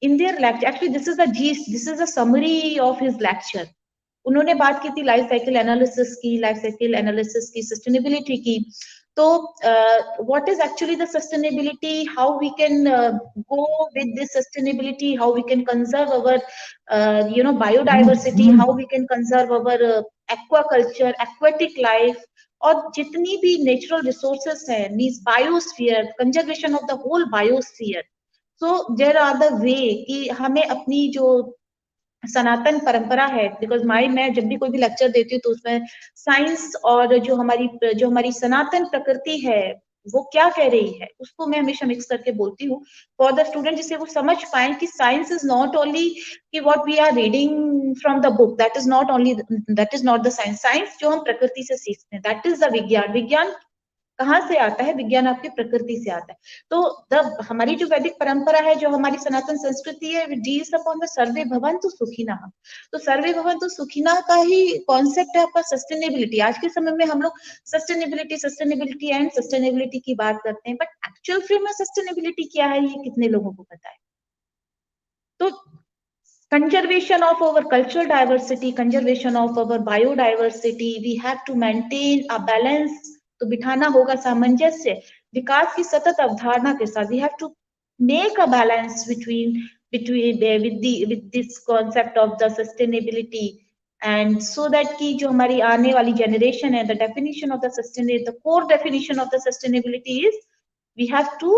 In their lecture, actually this is a summary of his lecture. उन्होंने बात की थी life cycle analysis की sustainability की. तो what is actually the sustainability, how we can go with this sustainability, how we can conserve our biodiversity, how we can conserve our aquaculture, aquatic life, और जितनी भी नेचुरल रिसोर्सेस है, means biosphere, conservation of the whole biosphere. So there are the way कि हमें अपनी जो सनातन परंपरा है, बिकॉज मैं जब भी कोई भी लेक्चर देती हूँ तो उसमें साइंस और जो हमारी सनातन प्रकृति है वो क्या कह रही है उसको मैं हमेशा मिक्स करके बोलती हूँ फॉर द स्टूडेंट, जिससे वो समझ पाए कि साइंस इज नॉट ओनली कि what we are reading from the book, that is not the science. Science जो हम प्रकृति से सीखते हैं, दैट इज द विज्ञान. विज्ञान कहाँ से आता है? विज्ञान आपकी प्रकृति से आता है. तो हमारी जो वैदिक परंपरा है, जो हमारी सनातन संस्कृति है, डील्स अपॉन द सर्वे भवन्तु सुखिनः. तो सर्वे भवन्तु सुखिनः का ही कॉन्सेप्ट है आपका सस्टेनेबिलिटी. आज के समय में हम लोग सस्टेनेबिलिटी एंड सस्टेनेबिलिटी की बात करते हैं, बट एक्चुअल फ्रेम में सस्टेनेबिलिटी क्या है ये कितने लोगों को पता है? तो conservation of our cultural diversity, conservation of our biodiversity, we have to maintain a balance. तो बिठाना होगा सामंजस्य विकास की सतत अवधारणा के साथ. We have to make a balance with this concept of the sustainability, and so that कि जो हमारी आने वाली generation है, the definition of the the core definition of the sustainability is we have to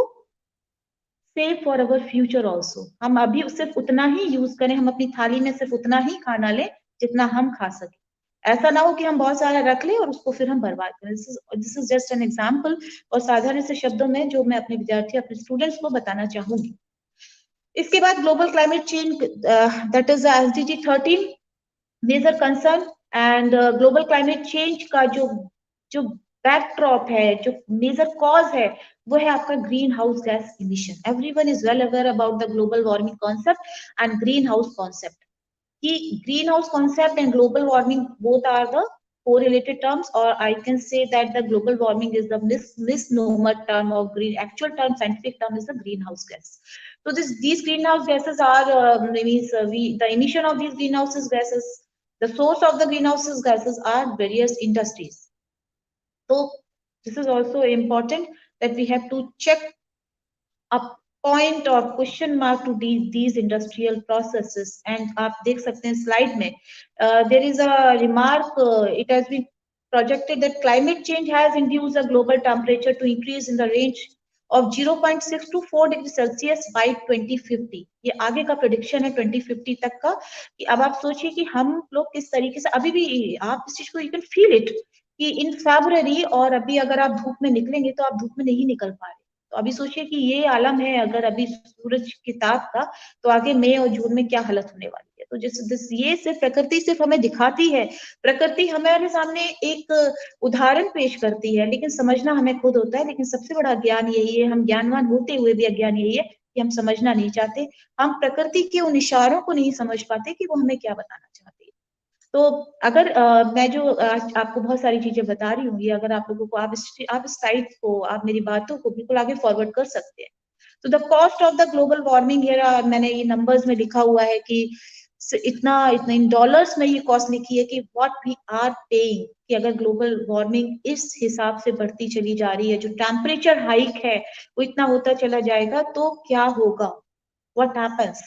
save for our future also. हम अभी सिर्फ उतना ही यूज करें, हम अपनी थाली में सिर्फ उतना ही खाना लें जितना हम खा सके. ऐसा ना हो कि हम बहुत सारा रख लें और उसको फिर हम बर्बाद करें. This is just an example, और साधारण से शब्दों में जो मैं अपने विद्यार्थी अपने स्टूडेंट्स को बताना चाहूंगी. इसके बाद global climate change, that is SDG 13 major concern. And global climate change का जो बैकड्रॉप है, जो मेजर कॉज है, वो है आपका greenhouse gas emission. Everyone is well aware about the global warming concept and greenhouse concept. कि greenhouse concept and global warming both are the correlated terms, or I can say that the global warming is the misnomer term of green. Actual term, scientific term is the greenhouse gas. So these greenhouse gases are the emission of these greenhouse gases. The source of the greenhouse gases are various industries. So this is also important that we have to check a point or question mark to these industrial processes. And आप देख सकते हैं slide में, there is a remark, it has been projected that climate change has induced the global temperature to increase in the range of 0.6 to 4 degree Celsius by 2050. ये आगे का prediction है 2050 तक का. कि अब आप सोचिए कि हम लोग किस तरीके से अभी भी आप इस चीज को यू कैन फील इट कि इन फरवरी और अभी अगर आप धूप में निकलेंगे तो आप धूप में नहीं निकल पा रहे. तो अभी सोचिए कि ये आलम है अगर अभी सूरज की ताप का, तो आगे मई और जून में क्या हालत होने वाली है. तो ये सिर्फ प्रकृति सिर्फ हमें दिखाती है, प्रकृति हमारे सामने एक उदाहरण पेश करती है, लेकिन समझना हमें खुद होता है. लेकिन सबसे बड़ा ज्ञान यही है, हम ज्ञानवान होते हुए भी अज्ञान यही है कि हम समझना नहीं चाहते, हम प्रकृति के उन इशारों को नहीं समझ पाते कि वो हमें क्या बताना चाहती है. तो अगर मैं जो आज आपको बहुत सारी चीजें बता रही हूँ, ये अगर आप लोगों को आप इस साइट को, आप मेरी बातों को बिल्कुल आगे फॉरवर्ड कर सकते हैं. तो the cost of the global warming, मैंने ये नंबर्स में लिखा हुआ है कि इतना इतना इन डॉलर्स में ये कॉस्ट लिखी है कि व्हाट वी आर पेइंग, कि अगर ग्लोबल वार्मिंग इस हिसाब से बढ़ती चली जा रही है, जो टेम्परेचर हाइक है वो इतना होता चला जाएगा, तो क्या होगा, व्हाट हैपेंस.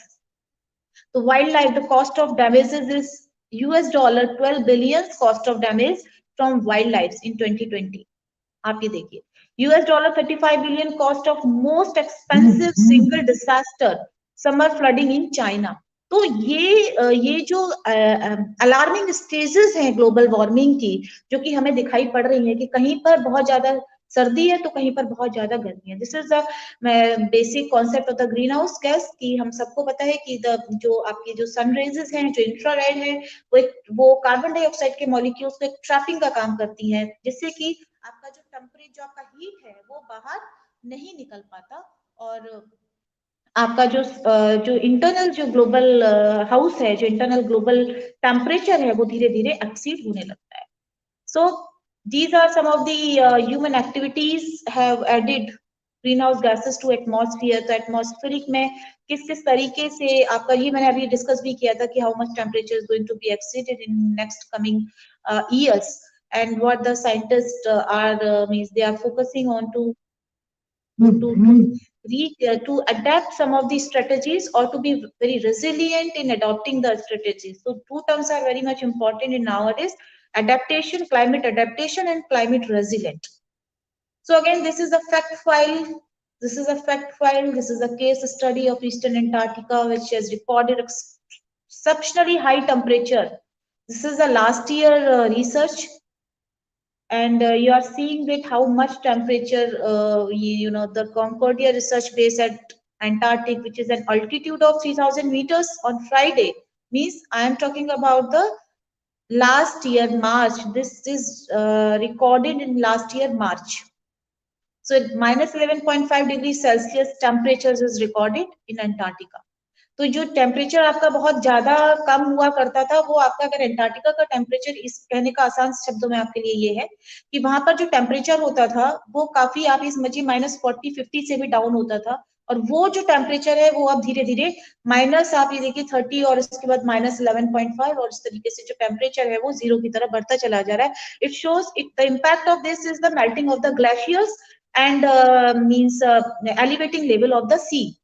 तो wild life, the cost of damages is $12 billion cost of damage from wildlife in 2020. आप ये देखिए, $35 billion cost of most expensive single disaster, summer flooding in China. तो ये जो अलार्मिंग स्टेजेस हैं ग्लोबल वार्मिंग की, जो कि हमें दिखाई पड़ रही है कि कहीं पर बहुत ज्यादा सर्दी है तो कहीं पर बहुत ज्यादा गर्मी है. This is the basic concept of the green house gas. कि हम सबको पता है कि जो आपकी जो सन रेजेस हैं, जो इंफ्रारेड है, वो कार्बन डाइऑक्साइड के मॉलिक्यूल्स को एक ट्रैपिंग का काम करती हैं, जिससे कि आपका जो टेम्परेचर, जो आपका हीट है, वो बाहर नहीं निकल पाता, और आपका जो इंटरनल जो ग्लोबल हाउस है, जो इंटरनल ग्लोबल टेम्परेचर है, वो धीरे धीरे एक्सीड होने लगता है. So these are some of the human activities have added greenhouse gases to atmosphere. तो atmospheric में किस किस तरीके से आपका, ये मैंने अभी डिस्कस भी किया था कि how much temperature is going to be exceeded in next coming years, and what the scientists are means they are focusing on to adapt some of these strategies, or to be very resilient in adopting the strategies. So two terms are very much important in nowadays: adaptation, climate adaptation, and climate resilient. So again, this is a fact file. This is a fact file. This is a case study of Eastern Antarctica, which has recorded exceptionally high temperature. This is a last year research, and you are seeing that how much temperature, the Concordia research base at Antarctic, which is an altitude of 3,000 meters on Friday, means I am talking about the last year March. This is recorded in last year March. So minus 11.5 degrees Celsius temperatures is recorded in Antarctica. तो जो temperature आपका बहुत ज्यादा कम हुआ करता था, वो आपका अगर एंटार्क्टिका का टेम्परेचर, इस कहने का आसान शब्दों में आपके लिए ये है कि वहां पर जो टेम्परेचर होता था वो काफी, आप ये समझिए, -40-50 से भी डाउन होता था, और वो जो टेम्परेचर है वो अब धीरे धीरे माइनस, आप ये देखिए 30, और इसके बाद -11.5, और इस तरीके से जो टेम्परेचर है वो 0 की तरफ बढ़ता चला जा रहा है. It shows the impact of this is the melting of the glaciers and means elevating level of the sea.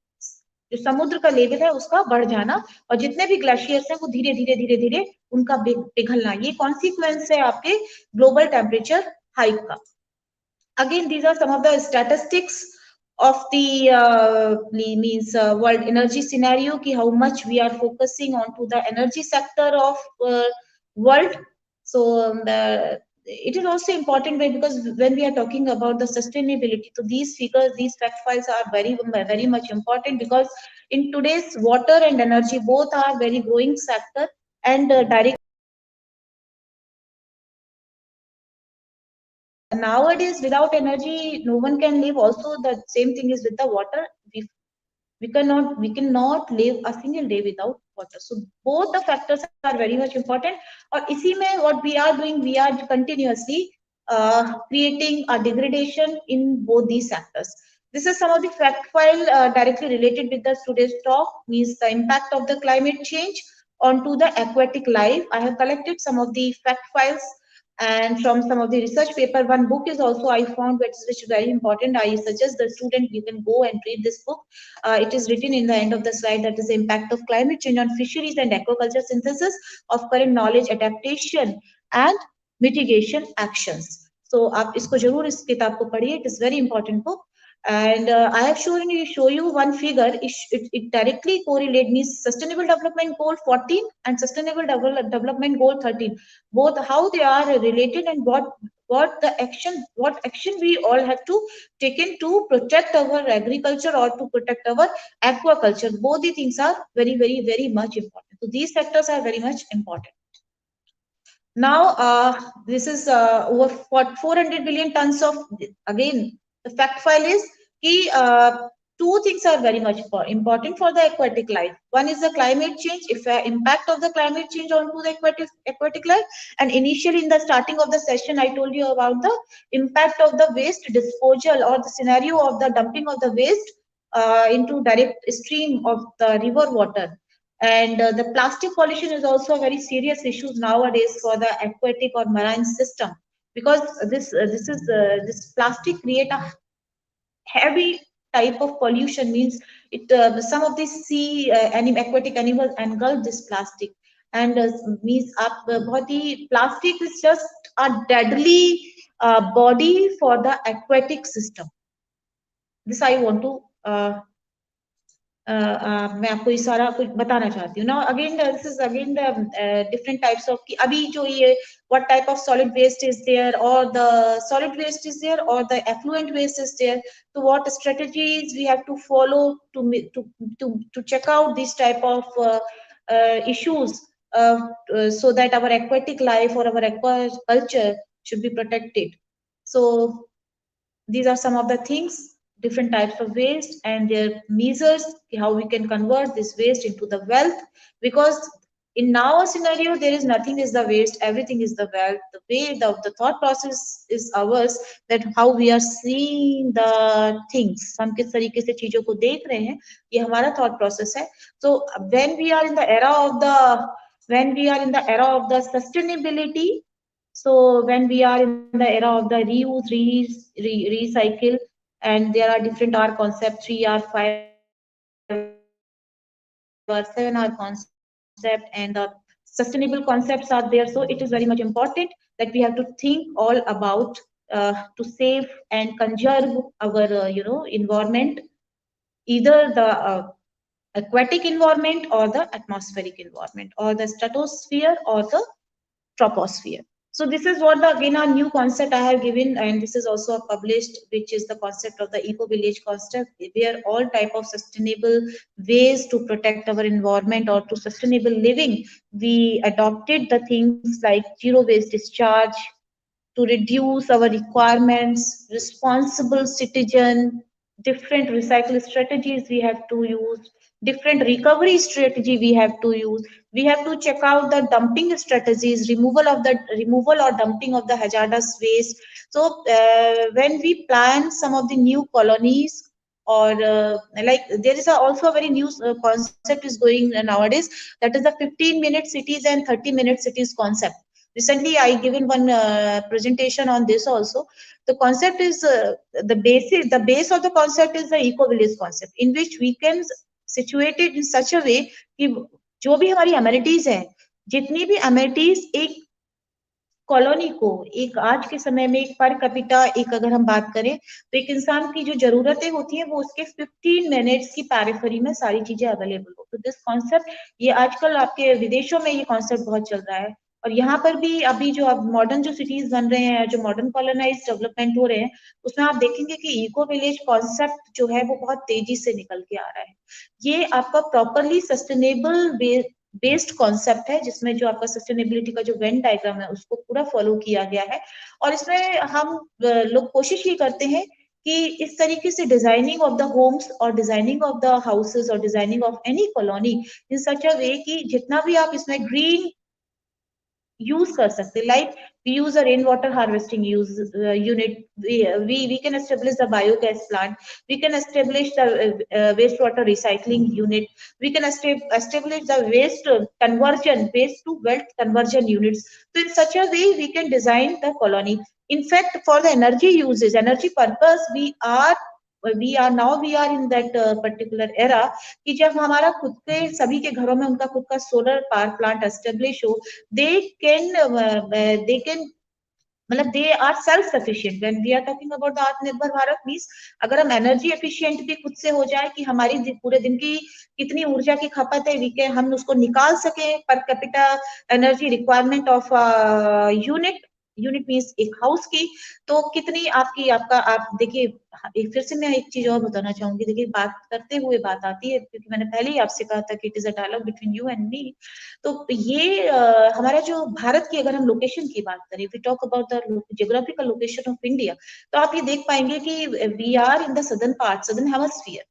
जो समुद्र का लेवल है उसका बढ़ जाना, और जितने भी ग्लेशियर्स हैं वो धीरे धीरे उनका पिघलना, ये कॉन्सिक्वेंस है आपके ग्लोबल टेम्परेचर हाइक का. Again these are some of the statistics of the means world energy scenario, ki how much we are focusing on to the energy sector of world. So it is also important because when we are talking about the sustainability, so these figures, these fact files are very much important, because in today's water and energy both are very growing sector, and direct nowadays without energy no one can live. Also the same thing is with the water. We cannot live a single day without water. So both the factors are very much important. और इसी में what we are doing, we are continuously creating a degradation in both these sectors. This is some of the fact file directly related with the today's talk, means the impact of the climate change onto the aquatic life. I have collected some of the fact files and from some of the research paper. One book is also I found which is very important. I suggest the student you can go and read this book. It is written in the end of the slide, that is the impact of climate change on fisheries and aquaculture, synthesis of current knowledge, adaptation and mitigation actions. So आप इसको जरूर इस किताब को पढ़िए. It is very important book. And I have show you one figure. It directly correlate, means sustainable development goal 14 and sustainable development goal 13. Both how they are related and what action we all have to taken to protect our agriculture or to protect our aquaculture. Both the things are very much important. So these sectors are very much important. Now, this is over 400 billion tons of, again, the fact file is key. Two things are very much important for the aquatic life. One is the climate change, impact of the climate change onto the aquatic life. And initially in the starting of the session, I told you about the impact of the waste disposal or the scenario of the dumping of the waste into direct stream of the river water. And the plastic pollution is also a very serious issue nowadays for the aquatic or marine system, because this plastic create a heavy type of pollution, means it some of the sea aquatic animals engulf this plastic, and means बहुत ही plastic is just a deadly body for the aquatic system. This I want to मैं आपको ये सारा कुछ बताना चाहती हूँ. Now again this is again the different types of कि अभी जो ये what type of solid waste is there, or the solid waste is there, or the effluent waste is there. So what strategies we have to follow to check out these type of issues so that our aquatic life or our aquaculture should be protected. So these are some of the things, different types of waste and their measures, how we can convert this waste into the wealth. Because in now a scenario, there is nothing is the waste, everything is the wealth. The way the thought process is ours, that how we are seeing the things, हम किस तरीके से चीजों को देख रहे हैं, ये हमारा thought process है. So when we are in the era of the sustainability, so when we are in the era of the reuse, recycle, and there are different R concept, 3R, 5R, 7R concept, and the sustainable concepts are there. So it is very much important that we have to think all about to save and conserve our environment, either the aquatic environment or the atmospheric environment, or the stratosphere or the troposphere. So this is what again a new concept I have given, and this is also published, which is the concept of the eco-village concept, where all type of sustainable ways to protect our environment or to sustainable living, we adopted the things like zero waste discharge, to reduce our requirements, responsible citizen, different recycle strategies we have to use, different recovery strategy we have to use. We have to check out the dumping strategies, removal or dumping of the hazardous waste. So when we plan some of the new colonies, or like there is also a very new concept is going nowadays, that is the 15-minute cities and 30-minute cities concept. Recently I given one presentation on this also. The concept is the base of the concept is the eco village concept, in which we can situate it in such a way कि जो भी हमारी amenities हैं, जितनी भी amenities एक colony को एक आज के समय में एक पर कैपिटा एक अगर हम बात करें तो एक इंसान की जो जरूरतें होती हैं वो उसके 15 मिनट्स की पैरिफेरी में सारी चीजें अवेलेबल हो. तो दिस कॉन्सेप्ट ये आजकल आपके विदेशों में ये कॉन्सेप्ट बहुत चल रहा है, और यहाँ पर भी अभी जो अब मॉडर्न जो सिटीज बन रहे हैं, जो मॉडर्न कॉलोनाइज डेवलपमेंट हो रहे हैं, उसमें आप देखेंगे कि इको विलेज कॉन्सेप्ट जो है वो बहुत तेजी से निकल के आ रहा है. ये आपका प्रॉपरली सस्टेनेबल बेस्ड कॉन्सेप्ट है, जिसमें जो आपका सस्टेनेबिलिटी का जो वेन डायग्राम है उसको पूरा फॉलो किया गया है। और इसमें हम लोग कोशिश ये करते हैं कि इस तरीके से डिजाइनिंग ऑफ द होम्स और डिजाइनिंग ऑफ द हाउसेस और designing of any colony in such a way कि जितना भी आप इसमें ग्रीन यूज कर सकते, like we use a rainwater harvesting unit, we can establish the biogas plant, we can establish the wastewater recycling unit, we can establish the waste conversion, waste to wealth conversion units. So in such a way we can design the colony. In fact, for the energy uses, energy purpose, we are in that particular era कि जब हमारा खुद के सभी के घरों में उनका खुद का सोलर पावर प्लांट एस्टेब्लिश हो, they can मतलब they are self sufficient. When we are talking about the Atmanirbhar Bharat means अगर हम एनर्जी एफिशिएंट भी खुद से हो जाए कि हमारी पूरे दिन की कितनी ऊर्जा की खपत है हम उसको निकाल सके per capita energy requirement of unit, unit means एक हाउस की, तो कितनी आपकी आपका आप देखिए। एक फिर से मैं एक चीज और बताना चाहूंगी, देखिए बात करते हुए बात आती है, क्योंकि मैंने पहले ही आपसे कहा था कि it is a dialogue between you and me. तो ये हमारा जो भारत की अगर हम लोकेशन की बात करें, we talk about the geographical location of India, तो आप ये देख पाएंगे कि we are in the southern part, southern hemisphere.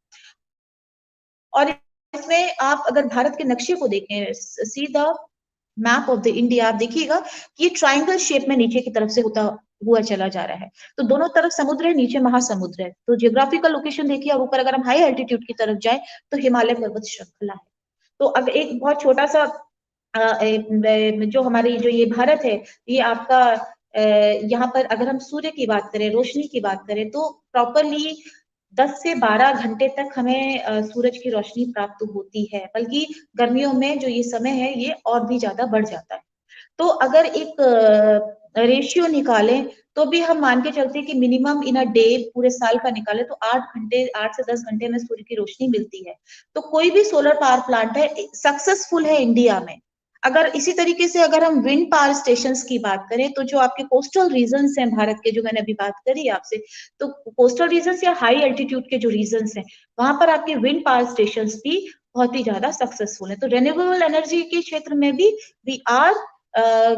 और इसमें आप अगर भारत के नक्शे को देखें, see the map of the India, आप देखिएगा कि ये ट्राइंगल शेप में नीचे की तरफ से होता हुआ चला जा रहा है। तो दोनों तरफ समुद्र है, नीचे महासमुद्र है। तो जियोग्राफिकल लोकेशन देखिए, और ऊपर अगर हम हाई एल्टीट्यूड की तरफ जाए तो हिमालय पर्वत श्रृंखला है। तो अगर एक बहुत छोटा सा जो हमारी जो ये भारत है, ये आपका यहाँ पर अगर हम सूर्य की बात करें, रोशनी की बात करें, तो प्रॉपरली 10 से 12 घंटे तक हमें सूरज की रोशनी प्राप्त होती है, बल्कि गर्मियों में जो ये समय है ये और भी ज्यादा बढ़ जाता है। तो अगर एक रेशियो निकालें तो भी हम मान के चलते हैं कि मिनिमम इन अ डे पूरे साल का निकाले तो 8 घंटे, 8 से 10 घंटे में सूर्य की रोशनी मिलती है। तो कोई भी सोलर पावर प्लांट है सक्सेसफुल है इंडिया में। अगर इसी तरीके से अगर हम विंड पावर स्टेशन की बात करें, तो जो आपके कोस्टल रीजन हैं भारत के, जो मैंने अभी बात करी आपसे, तो कोस्टल रीजन या हाई एल्टीट्यूड के जो रीजन हैं, वहां पर आपके विंड पावर स्टेशन भी बहुत ही ज्यादा सक्सेसफुल है। तो रेन्यूएबल एनर्जी के क्षेत्र में भी we are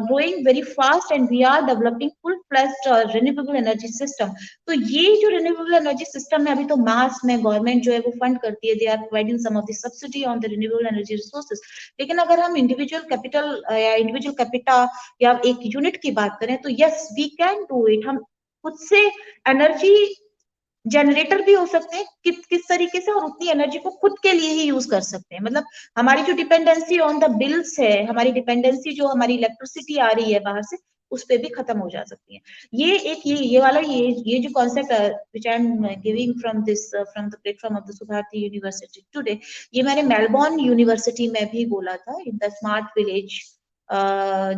growing very fast and we are developing full-fledged renewable energy system. तो ये जो renewable energy system है, अभी तो मास में गवर्नमेंट जो है वो फंड करती है, they are providing some of the subsidy on the renewable energy resources. लेकिन अगर हम इंडिविजुअल कैपिटल या इंडिविजुअल कैपिटा या एक यूनिट की बात करें, तो yes we can do it. हम खुद से एनर्जी जनरेटर भी हो सकते हैं किस तरीके से, और उतनी एनर्जी को खुद के लिए ही यूज कर सकते हैं। मतलब हमारी जो डिपेंडेंसी ऑन द बिल्स है, हमारी डिपेंडेंसी जो हमारी इलेक्ट्रिसिटी आ रही है बाहर से, उस पे भी खत्म हो जा सकती है। ये एक ये वाला ये जो concept which I am giving from the platform of the Subharti university today, ये मैंने मेलबोर्न यूनिवर्सिटी में भी बोला था in the smart village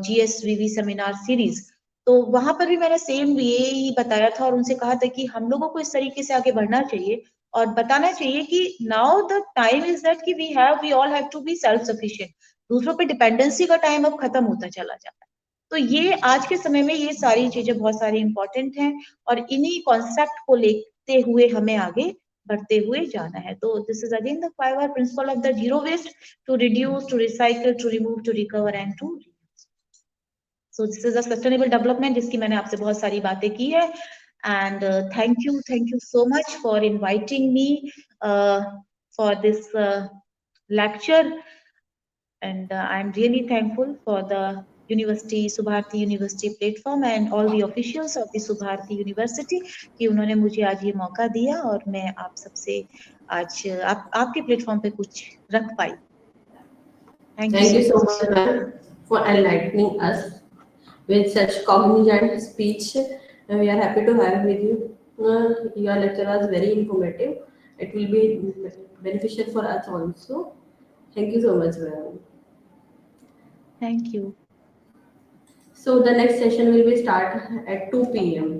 GSVV seminar series. तो वहां पर भी मैंने सेम ये ही बताया था और उनसे कहा था कि हम लोगों को इस तरीके से आगे बढ़ना चाहिए और बताना चाहिए कि now the time is that कि we all have to be self sufficient. दूसरों पे डिपेंडेंसी का टाइम अब खत्म होता चला जाता है। तो ये आज के समय में ये सारी चीजें बहुत सारी इंपॉर्टेंट हैं और इन्हीं कॉन्सेप्ट को लेते हुए हमें आगे बढ़ते हुए जाना है। तो this is again the 5R principle of the zero waste, to reduce, to recycle, to remove, to recover and to. So this is a sustainable development, जिसकी मैंने आपसे बहुत सारी बातें की है। And thank you so much for inviting me for this lecture, and I'm really thankful for the University, Subharti University platform and all the officials of the Subharti University कि उन्होंने मुझे आज ये मौका दिया और मैं आप सबसे आज आपके प्लेटफॉर्म पे कुछ रख पाई। Thank you Thank you so so much. much, ma'am, for enlightening us with such cognizant speech. We are happy to have with you. Your lecture was very informative. It will be beneficial for us also. Thank you so much, ma'am. Thank you. So the next session will be start at 2 p.m.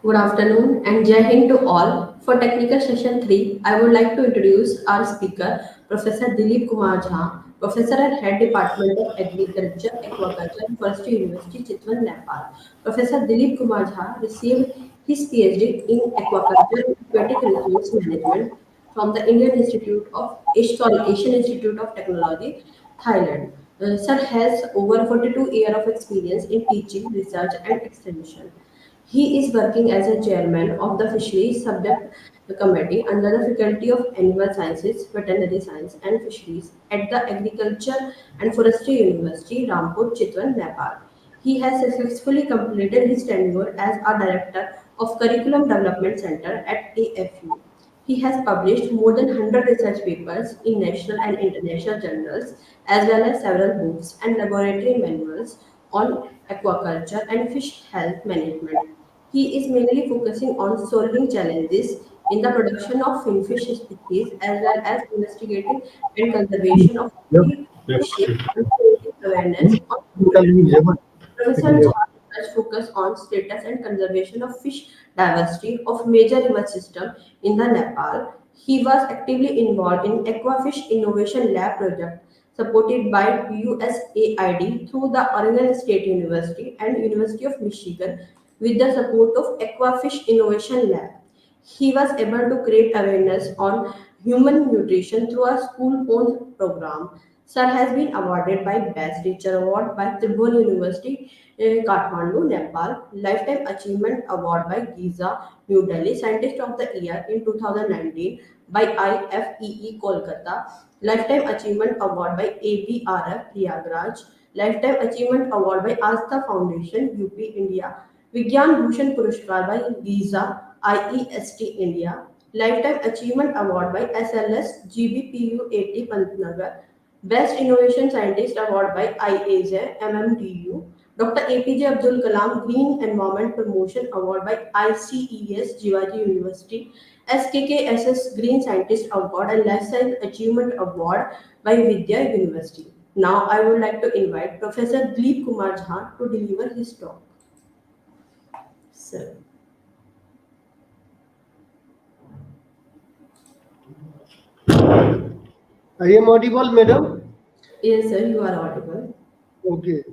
Good afternoon and Jai Hind to all. For technical session 3, I would like to introduce our speaker, Professor Dilip Kumar Jha, Professor and Head Department of Agriculture, Aquaculture, Forestry University, Chitwan, Nepal. Professor Dilip Kumar Jha received his PhD in Aquaculture and Aquatic Resource Management from the Asian Institute of Technology, Thailand. Sir has over 42 years of experience in teaching, research, and extension. He is working as a chairman of the Fisheries Subject Committee under the Faculty of Animal Sciences, Veterinary Science and Fisheries at the Agriculture and Forestry University, Rampur, Chitwan, Nepal. He has successfully completed his tenure as a director of Curriculum Development Center at AFU. He has published more than 100 research papers in national and international journals, as well as several books and laboratory manuals on aquaculture and fish health management. He is mainly focusing on solving challenges in the production of finfish species as well as investigating and conservation of key species and creating awareness on Professor Jha research focus on status and conservation of fish diversity of major river system in the Nepal. He was actively involved in Aquafish Innovation Lab project supported by USAID through the Oregon State University and University of Michigan with the support of Aquafish Innovation Lab. He was able to create awareness on human nutrition through a school pond program. Sir has been awarded by Best Teacher Award by Tribhuvan University, Kathmandu, Nepal, Lifetime Achievement Award by Giza, New Delhi, Scientist of the Year in 2019 by IFEE Kolkata, Lifetime Achievement Award by ABRF Prayagraj, Lifetime Achievement Award by Astha Foundation, UP, India, Vigyan Bhushan Purushkar by Giza, IEST India, Lifetime Achievement Award by SLS GBPU 80 Pantnagar, Best Innovation Scientist Award by IAJ MMDU, Dr. APJ Abdul Kalam Green Environment Promotion Award by ICES Jivaji University, SKKSS Green Scientist Award and Life Science Achievement Award by Vidya University. Now I would like to invite Professor Dilip Kumar Jha to deliver his talk. Sir. I am audible, madam? Yes, sir, you are audible. Okay.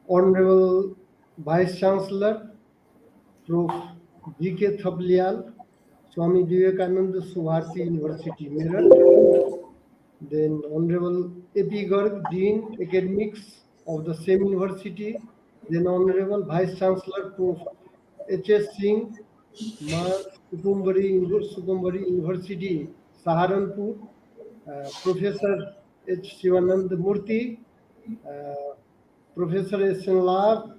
Honorable Vice Chancellor, Prof. G.K. Thaplial, Swami Vivekanand Subharti University, Meerut. Then Honorable A.P. Garg, Dean Academics of the same university. Then Honorable Vice Chancellor, Prof. H.S. Singh, Mar Sukumbari University, Saharanpur. Professor H. Shivanand Murthy, uh, Professor S. N. Lal,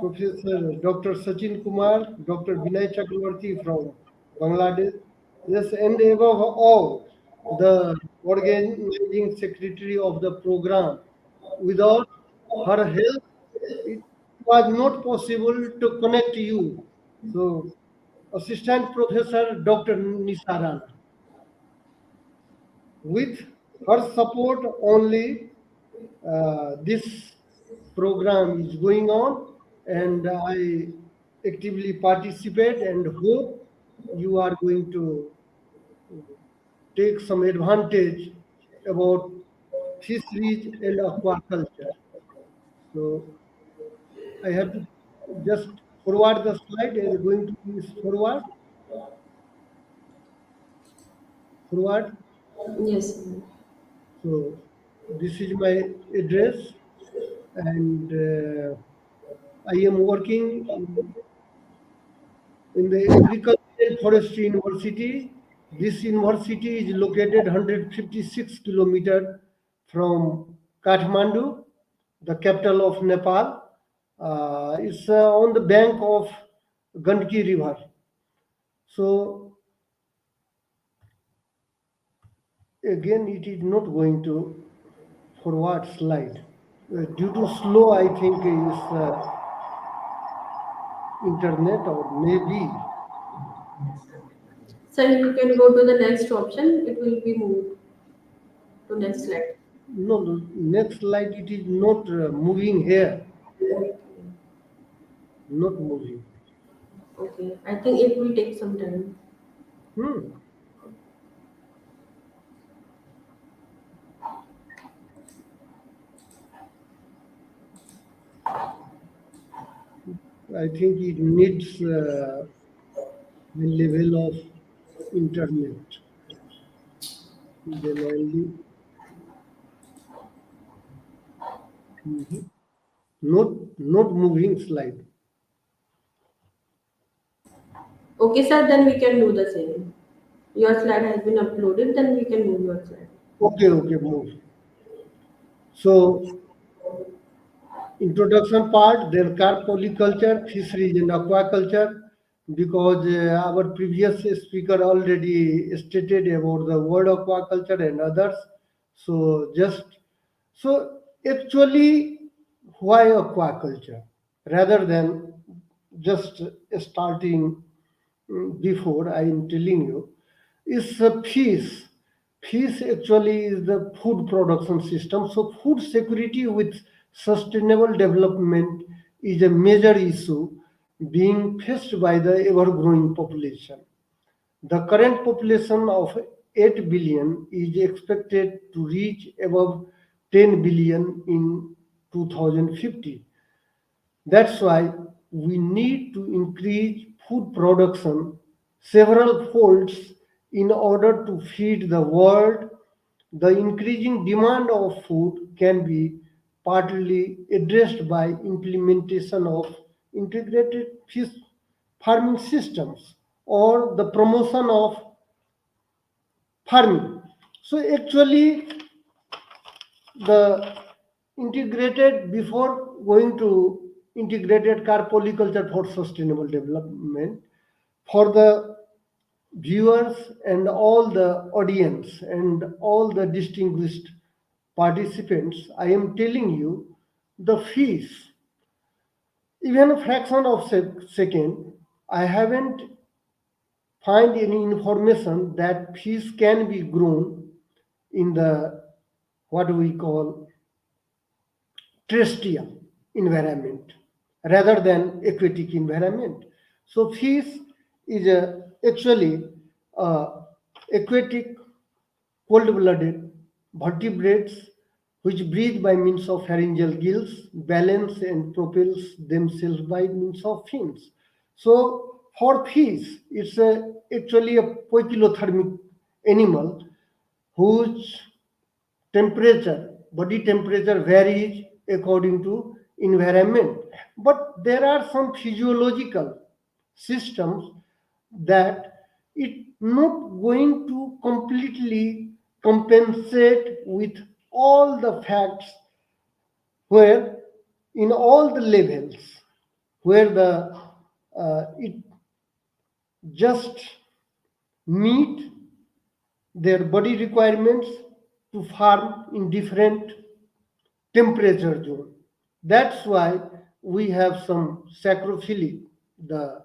Professor Dr. Sachin Kumar, Dr. Vinay Chakravarti from Bangladesh. Yes, and above all, the organizing secretary of the program. Without her help, it was not possible to connect you. So, Assistant Professor Dr. Nisarana. With her support only, this program is going on, and I actively participate and hope you are going to take some advantage about fisheries and aquaculture. So I have to just forward the slide. Are you going to please forward? Yes, sir. So this is my address, and I am working in the Agriculture and Forestry University. This university is located 156 kilometers from Kathmandu, the capital of Nepal. It's on the bank of Gandki River. So again, it is not going to forward slide. Due to slow, I think is internet or maybe. Sir, you can go to the next option. It will be moved to next slide. No, no, next slide, it is not moving here, not moving. Okay, I think it will take some time. Hmm. I think it needs a level of internet. Then only. Mhm. Not moving slide. Okay, sir, then we can do the same. Your slide has been uploaded, then we can move your slide. Okay, okay, move. So introduction part, then carp polyculture, fisheries and aquaculture, because our previous speaker already stated about the word aquaculture and others. So just so actually, why aquaculture rather than just starting before I am telling you is fish. Fish actually is the food production system. So food security with sustainable development is a major issue being faced by the ever-growing population. The current population of 8 billion is expected to reach above 10 billion in 2050. That's why we need to increase food production several folds in order to feed the world. The increasing demand of food can be partly addressed by implementation of integrated fish farming systems or the promotion of farming. So actually the integrated before going to integrated car polyculture for sustainable development for the viewers and all the audience and all the distinguished participants, I am telling you the fees even a fraction of second I haven't find any information that fees can be grown in the what we call terrestrial environment rather than aquatic environment. So fish is actually aquatic cold-blooded vertebrates which breathe by means of pharyngeal gills, balance and propels themselves by means of fins. So for fish, it's actually a poikilothermic animal whose body temperature varies according to environment. But there are some physiological systems that it not going to completely compensate with all the facts where in all the levels where the it just meet their body requirements to farm in different temperature zone. That's why we have some sacrophilic, the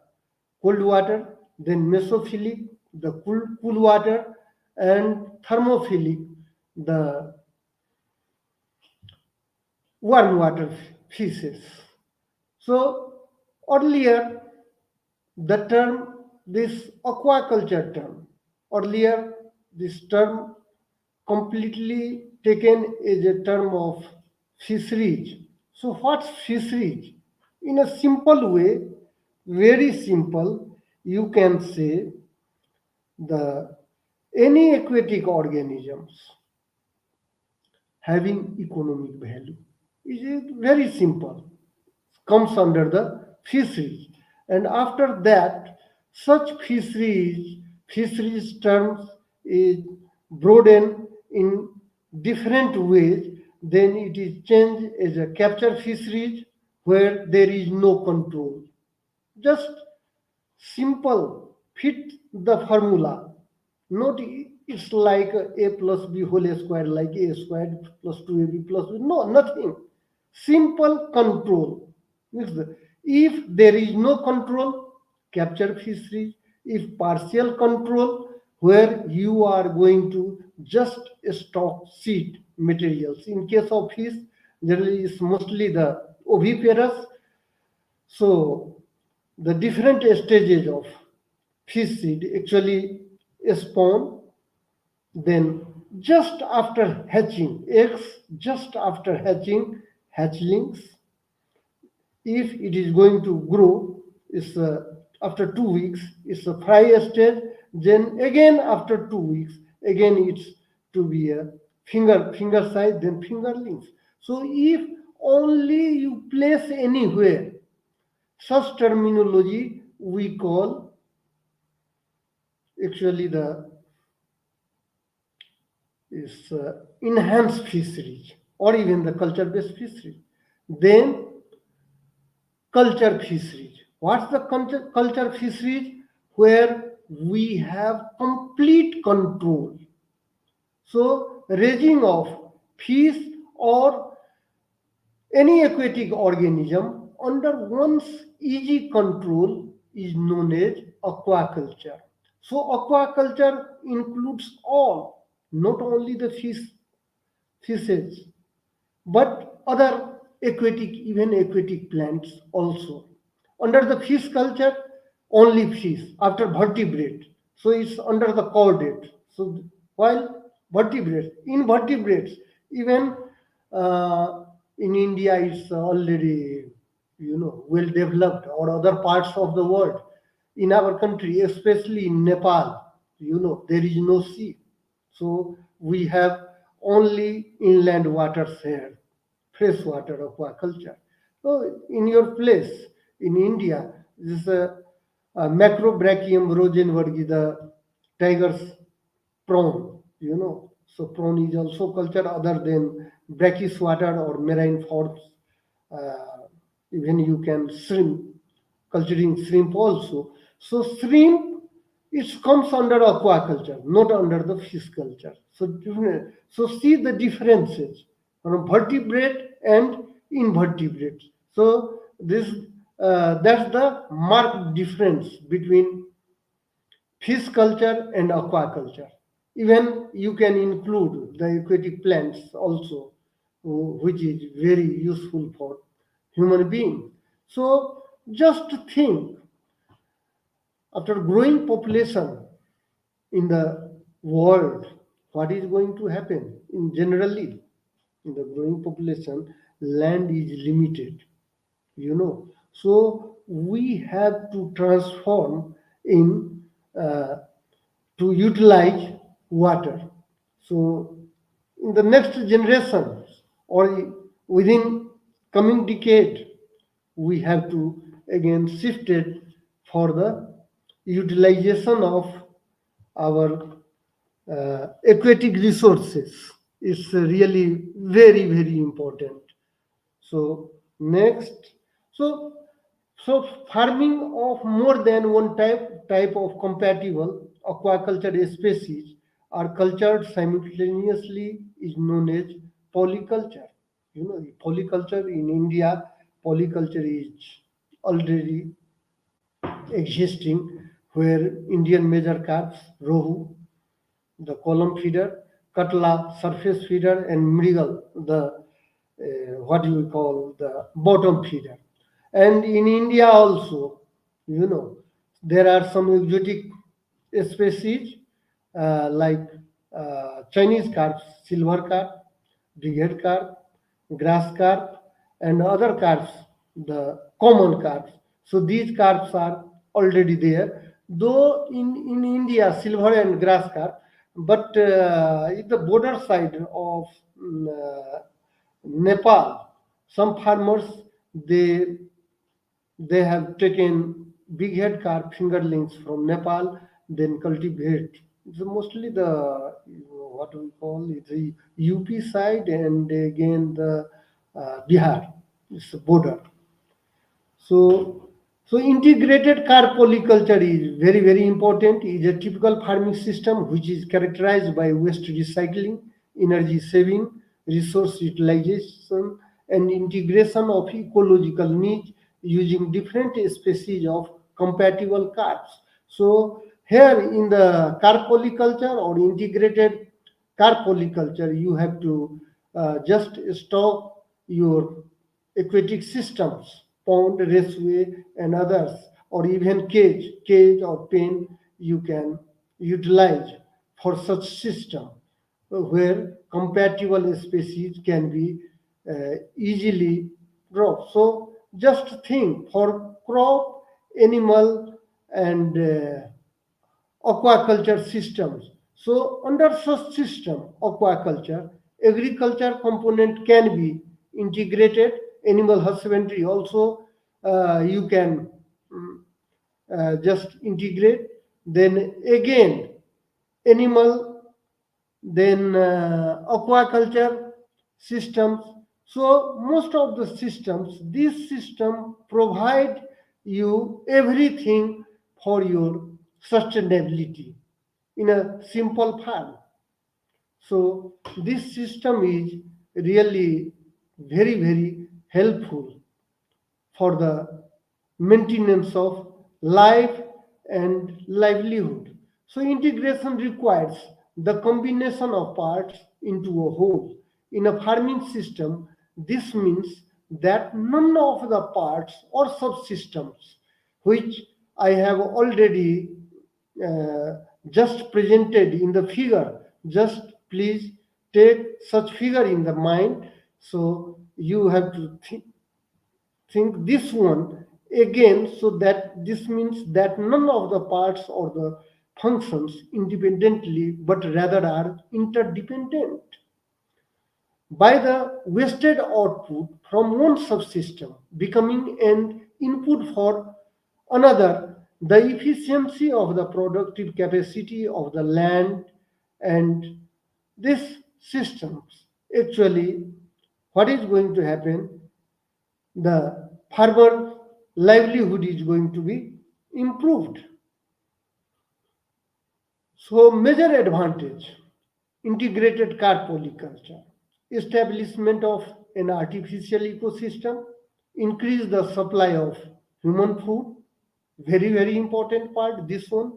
cold water, then mesophilic, the cool water, and thermophilic, the warm water fishes. So earlier, the term, this aquaculture term, earlier this term completely taken as a term of fisheries. So what's fisheries? In a simple way, very simple, you can say the any aquatic organisms having economic value. It is very simple, comes under the fisheries. And after that, such fisheries terms is broadened in different ways. Then it is changed as a capture fisheries where there is no control. Just simple, fit the formula. Not it's like a plus b whole square, like a squared plus 2ab plus b. No, nothing. Simple control. If there is no control, capture fisheries. If partial control, where you are going to just stock seed materials. In case of fish, generally it's mostly the oviparous. So the different stages of fish seed actually spawn, then just after hatching eggs, just after hatching hatchlings, if it is going to grow, is after 2 weeks, it's a fry stage. Then again after 2 weeks, again it's to be a finger size, then fingerlings. So if only you place anywhere, such terminology we call actually the is enhanced fisheries or even the culture-based fisheries. Then culture fisheries. What's the culture fisheries? Where we have complete control. So raising of fish or any aquatic organism under one's easy control is known as aquaculture. So aquaculture includes all, not only the fishes, but other aquatic, even aquatic plants also. Under the fish culture, only fish after vertebrate. So it's under the chordate. So while vertebrates, invertebrates, even uh, in India it's already well developed, or other parts of the world. In our country, especially in Nepal, there is no sea. So we have only inland waters here, freshwater aquaculture. So in your place in India, this is a Macrobrachium rosenbergi, the tiger's prawn, So prawn is also culture other than brackish water or marine forms. Uh, Even you can shrimp, culturing shrimp also. So shrimp, it comes under aquaculture, not under the fish culture. So see the differences from vertebrate and invertebrate. So this that's the marked difference between fish culture and aquaculture. Even you can include the aquatic plants also, which is very useful for human being. So just think, after growing population in the world, what is going to happen? In generally, in the growing population, land is limited, So we have to transform in uh, to utilize water. So in the next generation or within coming decade, we have to again shift it for the utilization of our aquatic resources. Is really very, very important. So next, so farming of more than one type of compatible aquaculture species are cultured simultaneously is known as polyculture. Polyculture in India, polyculture is already existing, where Indian major carps, rohu, the column feeder, Katla surface feeder, and Mrigal, the what you call the bottom feeder. And in India also, there are some exotic species like Chinese carp, silver carp, brigade carp, grass carp, and other carps, the common carps. So these carps are already there, though in India, silver and grass carp, but in the border side of Nepal, some farmers they they have taken big head carp fingerlings from Nepal, then cultivate. It's mostly the what we call it, the UP side, and again the Bihar. It's the border. So, so integrated car polyculture is very, very important. It is a typical farming system which is characterized by waste recycling, energy saving, resource utilization, and integration of ecological needs using different species of compatible carbs. So here in the car polyculture or integrated car polyculture, you have to just stock your aquatic systems, pond, raceway, and others or even cage or pen you can utilize for such system where compatible species can be easily cropped. So just think for crop, animal, and aquaculture systems. So under such system, aquaculture, agriculture component can be integrated. Animal husbandry also you can just integrate. Then again, animal, then aquaculture systems. So most of the systems, this system provide you everything for your sustainability in a simple form. So this system is really very helpful for the maintenance of life and livelihood. So integration requires the combination of parts into a whole. In a farming system, this means that none of the parts or subsystems which I have already uh, just presented in the figure, just please take such figure in the mind. So you have to think this one again, so that this means that none of the parts or the functions independently but rather are interdependent. By the wasted output from one subsystem becoming an input for another, the efficiency of the productive capacity of the land and these systems, actually what is going to happen, the farmer livelihood is going to be improved. So major advantage, integrated carp polyculture, establishment of an artificial ecosystem, increase the supply of human food, very important part this one,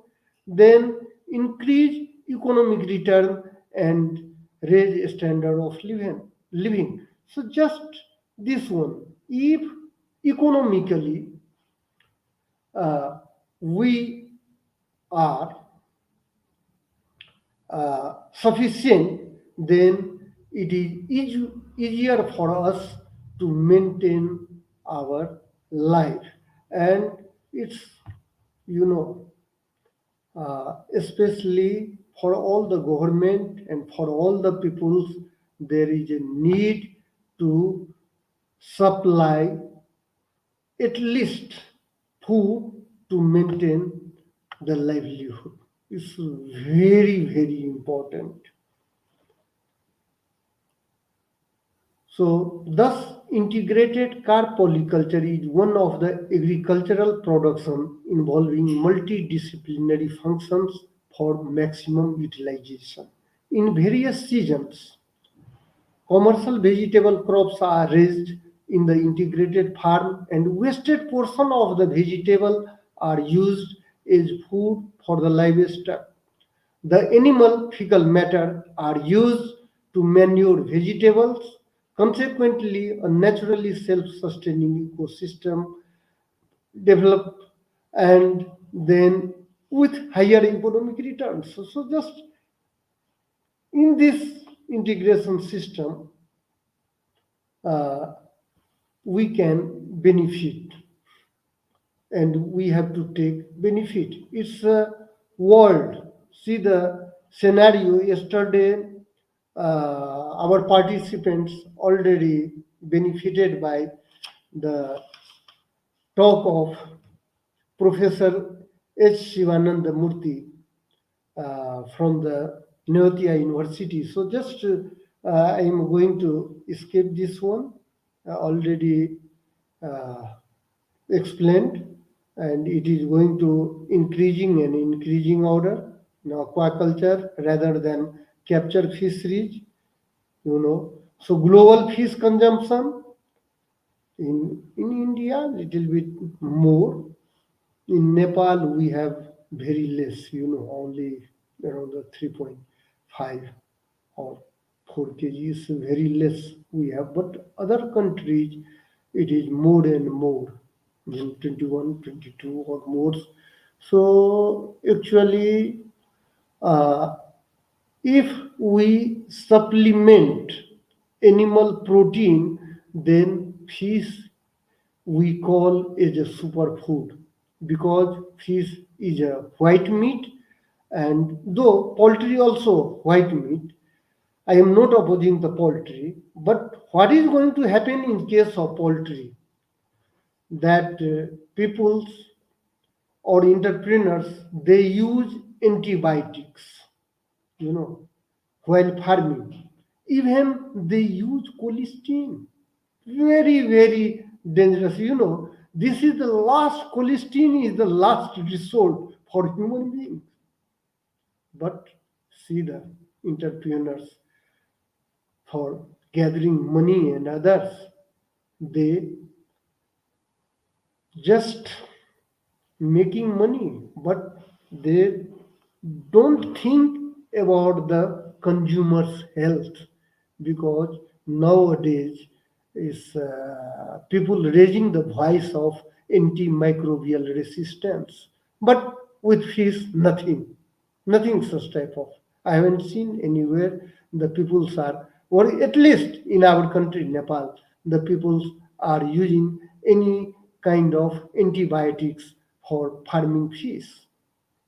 then increase economic return and raise standard of living. So just this one, if economically uh, we are sufficient, then it is easier for us to maintain our life. And it's, you know, especially for all the government and for all the peoples, there is a need to supply at least food to maintain the livelihood. It's very important. So, thus, integrated carp polyculture is one of the agricultural production involving multidisciplinary functions for maximum utilization. In various seasons, commercial vegetable crops are raised in the integrated farm, and wasted portion of the vegetable are used as food for the livestock. The animal fecal matter are used to manure vegetables. Consequently, a naturally self-sustaining ecosystem develop, and then with higher economic returns. So just in this integration system, uh, we can benefit, and we have to take benefit. It's a world. See the scenario yesterday. Our participants already benefited by the talk of Professor H. Shivananda Murthy from the Neotia University. So just I am going to skip this one. Already uh, explained, and it is going to increasing order in aquaculture rather than capture fisheries, you know. So global fish consumption in India little bit more. In Nepal we have very less, you know, only around the 3.5 or 4 kg is very less we have, but other countries it is more and more. then 21, 22 or more. So actually, uh, if we supplement animal protein, then fish we call as a superfood, because fish is a white meat, and though poultry also white meat, I am not opposing the poultry, but what is going to happen in case of poultry, that peoples or entrepreneurs, they use antibiotics, you know, while farming. Even they use cholesterol. Very, very dangerous. This is the last, cholesterol is the last resort for human beings. But see the entrepreneurs, for gathering money and others, they just making money, but they don't think about the consumer's health, because nowadays is people raising the voice of antimicrobial resistance, but with fish nothing such type of. I haven't seen anywhere the peoples are, or at least in our country, Nepal, the peoples are using any kind of antibiotics for farming fish.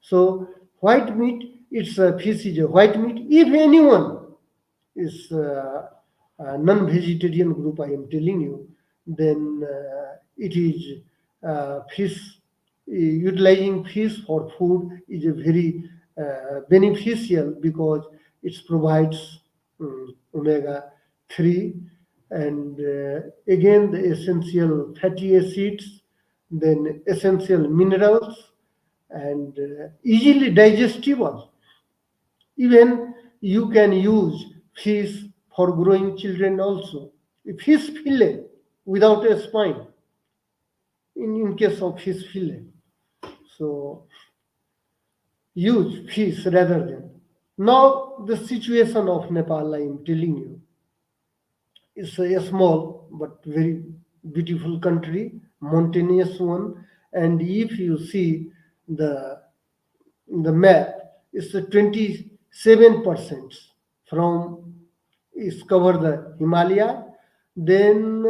So white meat, it's a fish is a white meat. If anyone is a non-vegetarian group, I am telling you, then it is fish. Utilizing fish for food is a very beneficial, because it provides omega 3, and again the essential fatty acids, then essential minerals, and easily digestible. Even you can use fish for growing children also. Fish fillet without a spine, in case of fish fillet. So use fish rather than. Now the situation of Nepal, I am telling you, is a small but very beautiful country, mountainous one. And if you see the the map, is 27% from is cover the Himalaya. Then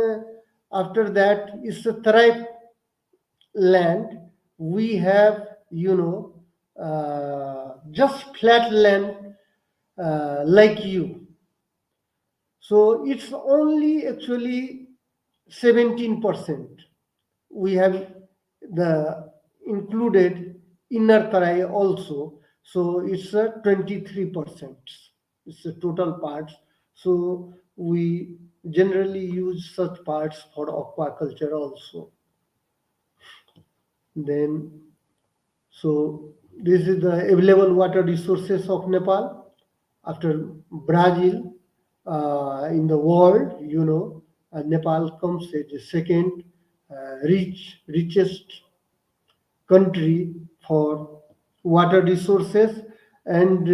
after that is the Tarai land. We have just flat land like you. So it's only actually 17%. We have the included inner Tarai also. So it's a 23%. It's the total parts. So we generally use such parts for aquaculture also. Then, so this is the available water resources of Nepal. After Brazil, in the world, Nepal comes as the second richest country for water resources. And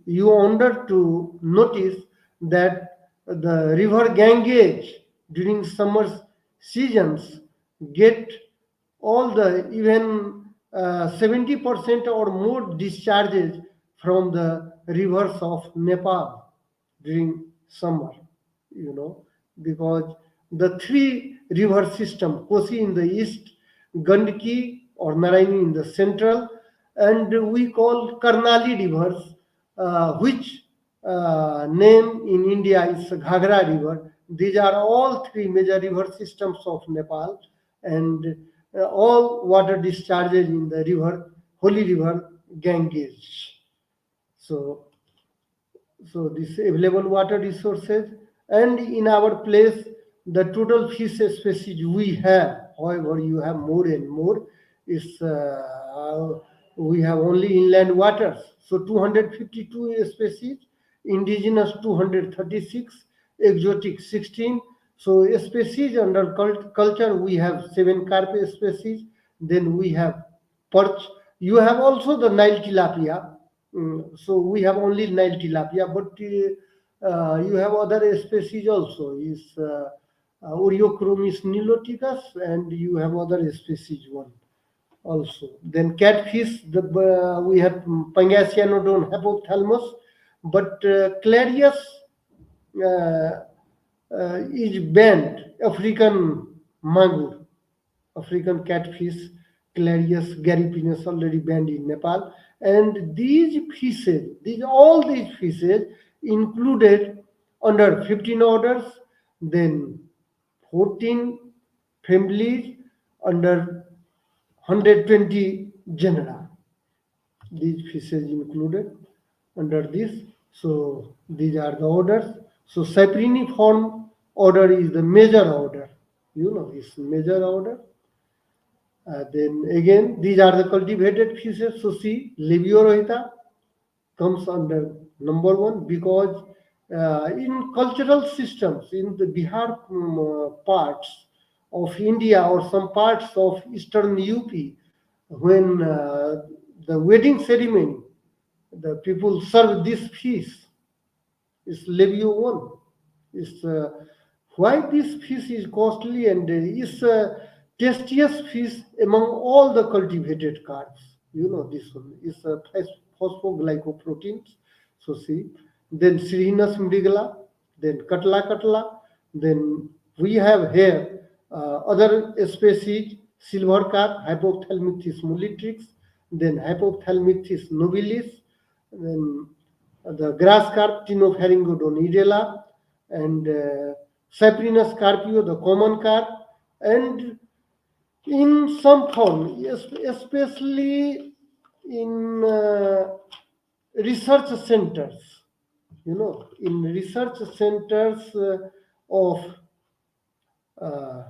you wonder to notice that the river Ganges during summer seasons get all the even 70% or more discharges from the rivers of Nepal during summer, you know, because the three river system, Kosi in the east, Gandaki or Narayani in the central, and we call Karnali rivers, which name in India is Ghagra river. These are all three major river systems of Nepal, and all water discharges in the river, holy river Ganges. So so this available water resources, and in our place the total fish species we have, however you have more and more, is we have only inland waters, so 252 species, indigenous 236, exotic 16. So species under culture we have 7 carp species, then we have perch. You have also the Nile tilapia. So we have only Nile tilapia, but you have other species also. Is Oreochromis niloticus, and you have other species one also. Then catfish, we have Pangasianodon hypothalamus, but Clarius uh, is banned. African mangur, African catfish, Clarius garipinus already banned in Nepal. And these fishes, all these fishes included under 15 orders, then 14 families under 120 genera. These fishes included under this. So these are the orders. So Cypriniform order is the major order. You know, it's major order. Then again, these are the cultivated fishes. So see, Lebiorohita comes under number one because in cultural systems in the Bihar parts of India or some parts of eastern UP, when the wedding ceremony, the people serve this fish. It's Levio one. It's why this fish is costly and is tastiest fish among all the cultivated carbs. You know this one is phosphoglycoproteins. So see, then Sirinus mrigala, then Katla, then we have here other species, silver carp, Hypophthalmictis molitrix, then Hypophthalmictis nobilis, then the grass carp Tinopharyngodon idela, and Cyprinus carpio, the common carp, and in some form, especially in research centers, in research centers of uh,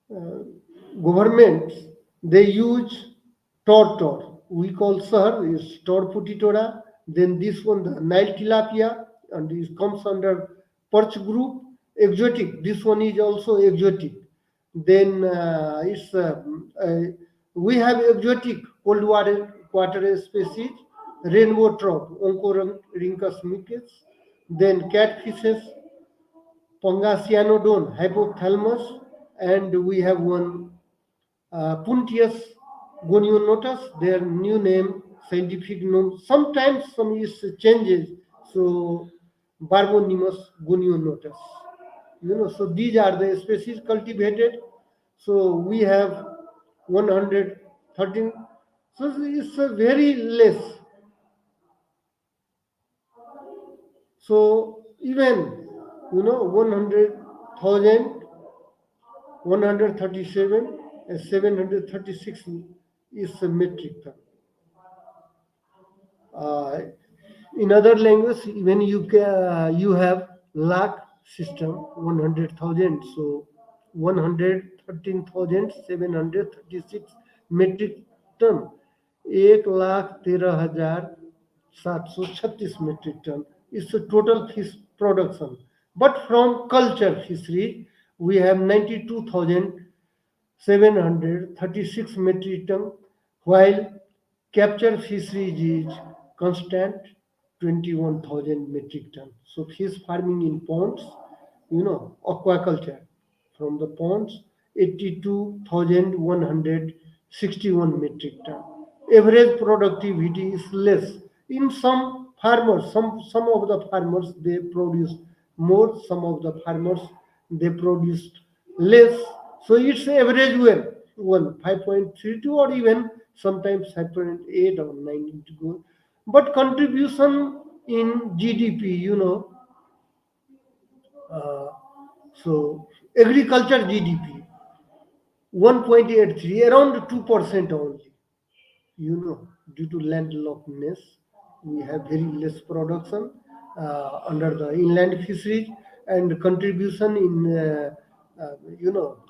uh, governments, they use tortor. We call sir is torputitora. Then this one, the Nile tilapia, and this comes under perch group. Exotic. This one is also exotic. Then we have exotic cold water species, rainbow trout, Oncorhynchus micis. Then catfishes, Pangasianodon hypothalamus, and we have one Puntius gonionotus, their new name, scientific name. Sometimes some is changes. So Barbonimus gonionotus. So these are the species cultivated. So we have 113. So it's a very less. So even 100,000, 137 and 736 is a metric ton. Uh, in other language, when you have lakh system 100,000, so 113,736 metric ton, 1,13,736 metric ton is the total fish production. But from culture fishery, we have 92,736 metric ton, while capture fisheries is constant 21,000 metric ton. So fish farming in ponds, aquaculture from the ponds 82,161 metric ton. Average productivity is less. In some farmers, some of the farmers they produce more, some of the farmers they produce less. So it's average well, 5.32 or even sometimes 5.8 or 9 to go. But contribution in GDP, uh, so agriculture GDP 1.83, around 2% only. Due to landlockness, we have very less production under the inland fisheries, and contribution in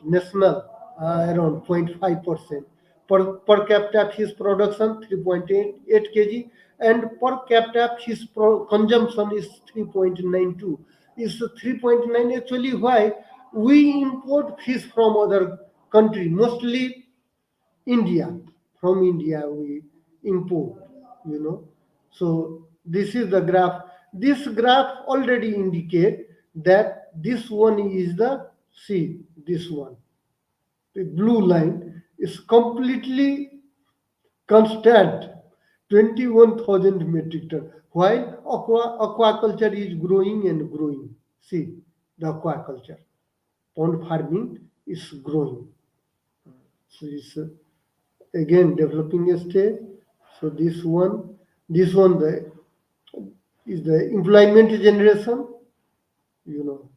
national around 0.5%. Per capita fish production 3.88 kg, and per capita fish consumption is 3.92. Is 3.9 actually why we import fish from other country, mostly India. From India we import, So this is the graph. This graph already indicate that this one is the See this one. The blue line is completely constant, 21,000 metric ton, while aquaculture is growing and growing. See, the aquaculture, pond farming is growing. So it's again developing a stage. So this one is the employment generation,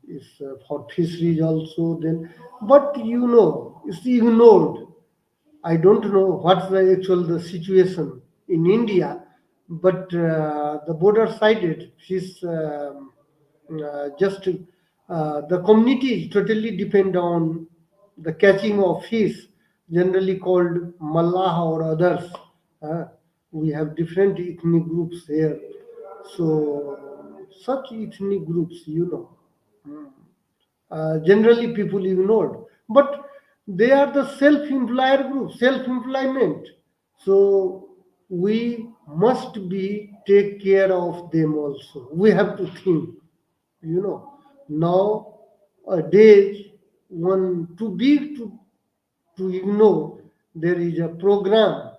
is for fisheries also then, but it's ignored. I don't know what's the actual the situation in India, but the border sided fish, just the communities totally depend on the catching of fish, generally called Mallah or others. Uh, we have different ethnic groups here, so such ethnic groups, generally people ignored, but they are the self-employer group, self-employment. So we must be take care of them also. We have to think, you know now a day one too big to ignore. There is a program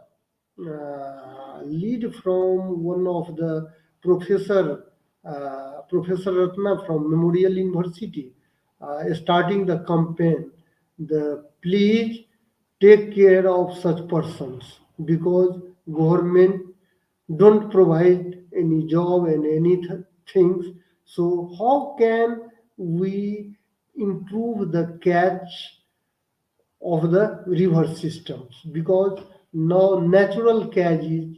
lead from one of the Professor Ratna from Memorial University, starting the campaign. The please take care of such persons, because government don't provide any job and any things. So how can we improve the catch of the river systems, because now natural catch is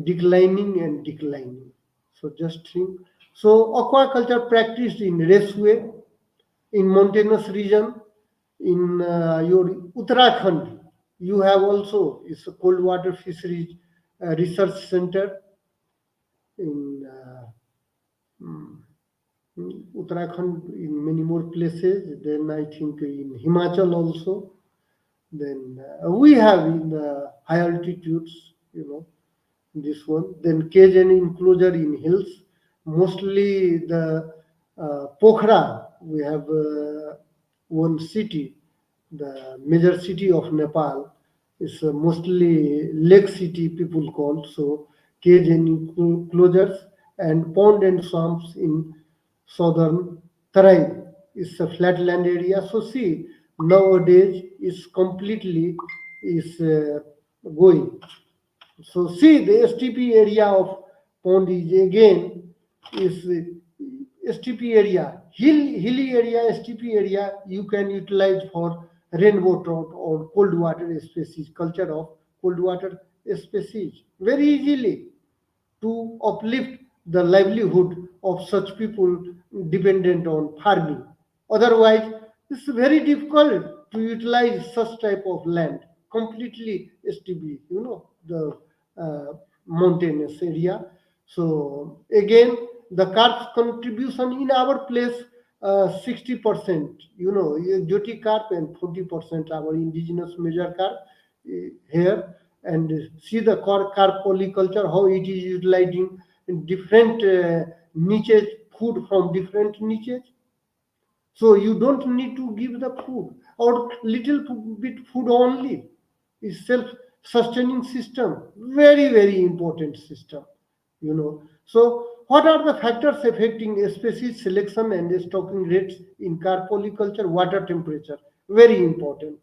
declining and declining. So just think. So aquaculture practiced in raceway, in mountainous region, in your Uttarakhand, you have also it's a cold water fisheries research center in Uttarakhand, in many more places. Then I think in Himachal also. Then we have in high altitudes, this one. Then cage and enclosure in hills. Mostly the Pokhara, we have one city, the major city of Nepal. Is mostly lake city people call. So cage and enclosures and pond and swamps in southern Tarai is a flatland area. So see, nowadays is completely is going. So see the STP area of pond is again is STP area, hilly area, STP area you can utilize for rainbow trout or cold water species, culture of cold water species very easily, to uplift the livelihood of such people dependent on farming. Otherwise, it's very difficult to utilize such type of land completely STB, the mountainous area. So again, the carp's contribution in our place, 60%, duty carp, and 40% our indigenous major carp here. And see the carp polyculture, how it is utilizing different niches, food from different niches. So you don't need to give the food or little bit food only. Is self-sustaining system, very very important system. So what are the factors affecting species selection and stocking rates in carpolyculture? Water temperature, very important.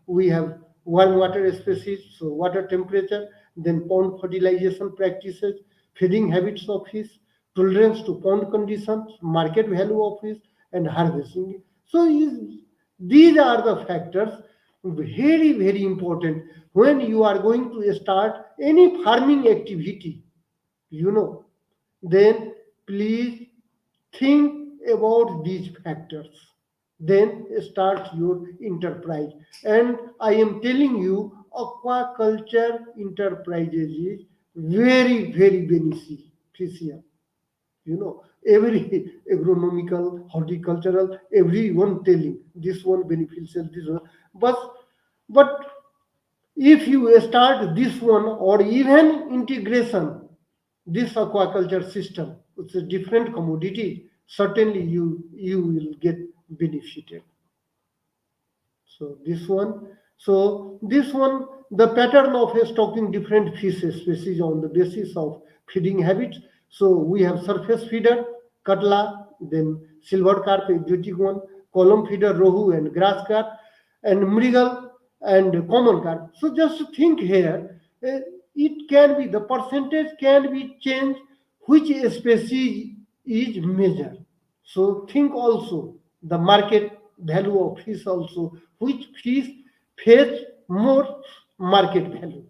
We have warm water species, so water temperature, then pond fertilization practices, feeding habits of fish, tolerance to pond conditions, market value of fish, and harvesting. So these are the factors very very important when you are going to start any farming activity. you know then please think about these factors, then start your enterprise. And I am telling you, aquaculture enterprises is very very beneficial. Every agronomical, horticultural, everyone telling this one beneficial, this one. But if you start this one or even integration, this aquaculture system, it's a different commodity, certainly you will get benefited. So this one, the pattern of stocking different fish species on the basis of feeding habits. So we have surface feeder, katla, then silver carp, exotic one, column feeder, rohu and grass carp, and mrigal and common carp. So just think here, it can be the percentage can be changed which species is measured. So think also the market value of fish also, which fish fetch more market value.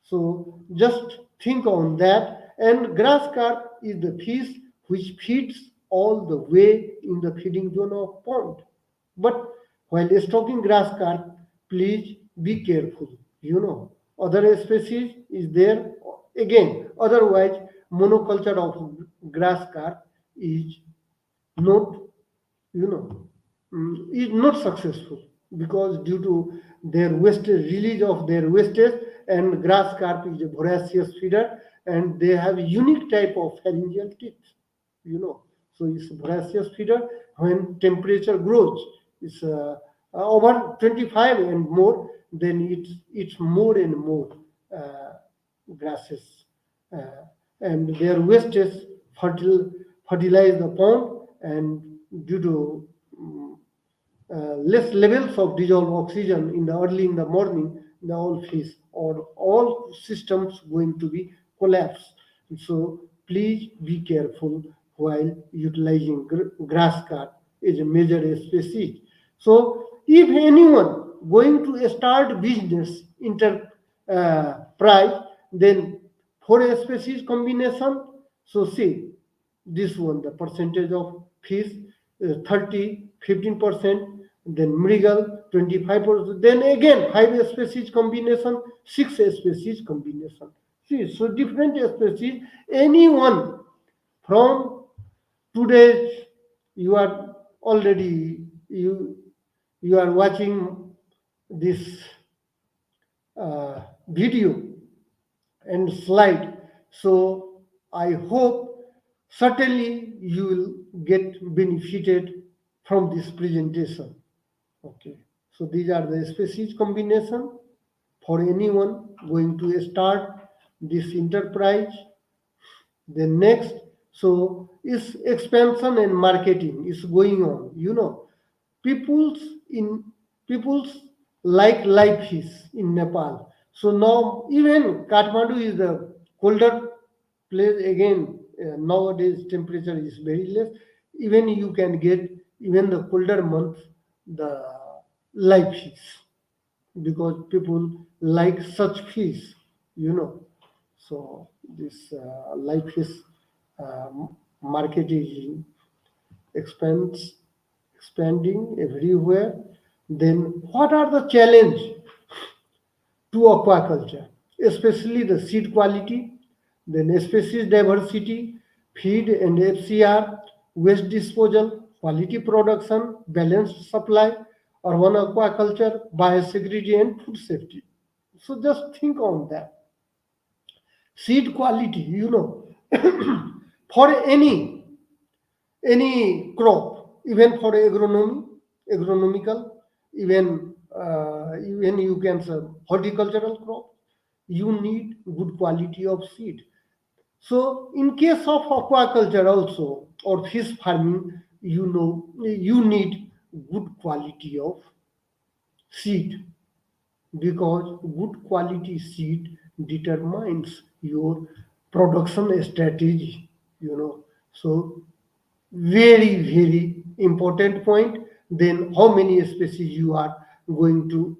So just think on that. And grass carp is the fish which feeds all the way in the feeding zone of pond. But while stocking grass carp, please be careful. Other species is there again. Otherwise, monoculture of grass carp is not you know is not successful, because due to their wastage release of their wastage. And grass carp is a voracious feeder, and they have unique type of pharyngeal teeth. you know so it's voracious feeder. When temperature grows, it's over 25 and more, then it's more and more uh, grasses, uh, and their wastes fertilize the pond. And due to less levels of dissolved oxygen in the early in the morning, the all fish or all systems going to be collapsed. So please be careful while utilizing grass carp is a major species. So if anyone going to start business enterprise, then for a species combination, so see this one, the percentage of fish 30, 15%, then mrigal 25%, then again 5 species combination, 6 species combination. See, so different species, anyone from today's, you are already, you are watching this video and slide. So I hope certainly you will get benefited from this presentation. Okay. So these are the species combination for anyone going to start this enterprise. Then next, so is expansion and marketing is going on. People's in people's like live fish in Nepal. So now even Kathmandu is the colder place again. Nowadays temperature is very less. Even you can get even the colder month the live fish, because people like such fish. You know. So this live fish uh, market is expands expanding everywhere. Then what are the challenge to aquaculture, especially the seed quality, then species diversity, feed and FCR, waste disposal, quality production, balanced supply, urban aquaculture, biosecurity and food safety. So just think on that. Seed quality, for any crop, even for agronomical, even you can say horticultural crop, you need good quality of seed. So in case of aquaculture also or fish farming, you need good quality of seed, because good quality seed determines your production strategy. So very very important point. Then how many species you are going to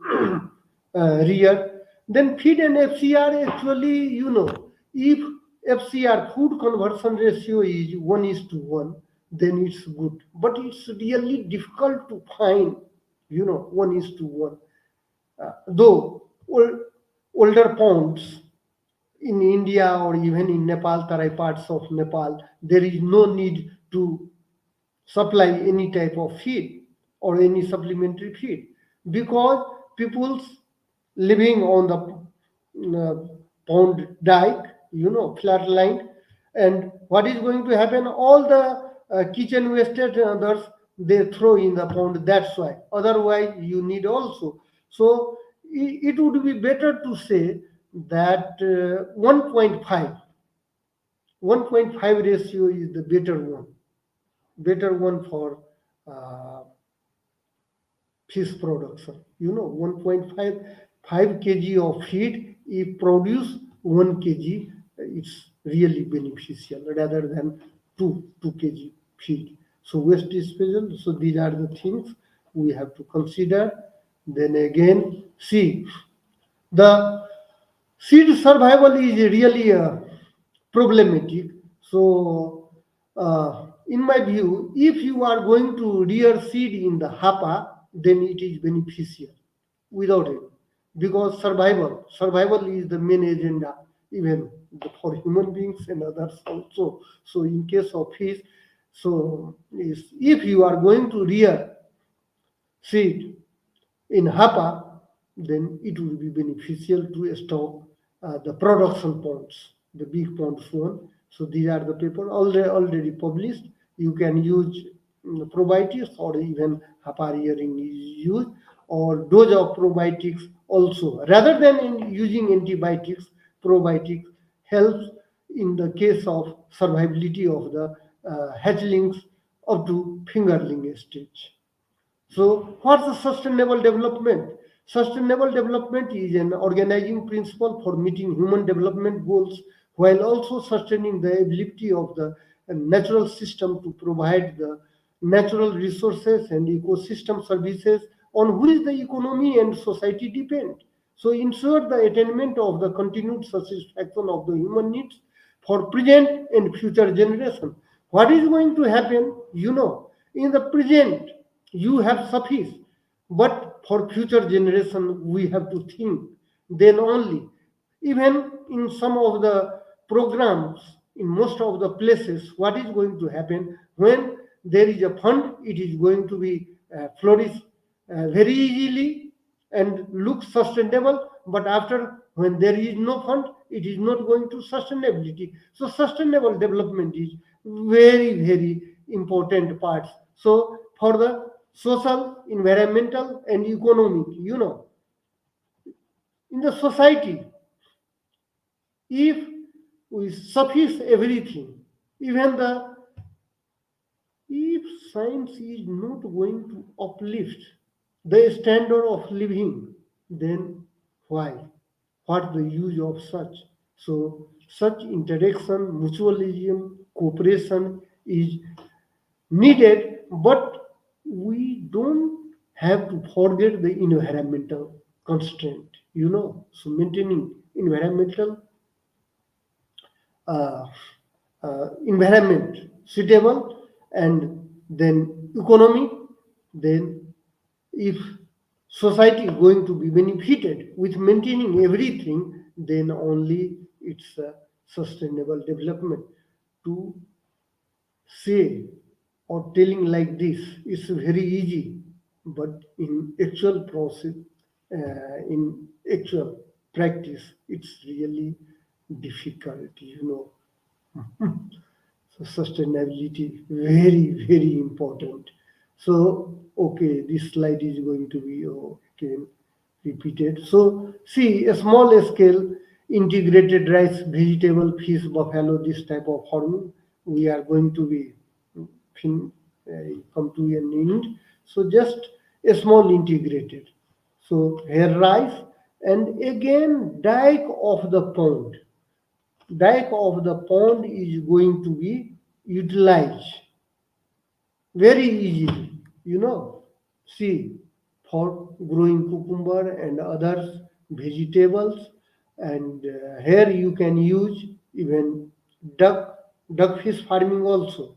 rear. Then feed and FCR, actually, if FCR, food conversion ratio, is 1:1, then it's good, but it's really difficult to find 1:1. Though older ponds in India or even in Nepal, Tarai parts of Nepal, there is no need to supply any type of feed or any supplementary feed, because people's living on the pond dike, flat line. And what is going to happen? All the kitchen wastage and others, they throw in the pond. That's why. Otherwise, you need also. So it would be better to say that 1.5 ratio is the better one for uh, fish production. 1.5 kg of feed, if produce 1 kg, it's really beneficial rather than 2 kg feed. So waste disposal. So these are the things we have to consider. Then again, see, the seed survival is really problematic. So, in my view, if you are going to rear seed in the hapa, then it is beneficial without it, because survival is the main agenda, even for human beings and others also. So, in case of fish, so if you are going to rear seed in Hapa, then it will be beneficial to stock the production ponds, the big ponds one. So these are the paper already published. You can use probiotics, or even Hapa rearing is used, or dose of probiotics also. Rather than using antibiotics, probiotics helps in the case of survivability of the hatchlings up to fingerling stage. So, what's the sustainable development? Sustainable development is an organizing principle for meeting human development goals while also sustaining the ability of the natural system to provide the natural resources and ecosystem services on which the economy and society depend. So, ensure the attainment of the continued satisfaction of the human needs for present and future generation. What is going to happen? In the present, you have suffice, but for future generation we have to think. Then only, even in some of the programs, in most of the places, what is going to happen when there is a fund, it is going to be flourish very easily and look sustainable, but after, when there is no fund, it is not going to sustainability. So sustainable development is very important parts. So for the social, environmental, and economic, in the society, if we suffice everything, even the if science is not going to uplift the standard of living, then why? What the use of such? So such interaction, mutualism, cooperation is needed, but we don't have to forget the environmental constraint. So maintaining uh, environment suitable, and then economy, then if society is going to be benefited with maintaining everything, then only it's a sustainable development. To say or telling like this is very easy, but in actual process, in actual practice, it's really difficult. So sustainability, very important. So okay, this slide is going to be again repeated. So see, a small scale integrated rice, vegetable, fish, buffalo, this type of farming, we are going to be come to an end. So just a small integrated. So here rice, and again dike of the pond. Dike of the pond is going to be utilized very easily. See, for growing cucumber and others vegetables, and here you can use even duck fish farming also.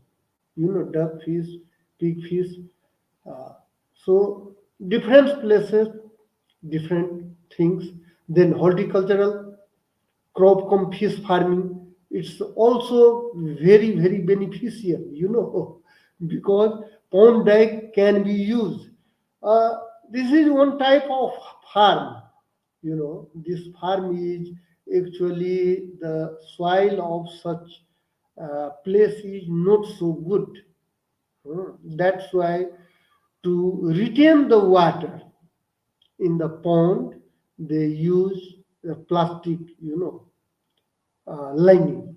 Duck fish, pig fish. uh, so different places, different things. Then horticultural crop cum fish farming, it's also very beneficial, because pond dike can be used. uh, this is one type of farm. This farm is actually the soil of such place is not so good. That's why to retain the water in the pond, they use the plastic, lining.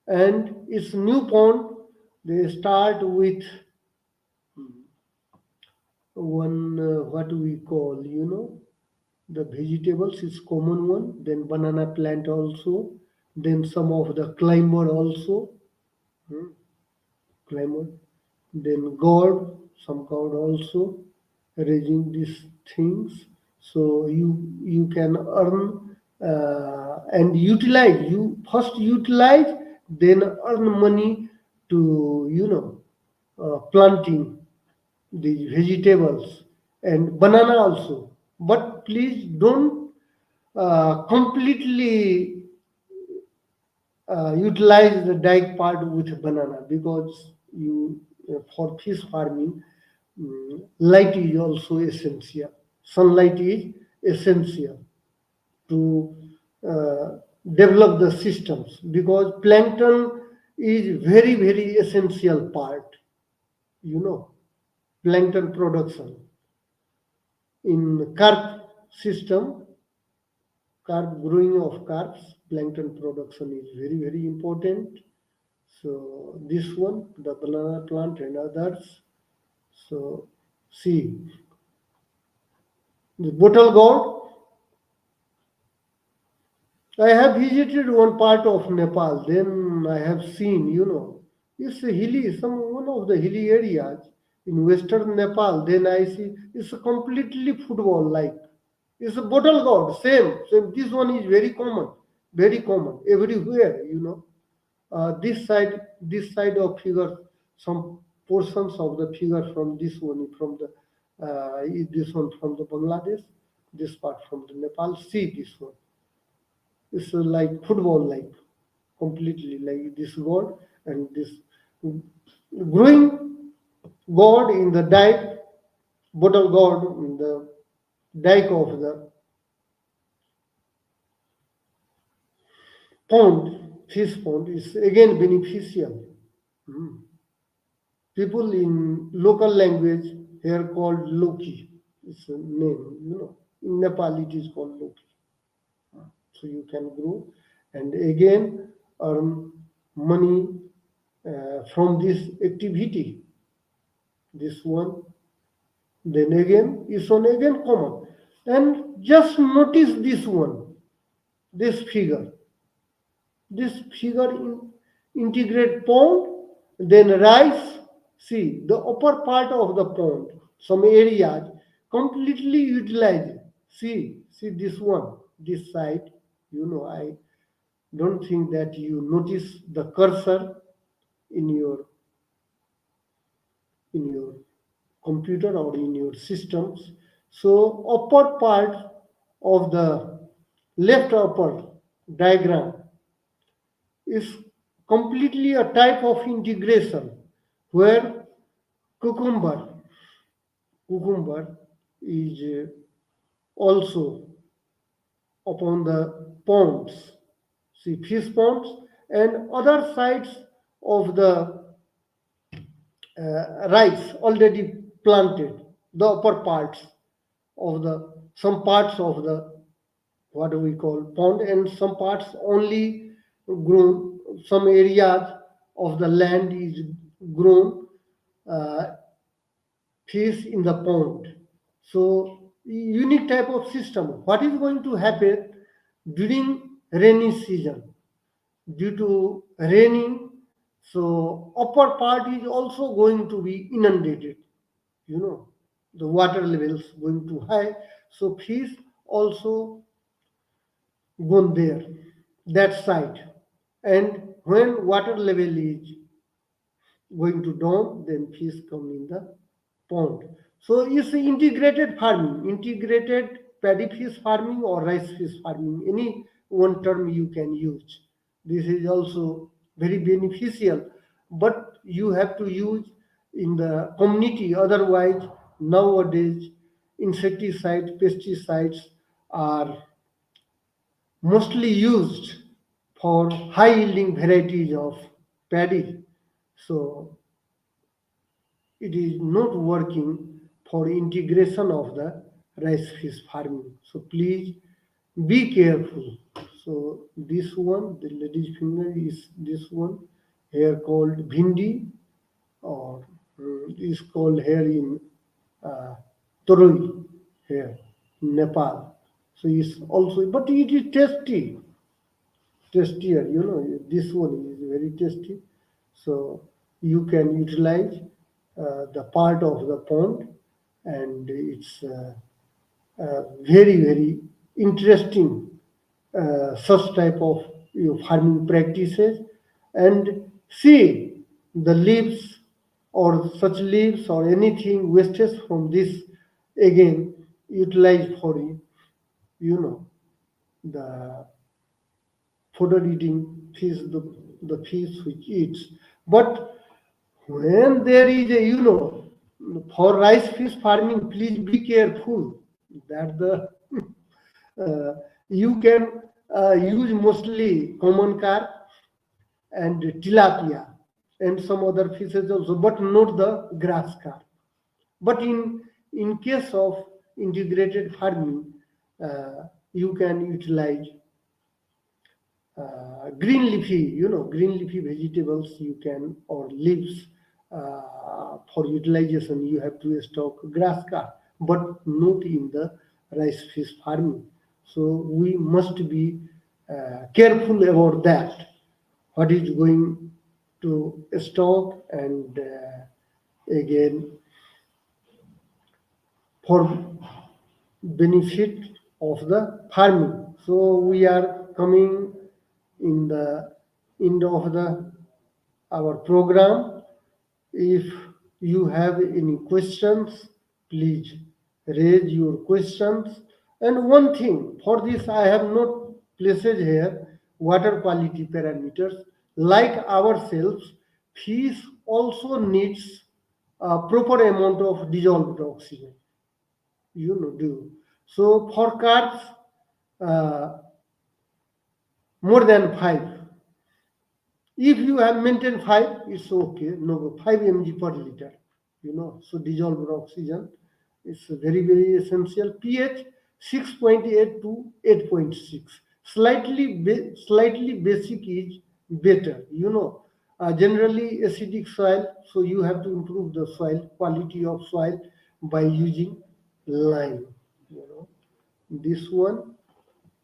And its new pond, they start with one what we call, the vegetables is common one, then banana plant also, then some of the climber also, hmm, climber, then gourd, some gourd also, raising these things. So you can earn and utilize. You first utilize, then earn money to planting these vegetables and banana also. But please don't completely utilize the dike part with banana, because you for fish farming, light is also essential. Sunlight is essential to uh, develop the systems, because plankton is very essential part, you know plankton production in carp system. Carp growing of carps, plankton production is very important. So this one, the banana plant and others. So see, the bottle gourd, I have visited one part of Nepal. Then I have seen, it's a hilly, some one of the hilly areas in western Nepal. Then I see it's a completely football like. It's a bottle gourd, same. This one is very common everywhere. This side of figure, some portions of the figure from this one, from the this one from the Bangladesh, this part from the Nepal. See this one. It's like football, like completely like this god and this growing god in the dike, bottle god in the dike of the pond, fish pond is again beneficial. Mm. People in local language here called Loki. It's a name, In Nepal it is called Loki. So you can grow and again earn money from this activity. This one, then again, is one again common. And just notice this one, this figure. This figure integrate pond, then rice. See the upper part of the pond, some areas completely utilized. See this one, this side. I don't think that you notice the cursor in your computer or in your systems. So upper part of the left upper diagram is completely a type of integration where cucumber cucumber is also upon the ponds. See fish ponds and other sides of the rice already planted, the upper parts of the some parts of the what do we call pond, and some parts only grown, some areas of the land is grown uh, fish in the pond. So unique type of system. What is going to happen during rainy season? Due to raining, so upper part is also going to be inundated. You know, the water levels going to high. So fish also gone there, that side. And when water level is going to down, then fish come in the pond. So it's integrated farming, integrated paddy fish farming or rice fish farming, any one term you can use. This is also very beneficial, but you have to use in the community. Otherwise, nowadays, insecticides, pesticides are mostly used for high yielding varieties of paddy. So it is not working for integration of the rice fish farming. So please be careful. So this one, the lady's finger is this one, here called bhindi, or is called here in uh, Toroi, here in Nepal. So it's also, but it is tasty, tastier. This one is very tasty. So you can utilize the part of the pond, and it's very very interesting such type of farming practices. And see the leaves or such leaves or anything wastes from this again utilized for the fodder eating fish, the fish which eats. But when there is a for rice fish farming, please be careful that the you can use mostly common carp and tilapia and some other fishes also, but not the grass carp. But in case of integrated farming, you can utilize green leafy vegetables you can, or leaves for utilization. You have to stock grass carp, but not in the rice fish farming. So we must be careful about that. What is going to stock, and again for benefit of the farming. So we are coming in the end of the our program. If you have any questions, please raise your questions. And one thing for this, I have not placed here water quality parameters. Like ourselves, fish also needs a proper amount of dissolved oxygen. Do. So for carps, uh, more than 5. If you have maintained 5, it's okay. No, 5 mg per liter. So dissolved oxygen is very, very essential. pH 6.8 to 8.6. Slightly basic is better. Generally acidic soil, so you have to improve the soil quality of soil by using lime. This one.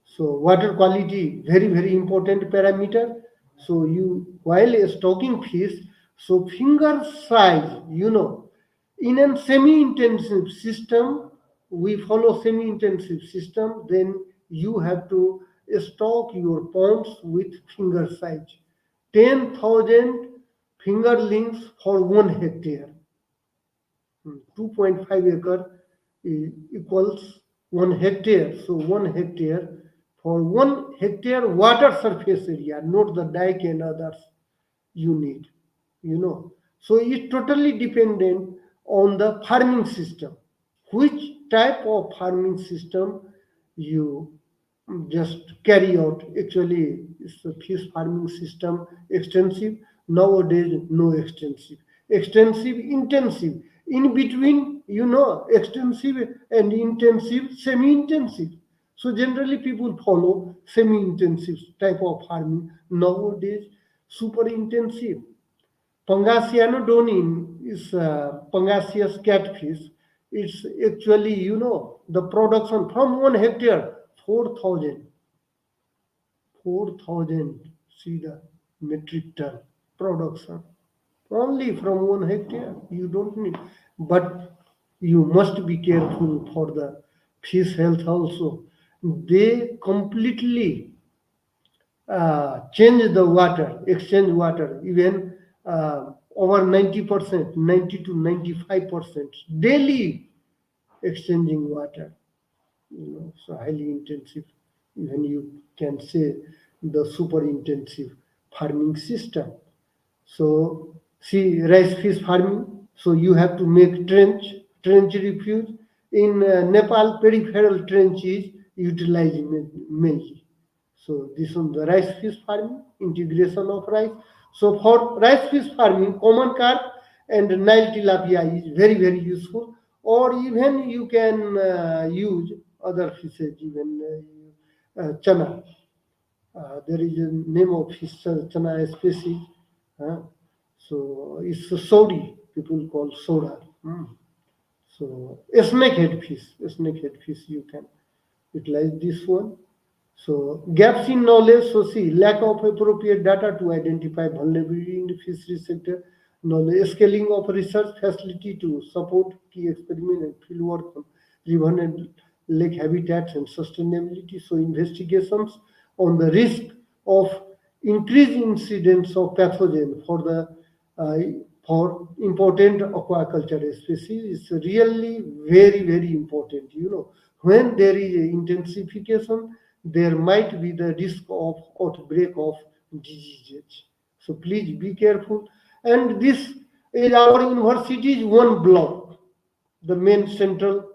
So water quality, very, very important parameter. So you, while stocking fish, so finger size, in a semi-intensive system, we follow semi-intensive system, then you have to stock your ponds with finger size. 10,000 fingerlings for 1 hectare. 2.5 acre equals 1 hectare. So 1 hectare, for 1 hectare water surface area, not the dike and others you need. So it's totally dependent on the farming system. Which type of farming system you just carry out? Actually, it's the fish farming system extensive. Nowadays, no extensive. Extensive, intensive. In between, extensive and intensive, semi-intensive. So generally people follow semi-intensive type of farming. Nowadays, super intensive. Pangasianodonin is Pangasius catfish. It's actually, the production from 1 hectare, 4,000. 4,000, see the metric ton production. Only from 1 hectare, you don't need. But you must be careful for the fish health also. They completely change the water, exchange water, even over 90%, 90 to 95% daily exchanging water. So highly intensive. Even you can say the super intensive farming system. So see rice fish farming. So you have to make trench refuge. In Nepal, peripheral trench is utilizing mainly. So this on the rice fish farming, integration of rice. So for rice fish farming, common carp and Nile tilapia is very, very useful. Or even you can use other fishes, even chana. There is a name of fish, chana species. uh, so it's a Saudi, people call soda. So a snakehead fish, you can utilize this one. So gaps in knowledge, so see, lack of appropriate data to identify vulnerability in the fishery sector, knowledge scaling of research facility to support key experiment and fieldwork on river and lake habitats and sustainability. So investigations on the risk of increased incidence of pathogen uh, for important aquaculture species is really very, very important. When there is a intensification, there might be the risk of outbreak of diseases. So please be careful. And this is our university's one block, the main central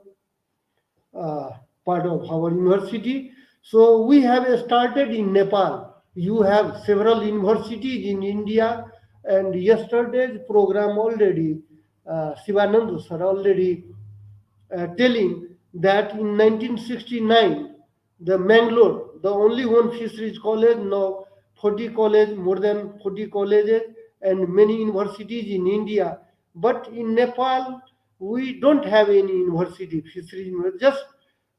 uh, part of our university. So we have started in Nepal. You have several universities in India, and yesterday's program already, Sivanand sir already telling that in 1969, the Mangalore, the only one fisheries college, now 40 college, more than 40 colleges, and many universities in India. But in Nepal, we don't have any university, fisheries university. Just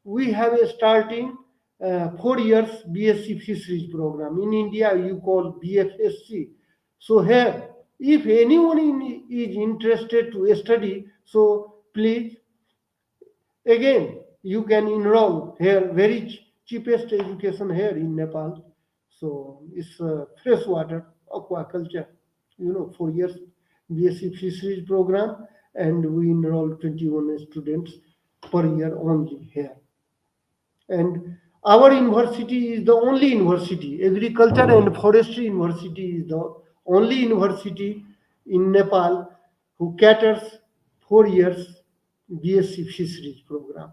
we have a starting 4 years BSc fisheries program. In India, you call BFSC. So here, if anyone is interested to study, so please, again, you can enroll here, very cheapest education here in Nepal. So it's freshwater aquaculture, 4 years BSc fisheries program, and we enroll 21 students per year only here. And our university is the only university, agriculture and forestry university is the only university in Nepal who caters 4 years BSc fisheries program.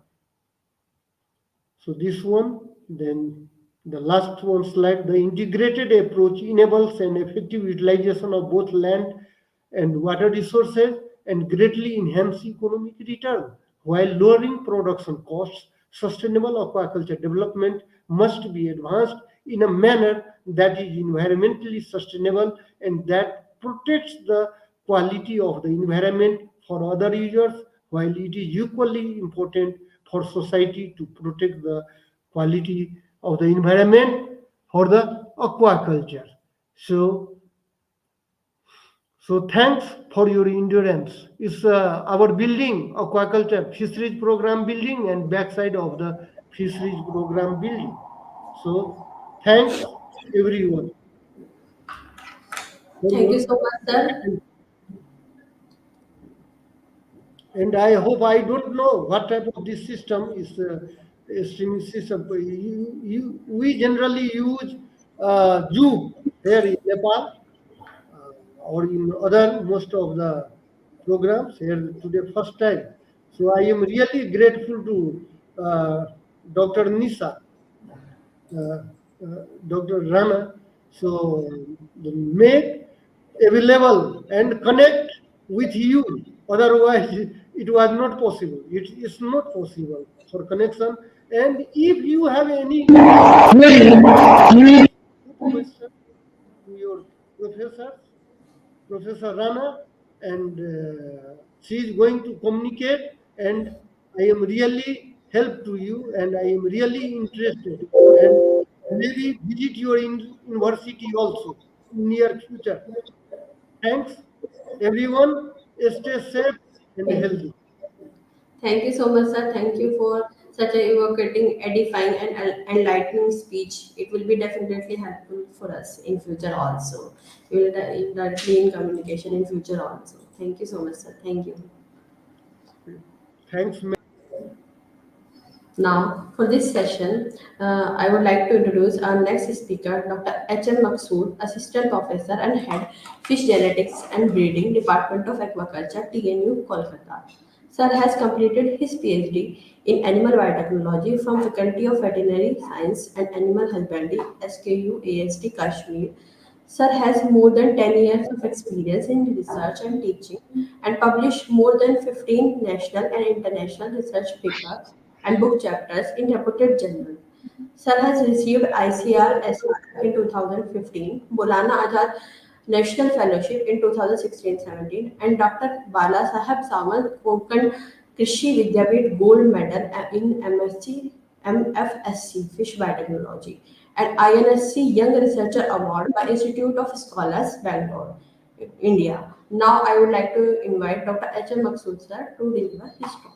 So this one, then the last one slide, the integrated approach enables an effective utilization of both land and water resources and greatly enhance economic return while lowering production costs. Sustainable aquaculture development must be advanced in a manner that is environmentally sustainable and that protects the quality of the environment for other users, while it is equally important for society to protect the quality of the environment for the aquaculture. So, so thanks for your endurance. It's our building, aquaculture fisheries program building, and backside of the fisheries program building. So thanks everyone for Thank you your so much, sir. attention. And I hope, I don't know what type of this system is a streaming system. We generally use Zoom here in Nepal, or in other most of the programs here today first time. So I am really grateful to Dr. Nisa, uh, Dr. Rana. So make available and connect with you. Otherwise, it was not possible. It is not possible for connection. And if you have any question to your professors, Professor Rana, and she is going to communicate. And I am really help to you, and I am really interested, and maybe visit your university also in near future. Thanks, everyone. Stay safe and Thank you. healthy. Thank you so much, sir. Thank you for such a evocating, edifying, and enlightening speech. It will be definitely helpful for us in future also. We will directly in communication in future also. Thank you so much, sir. Thank you. Thanks. Now, for this session, I would like to introduce our next speaker, Dr. H.M. Maksood, Assistant Professor and Head, Fish Genetics and Breeding, Department of Aquaculture, TNU, Kolkata. Sir has completed his PhD in Animal Biotechnology from Faculty of Veterinary Science and Animal Husbandry, SKU, AST, Kashmir, Sir has more than 10 years of experience in research and teaching and published more than 15 national and international research papers and book chapters in reputed journals. Sir has received ICR SR in 2015, Bolana Azad National Fellowship in 2016-17, and Dr. Bala Saheb Samant Konkan Krishi Vidyapit Gold Medal in MFSC Fish Biotechnology and INSC Young Researcher Award by Institute of Scholars, Bangalore, India. Now I would like to invite Dr. H.M. Maksud sir to deliver his talk.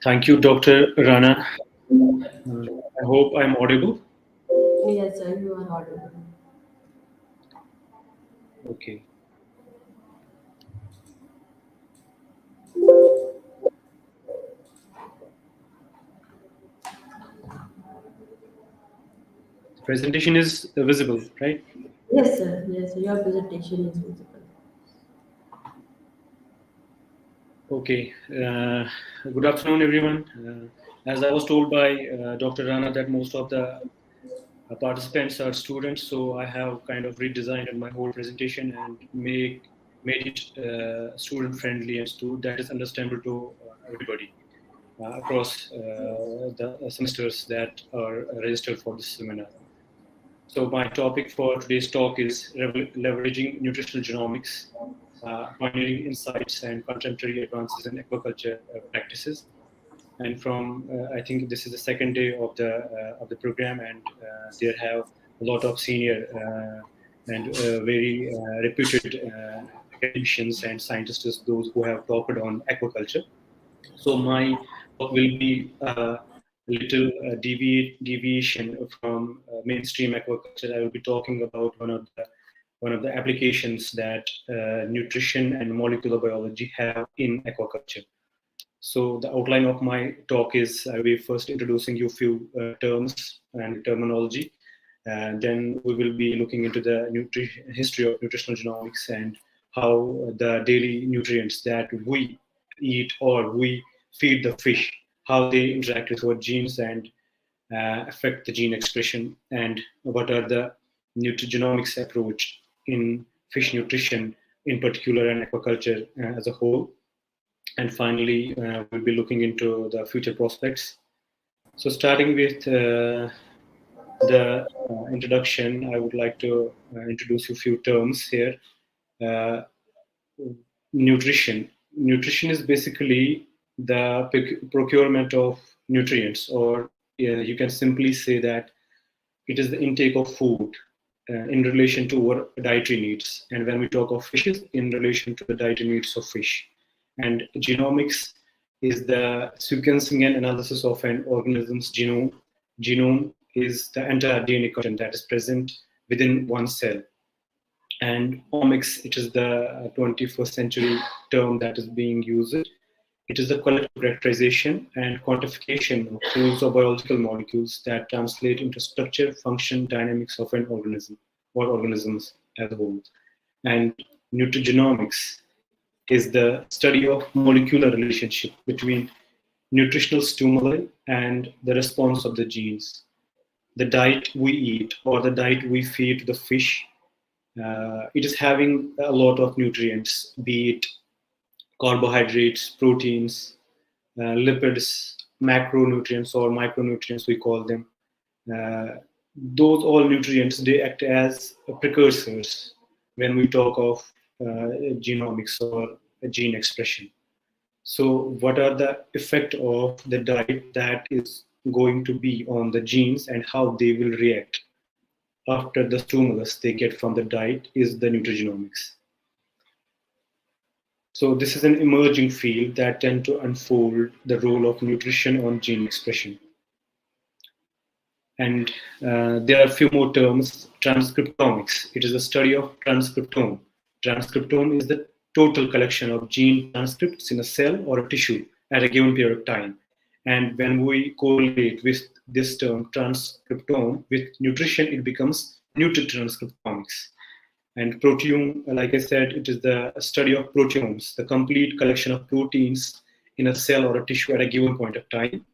Thank you, Dr. Rana. I hope I'm audible. Yes, sir, you are audible. Okay. The presentation is visible, right? Yes, sir. Yes, your presentation is visible. Okay. Good afternoon, everyone. As I was told by Dr. Rana that most of the participants are students, so I have kind of redesigned my whole presentation and made it student friendly and that is understandable to everybody across the semesters that are registered for this seminar. So my topic for today's talk is leveraging nutritional genomics, pioneering insights and contemporary advances in aquaculture practices. And from I think this is the second day of the program, and there have a lot of senior and very reputed academicians and scientists, those who have talked on aquaculture. So my talk will be a little deviation from mainstream aquaculture. I will be talking about one of the applications that nutrition and molecular biology have in aquaculture. So the outline of my talk is I will be first introducing you a few terms and terminology. And then we will be looking into the history of nutritional genomics and how the daily nutrients that we eat or we feed the fish, how they interact with our genes and affect the gene expression, and what are the nutrigenomics approach in fish nutrition in particular and aquaculture as a whole. And finally, we'll be looking into the future prospects. So starting with the introduction, I would like to introduce you a few terms here. Uh, Nutrition. Nutrition is basically the procurement of nutrients, or you can simply say that it is the intake of food in relation to our dietary needs. And when we talk of fishes, in relation to the dietary needs of fish. And genomics is the sequencing and analysis of an organism's genome. Genome is the entire DNA content that is present within one cell. And omics, it is the 21st century term that is being used. It is the collective characterization and quantification of tools or biological molecules that translate into structure, function, dynamics of an organism or organisms as a whole. And nutrigenomics is the study of molecular relationship between nutritional stimuli and the response of the genes. The diet we eat or the diet we feed to the fish, it is having a lot of nutrients, be it carbohydrates, proteins, lipids, macronutrients or micronutrients we call them. Those all nutrients, they act as precursors when we talk of genomics or gene expression. So what are the effect of the diet that is going to be on the genes and how they will react after the stimulus they get from the diet is the nutrigenomics. So this is an emerging field that tend to unfold the role of nutrition on gene expression. And there are a few more terms. Transcriptomics, it is a study of transcriptome. Transcriptome is the total collection of gene transcripts in a cell or a tissue at a given period of time. And when we correlate with this term transcriptome with nutrition, it becomes nutritranscriptomics. And proteome, like I said, it is the study of proteomes, the complete collection of proteins in a cell or a tissue at a given point of time.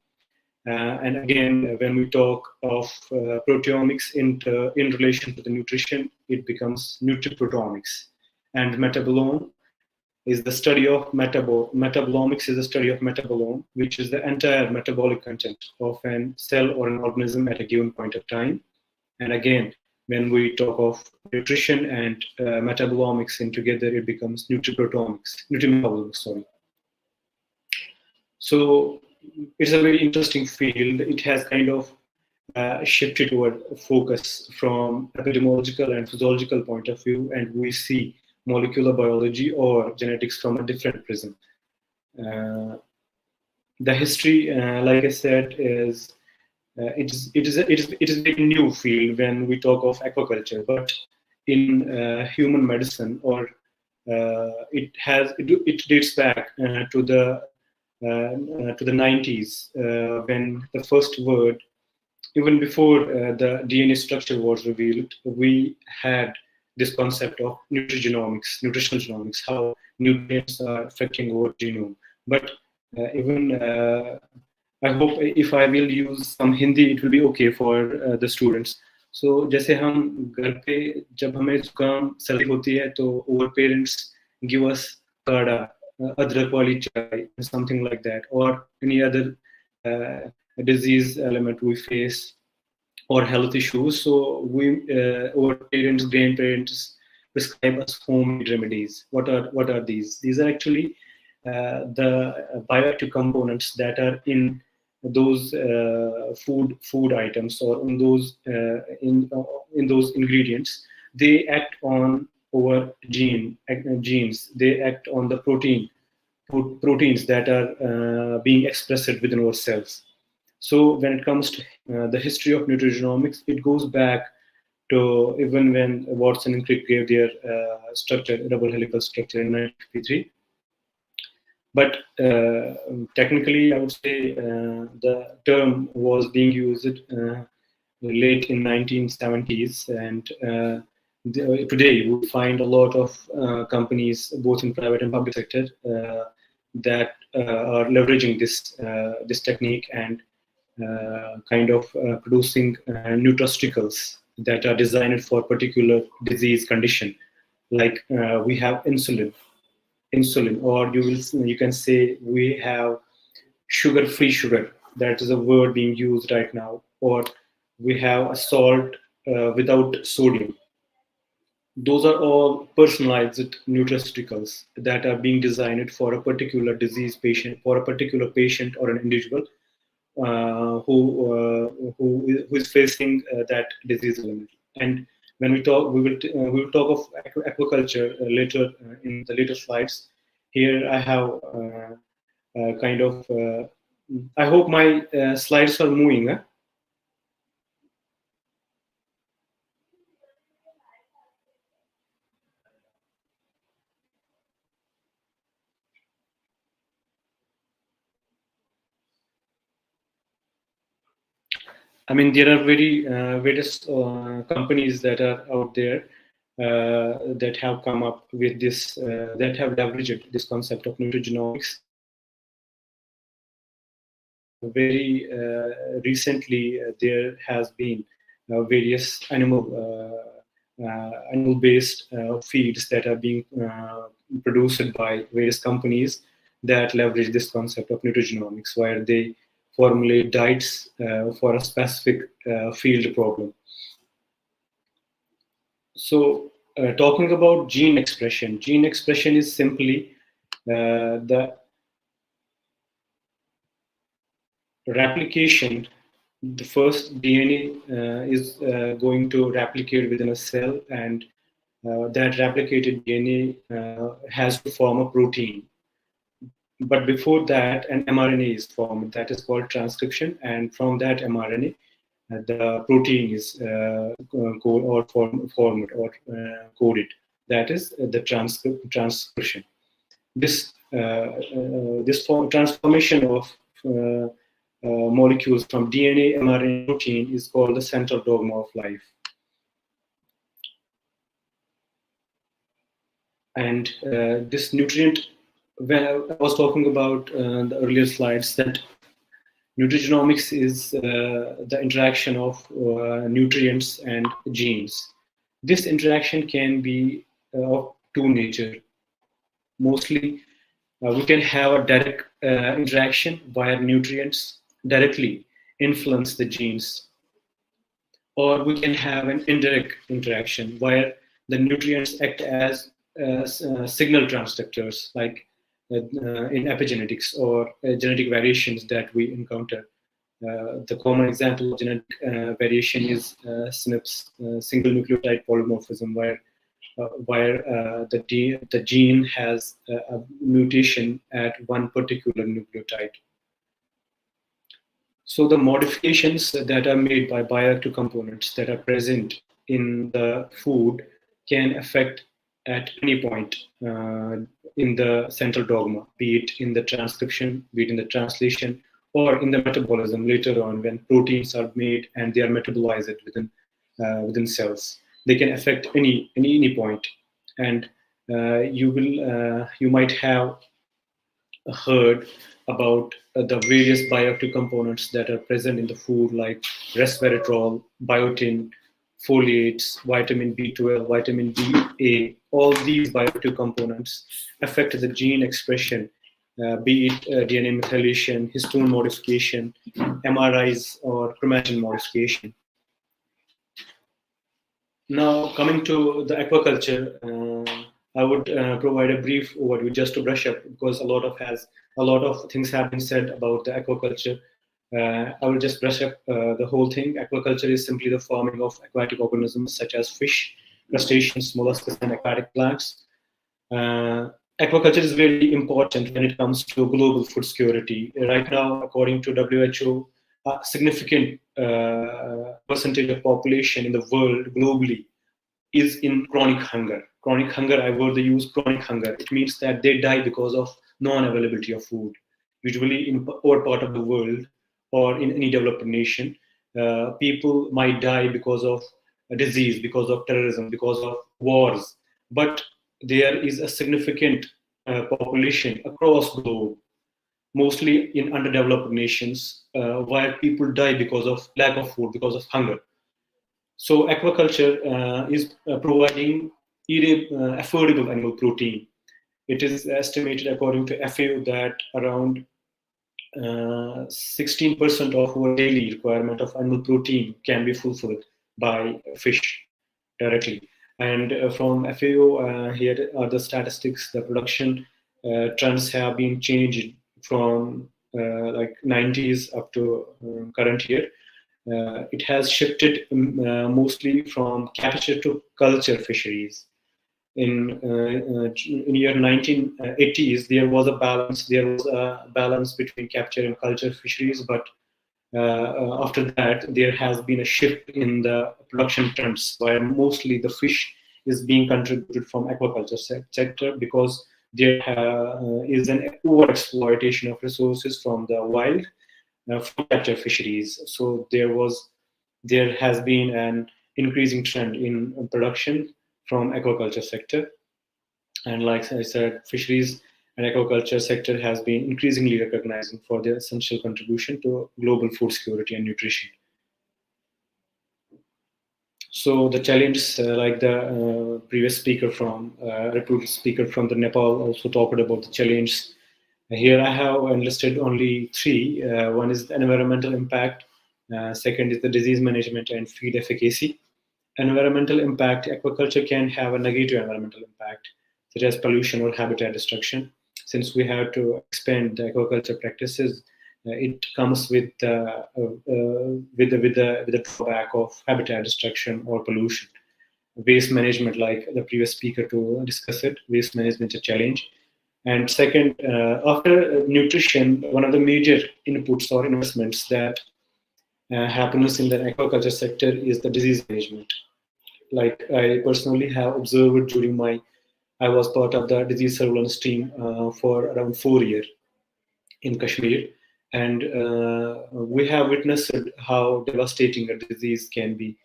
And again, when we talk of proteomics in relation to the nutrition, it becomes nutriproteomics. And metabolome is the study of metabolomics is the study of metabolome, which is the entire metabolic content of an cell or an organism at a given point of time. And again, when we talk of nutrition and metabolomics in together, it becomes nutrimetabolomics, sorry. So it's a very interesting field. It has kind of shifted toward focus from epidemiological and physiological point of view, and we see molecular biology or genetics from a different prism. The history, like I said, is it is a very new field when we talk of aquaculture, but in human medicine, or it dates back to the 90s, when the first word, even before the DNA structure was revealed, we had this concept of nutrigenomics, nutritional genomics, how nutrients are affecting our genome. But even I hope if I will use some Hindi, it will be okay for the students. So जैसे हम घर पे जब हमें जुकाम सर्दी होती है तो our parents give us काढ़ा, अदरक वाली चाय, something like that, or any other disease element we face or health issues. So our parents, grandparents prescribe us homemade remedies. What are these? These are actually the bioactive components that are in those food items, or in those ingredients. They act on our genes. They act on the proteins that are being expressed within our cells. So when it comes to the history of nutrigenomics, it goes back to even when Watson and Crick gave their structure, double helical structure, in 1953. But technically, I would say the term was being used late in 1970s, and today we find a lot of companies, both in private and public sector, that are leveraging this technique and kind of producing nutraceuticals that are designed for particular disease condition. Like we have insulin, or you can say we have sugar-free sugar. That is a word being used right now. Or we have a salt without sodium. Those are all personalized nutraceuticals that are being designed for a particular disease patient, for a particular patient or an individual who is facing that disease element. And when we talk, we will talk of aquaculture later in the later slides. Here I have kind of. I hope my slides are moving. Huh? I mean, there are various companies that are out there that have come up with this, that have leveraged this concept of nutrigenomics. Very recently, there has been various animal-based feeds that are being produced by various companies that leverage this concept of nutrigenomics, where they formulate diets for a specific field problem. So, talking about gene expression is simply the replication. The first DNA is going to replicate within a cell, and that replicated DNA has to form a protein. But before that, an mRNA is formed, that is called transcription, and from that mRNA, the protein is formed or coded. That is the transcription. This transformation of molecules from DNA, mRNA, protein is called the central dogma of life. And this nutrient, when I was talking about the earlier slides, that Nutrigenomics is the interaction of nutrients and genes. This interaction can be of two nature. Mostly, we can have a direct interaction where nutrients directly influence the genes, or we can have an indirect interaction where the nutrients act as signal transductors, like in epigenetics or genetic variations that we encounter. The common example of genetic variation is SNPs, single nucleotide polymorphism, where the gene has a mutation at one particular nucleotide. So the modifications that are made by bioactive components that are present in the food can affect at any point in the central dogma, be it in the transcription, be it in the translation, or in the metabolism later on when proteins are made and they are metabolized within cells. They can affect any point, and you might have heard about the various bioactive components that are present in the food, like resveratrol, biotin, folates, vitamin B12, vitamin D, all these bioactive components affect the gene expression, be it DNA methylation, histone modification, MRIs, or chromatin modification. Now, coming to the aquaculture, I would provide a brief overview just to brush up, because a lot of things have been said about the aquaculture. I will just brush up the whole thing. Aquaculture is simply the farming of aquatic organisms such as fish, crustaceans, mollusks, and aquatic plants. Aquaculture is very important when it comes to global food security. Right now, according to WHO, a significant percentage of population in the world globally is in chronic hunger. Chronic hunger, I word the use chronic hunger. It means that they die because of non-availability of food. Usually in our part of the world or in any developed nation, people might die because of a disease, because of terrorism, because of wars. But there is a significant population across globe, mostly in underdeveloped nations, where people die because of lack of food, because of hunger. So aquaculture is providing affordable animal protein. It is estimated, according to FAO, that around 16% of our daily requirement of animal protein can be fulfilled by fish directly. And from FAO, here are the statistics. The production trends have been changed from like 90s up to current year. It has shifted mostly from capture to culture fisheries. In year 1980s, there was a balance. There was a balance between capture and culture fisheries, but after that, there has been a shift in the production trends, where mostly the fish is being contributed from aquaculture sector, because there is an overexploitation of resources from the wild from capture fisheries. So there has been an increasing trend in production from aquaculture sector, and like I said, fisheries and aquaculture sector has been increasingly recognizing for their essential contribution to global food security and nutrition. So the challenges, like the previous speaker from reputed speaker from the Nepal also talked about the challenge. Here I have enlisted only three. One is the environmental impact. Second is the disease management and feed efficacy. Environmental impact: aquaculture can have a negative environmental impact, such as pollution or habitat destruction. Since we have to expand the aquaculture practices, it comes with the drawback of habitat destruction or pollution. Waste management, like the previous speaker to discuss it, waste management is a challenge. And second, after nutrition, one of the major inputs or investments that happens in the aquaculture sector is the disease management. Like I personally have observed I was part of the disease surveillance team for around 4 years in Kashmir, and we have witnessed how devastating a disease can be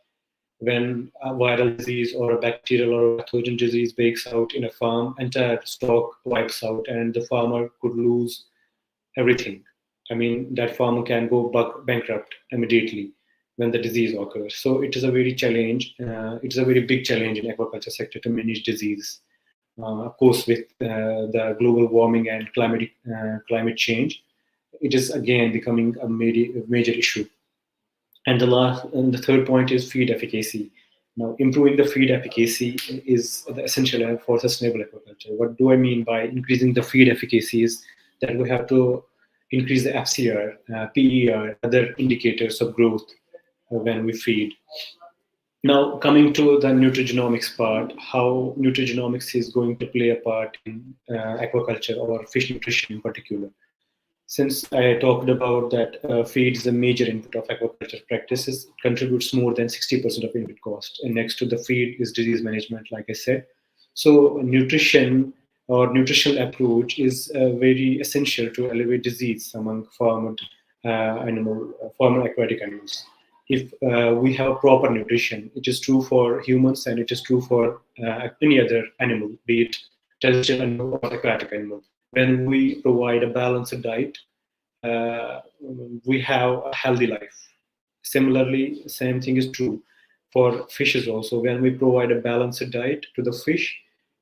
when a viral disease or a bacterial or pathogen disease breaks out in a farm. Entire stock wipes out, and the farmer could lose everything. that farmer can go bankrupt immediately when the disease occurs. So it is a very challenge. It is a very big challenge in aquaculture sector to manage disease. Of course, with the global warming and climate change, it is again becoming a major issue. And the third point is feed efficacy. Now, improving the feed efficacy is the essential for sustainable aquaculture. What do I mean by increasing the feed efficacy is that we have to increase the FCR, PER, other indicators of growth when we feed. Now, coming to the nutrigenomics part, how nutrigenomics is going to play a part in aquaculture or fish nutrition in particular. Since I talked about that feed is a major input of aquaculture practices, it contributes more than 60% of input cost. And next to the feed is disease management, like I said. So nutrition or nutritional approach is very essential to alleviate disease among farmed aquatic animals. If we have proper nutrition, it is true for humans and it is true for any other animal, be it terrestrial animal or aquatic animal. When we provide a balanced diet, we have a healthy life. Similarly, same thing is true for fishes also. When we provide a balanced diet to the fish,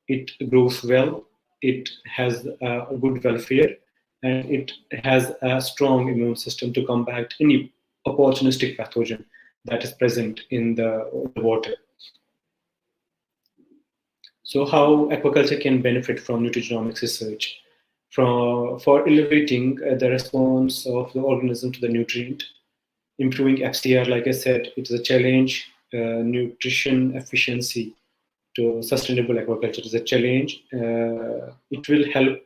it grows well, it has a good welfare, and it has a strong immune system to combat any opportunistic pathogen that is present in the water. So how aquaculture can benefit from nutrigenomics research? For elevating the response of the organism to the nutrient, improving FCR, like I said, it is a challenge. Nutrition efficiency to sustainable aquaculture is a challenge. It will help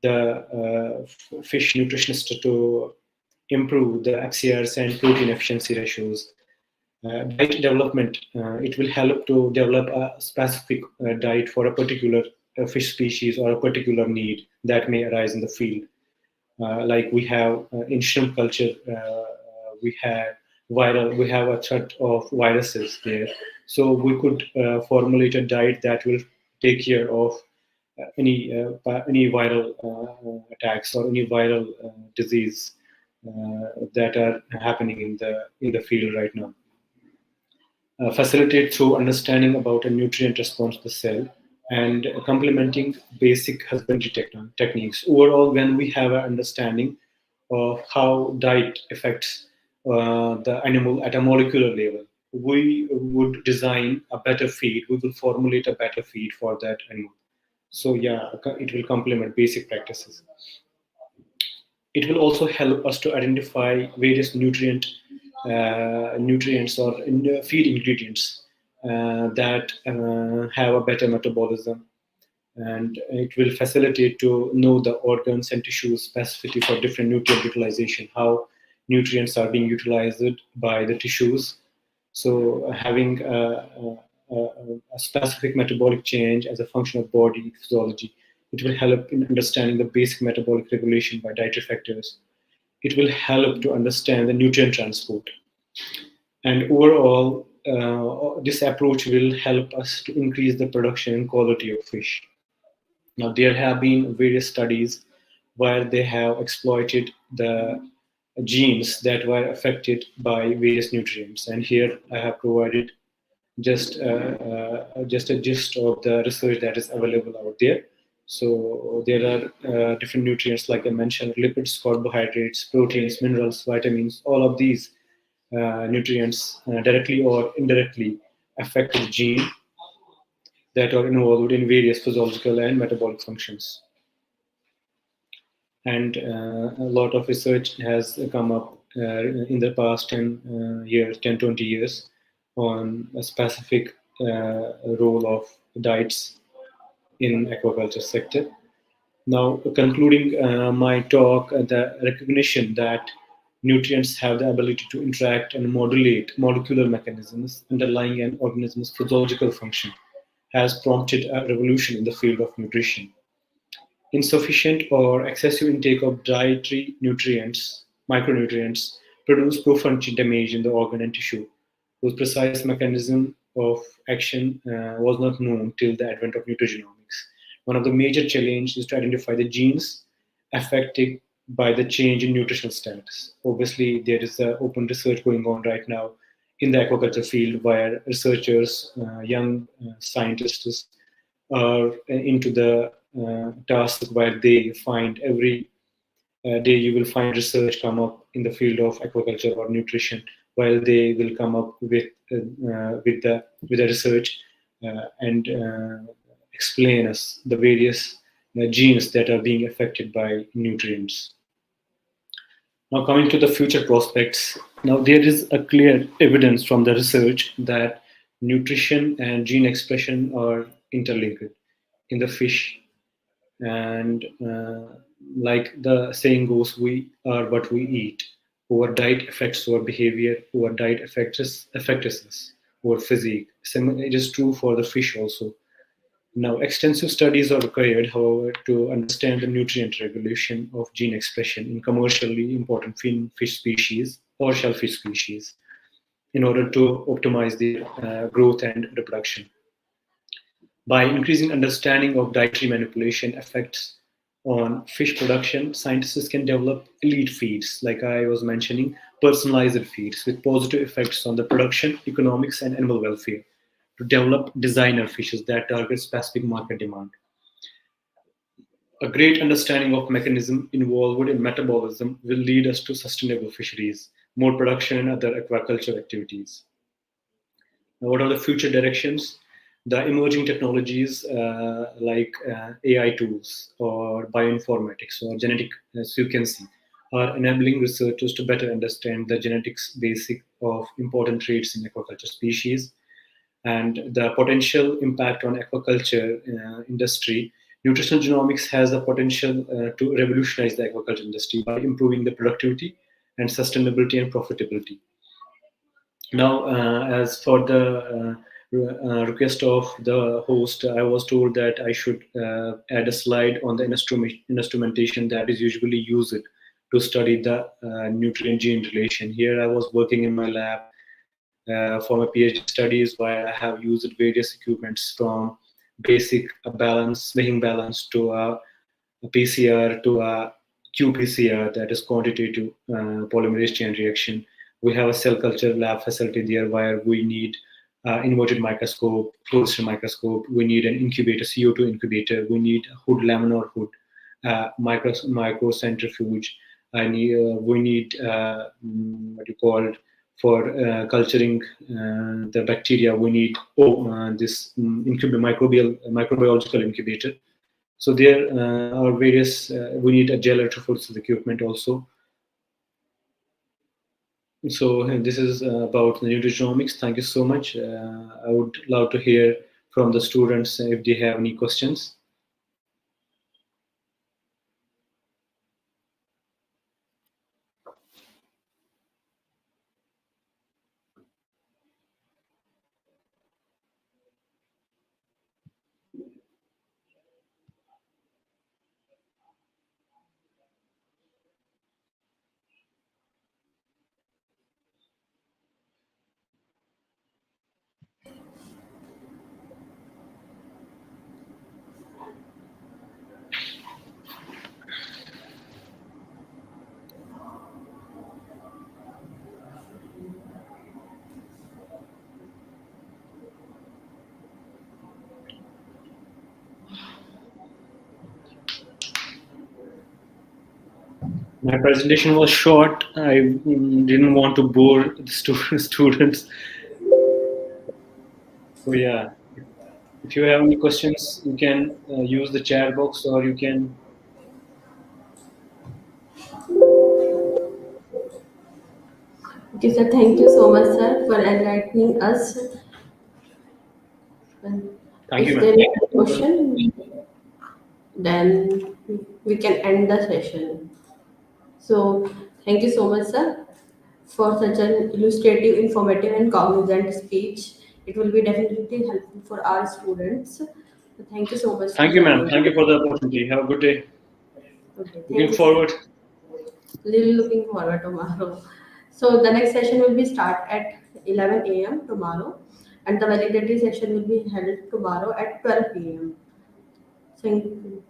the fish nutritionist to improve the FCRs and protein efficiency ratios. Diet development, it will help to develop a specific diet for a particular fish species or a particular need that may arise in the field. Like we have in shrimp culture, we have a threat of viruses there. So we could formulate a diet that will take care of any viral attacks or any viral disease that are happening in the field right now. Facilitate through understanding about a nutrient response to the cell and complementing basic husbandry techniques. Overall, when we have an understanding of how diet affects the animal at a molecular level, we would design a better feed, we will formulate a better feed for that animal. So yeah, it will complement basic practices. It will also help us to identify various nutrients or feed ingredients that have a better metabolism, and it will facilitate to know the organs and tissues specificity for different nutrient utilization, how nutrients are being utilized by the tissues. So having a specific metabolic change as a function of body physiology, it will help in understanding the basic metabolic regulation by dietary factors. It will help to understand the nutrient transport. And overall, this approach will help us to increase the production and quality of fish. Now, there have been various studies where they have exploited the genes that were affected by various nutrients. And here I have provided just a gist of the research that is available out there. So there are different nutrients, like I mentioned, lipids, carbohydrates, proteins, minerals, vitamins. All of these nutrients directly or indirectly affect the gene that are involved in various physiological and metabolic functions. And a lot of research has come up in the past 10 years, 10, 20 years on a specific role of diets in aquaculture sector. Now, concluding my talk, the recognition that nutrients have the ability to interact and modulate molecular mechanisms underlying an organism's physiological function has prompted a revolution in the field of nutrition. Insufficient or excessive intake of dietary nutrients, micronutrients, produce profound damage in the organ and tissue, whose precise mechanism of action was not known till the advent of nutrigenomics. One of the major challenges is to identify the genes affecting by the change in nutritional status. Obviously, there is open research going on right now in the aquaculture field where researchers, young scientists, are into the task where they find every day you will find research come up in the field of aquaculture or nutrition, while they will come up with the research and explain us the various genes that are being affected by nutrients. Now, coming to the future prospects, now there is a clear evidence from the research that nutrition and gene expression are interlinked in the fish, and like the saying goes, we are what we eat. Our diet affects our behavior, our diet affects us, our physique. It is true for the fish also. Now, extensive studies are required, however, to understand the nutrient regulation of gene expression in commercially important fish species or shellfish species in order to optimize their growth and reproduction. By increasing understanding of dietary manipulation effects on fish production, scientists can develop elite feeds, like I was mentioning, personalized feeds with positive effects on the production, economics, and animal welfare to develop designer fishes that target specific market demand. A great understanding of mechanism involved in metabolism will lead us to sustainable fisheries, more production, and other aquaculture activities. Now, what are the future directions? The emerging technologies like AI tools or bioinformatics or genetic sequencing are enabling researchers to better understand the genetics basic of important traits in aquaculture species and the potential impact on aquaculture industry. Nutritional genomics has the potential to revolutionize the aquaculture industry by improving the productivity and sustainability and profitability. Now, as for the request of the host, I was told that I should add a slide on the instrumentation that is usually used to study the nutrient gene relation. Here, I was working in my lab for my PhD studies where I have used various equipments from basic balance, weighing balance to a PCR to a qPCR, that is quantitative polymerase chain reaction. We have a cell culture lab facility there where we need inverted microscope, fluorescent microscope. We need an incubator, CO2 incubator. We need a hood, laminar hood, microcentrifuge. We need what you call for culturing the bacteria. We need this microbiological incubator. So there are various. We need a gel electrophoresis equipment also. So this is about the nutrigenomics. Thank you so much. I would love to hear from the students if they have any questions. My presentation was short. I didn't want to bore the students. So yeah, if you have any questions, you can use the chat box or you can. Okay, sir. Thank you so much, sir, for enlightening us. Thank you, Is ma'am. there any question? Then we can end the session. So, thank you so much, sir, for such an illustrative, informative, and cognizant speech. It will be definitely helpful for our students. So thank you so much for Thank you, ma'am. joining. Thank you for the opportunity. Have a good day. Okay, Looking thank you. forward. Really looking forward tomorrow. So the next session will be start at 11 a.m. tomorrow, and the validity session will be held tomorrow at 12 p.m. Thank you.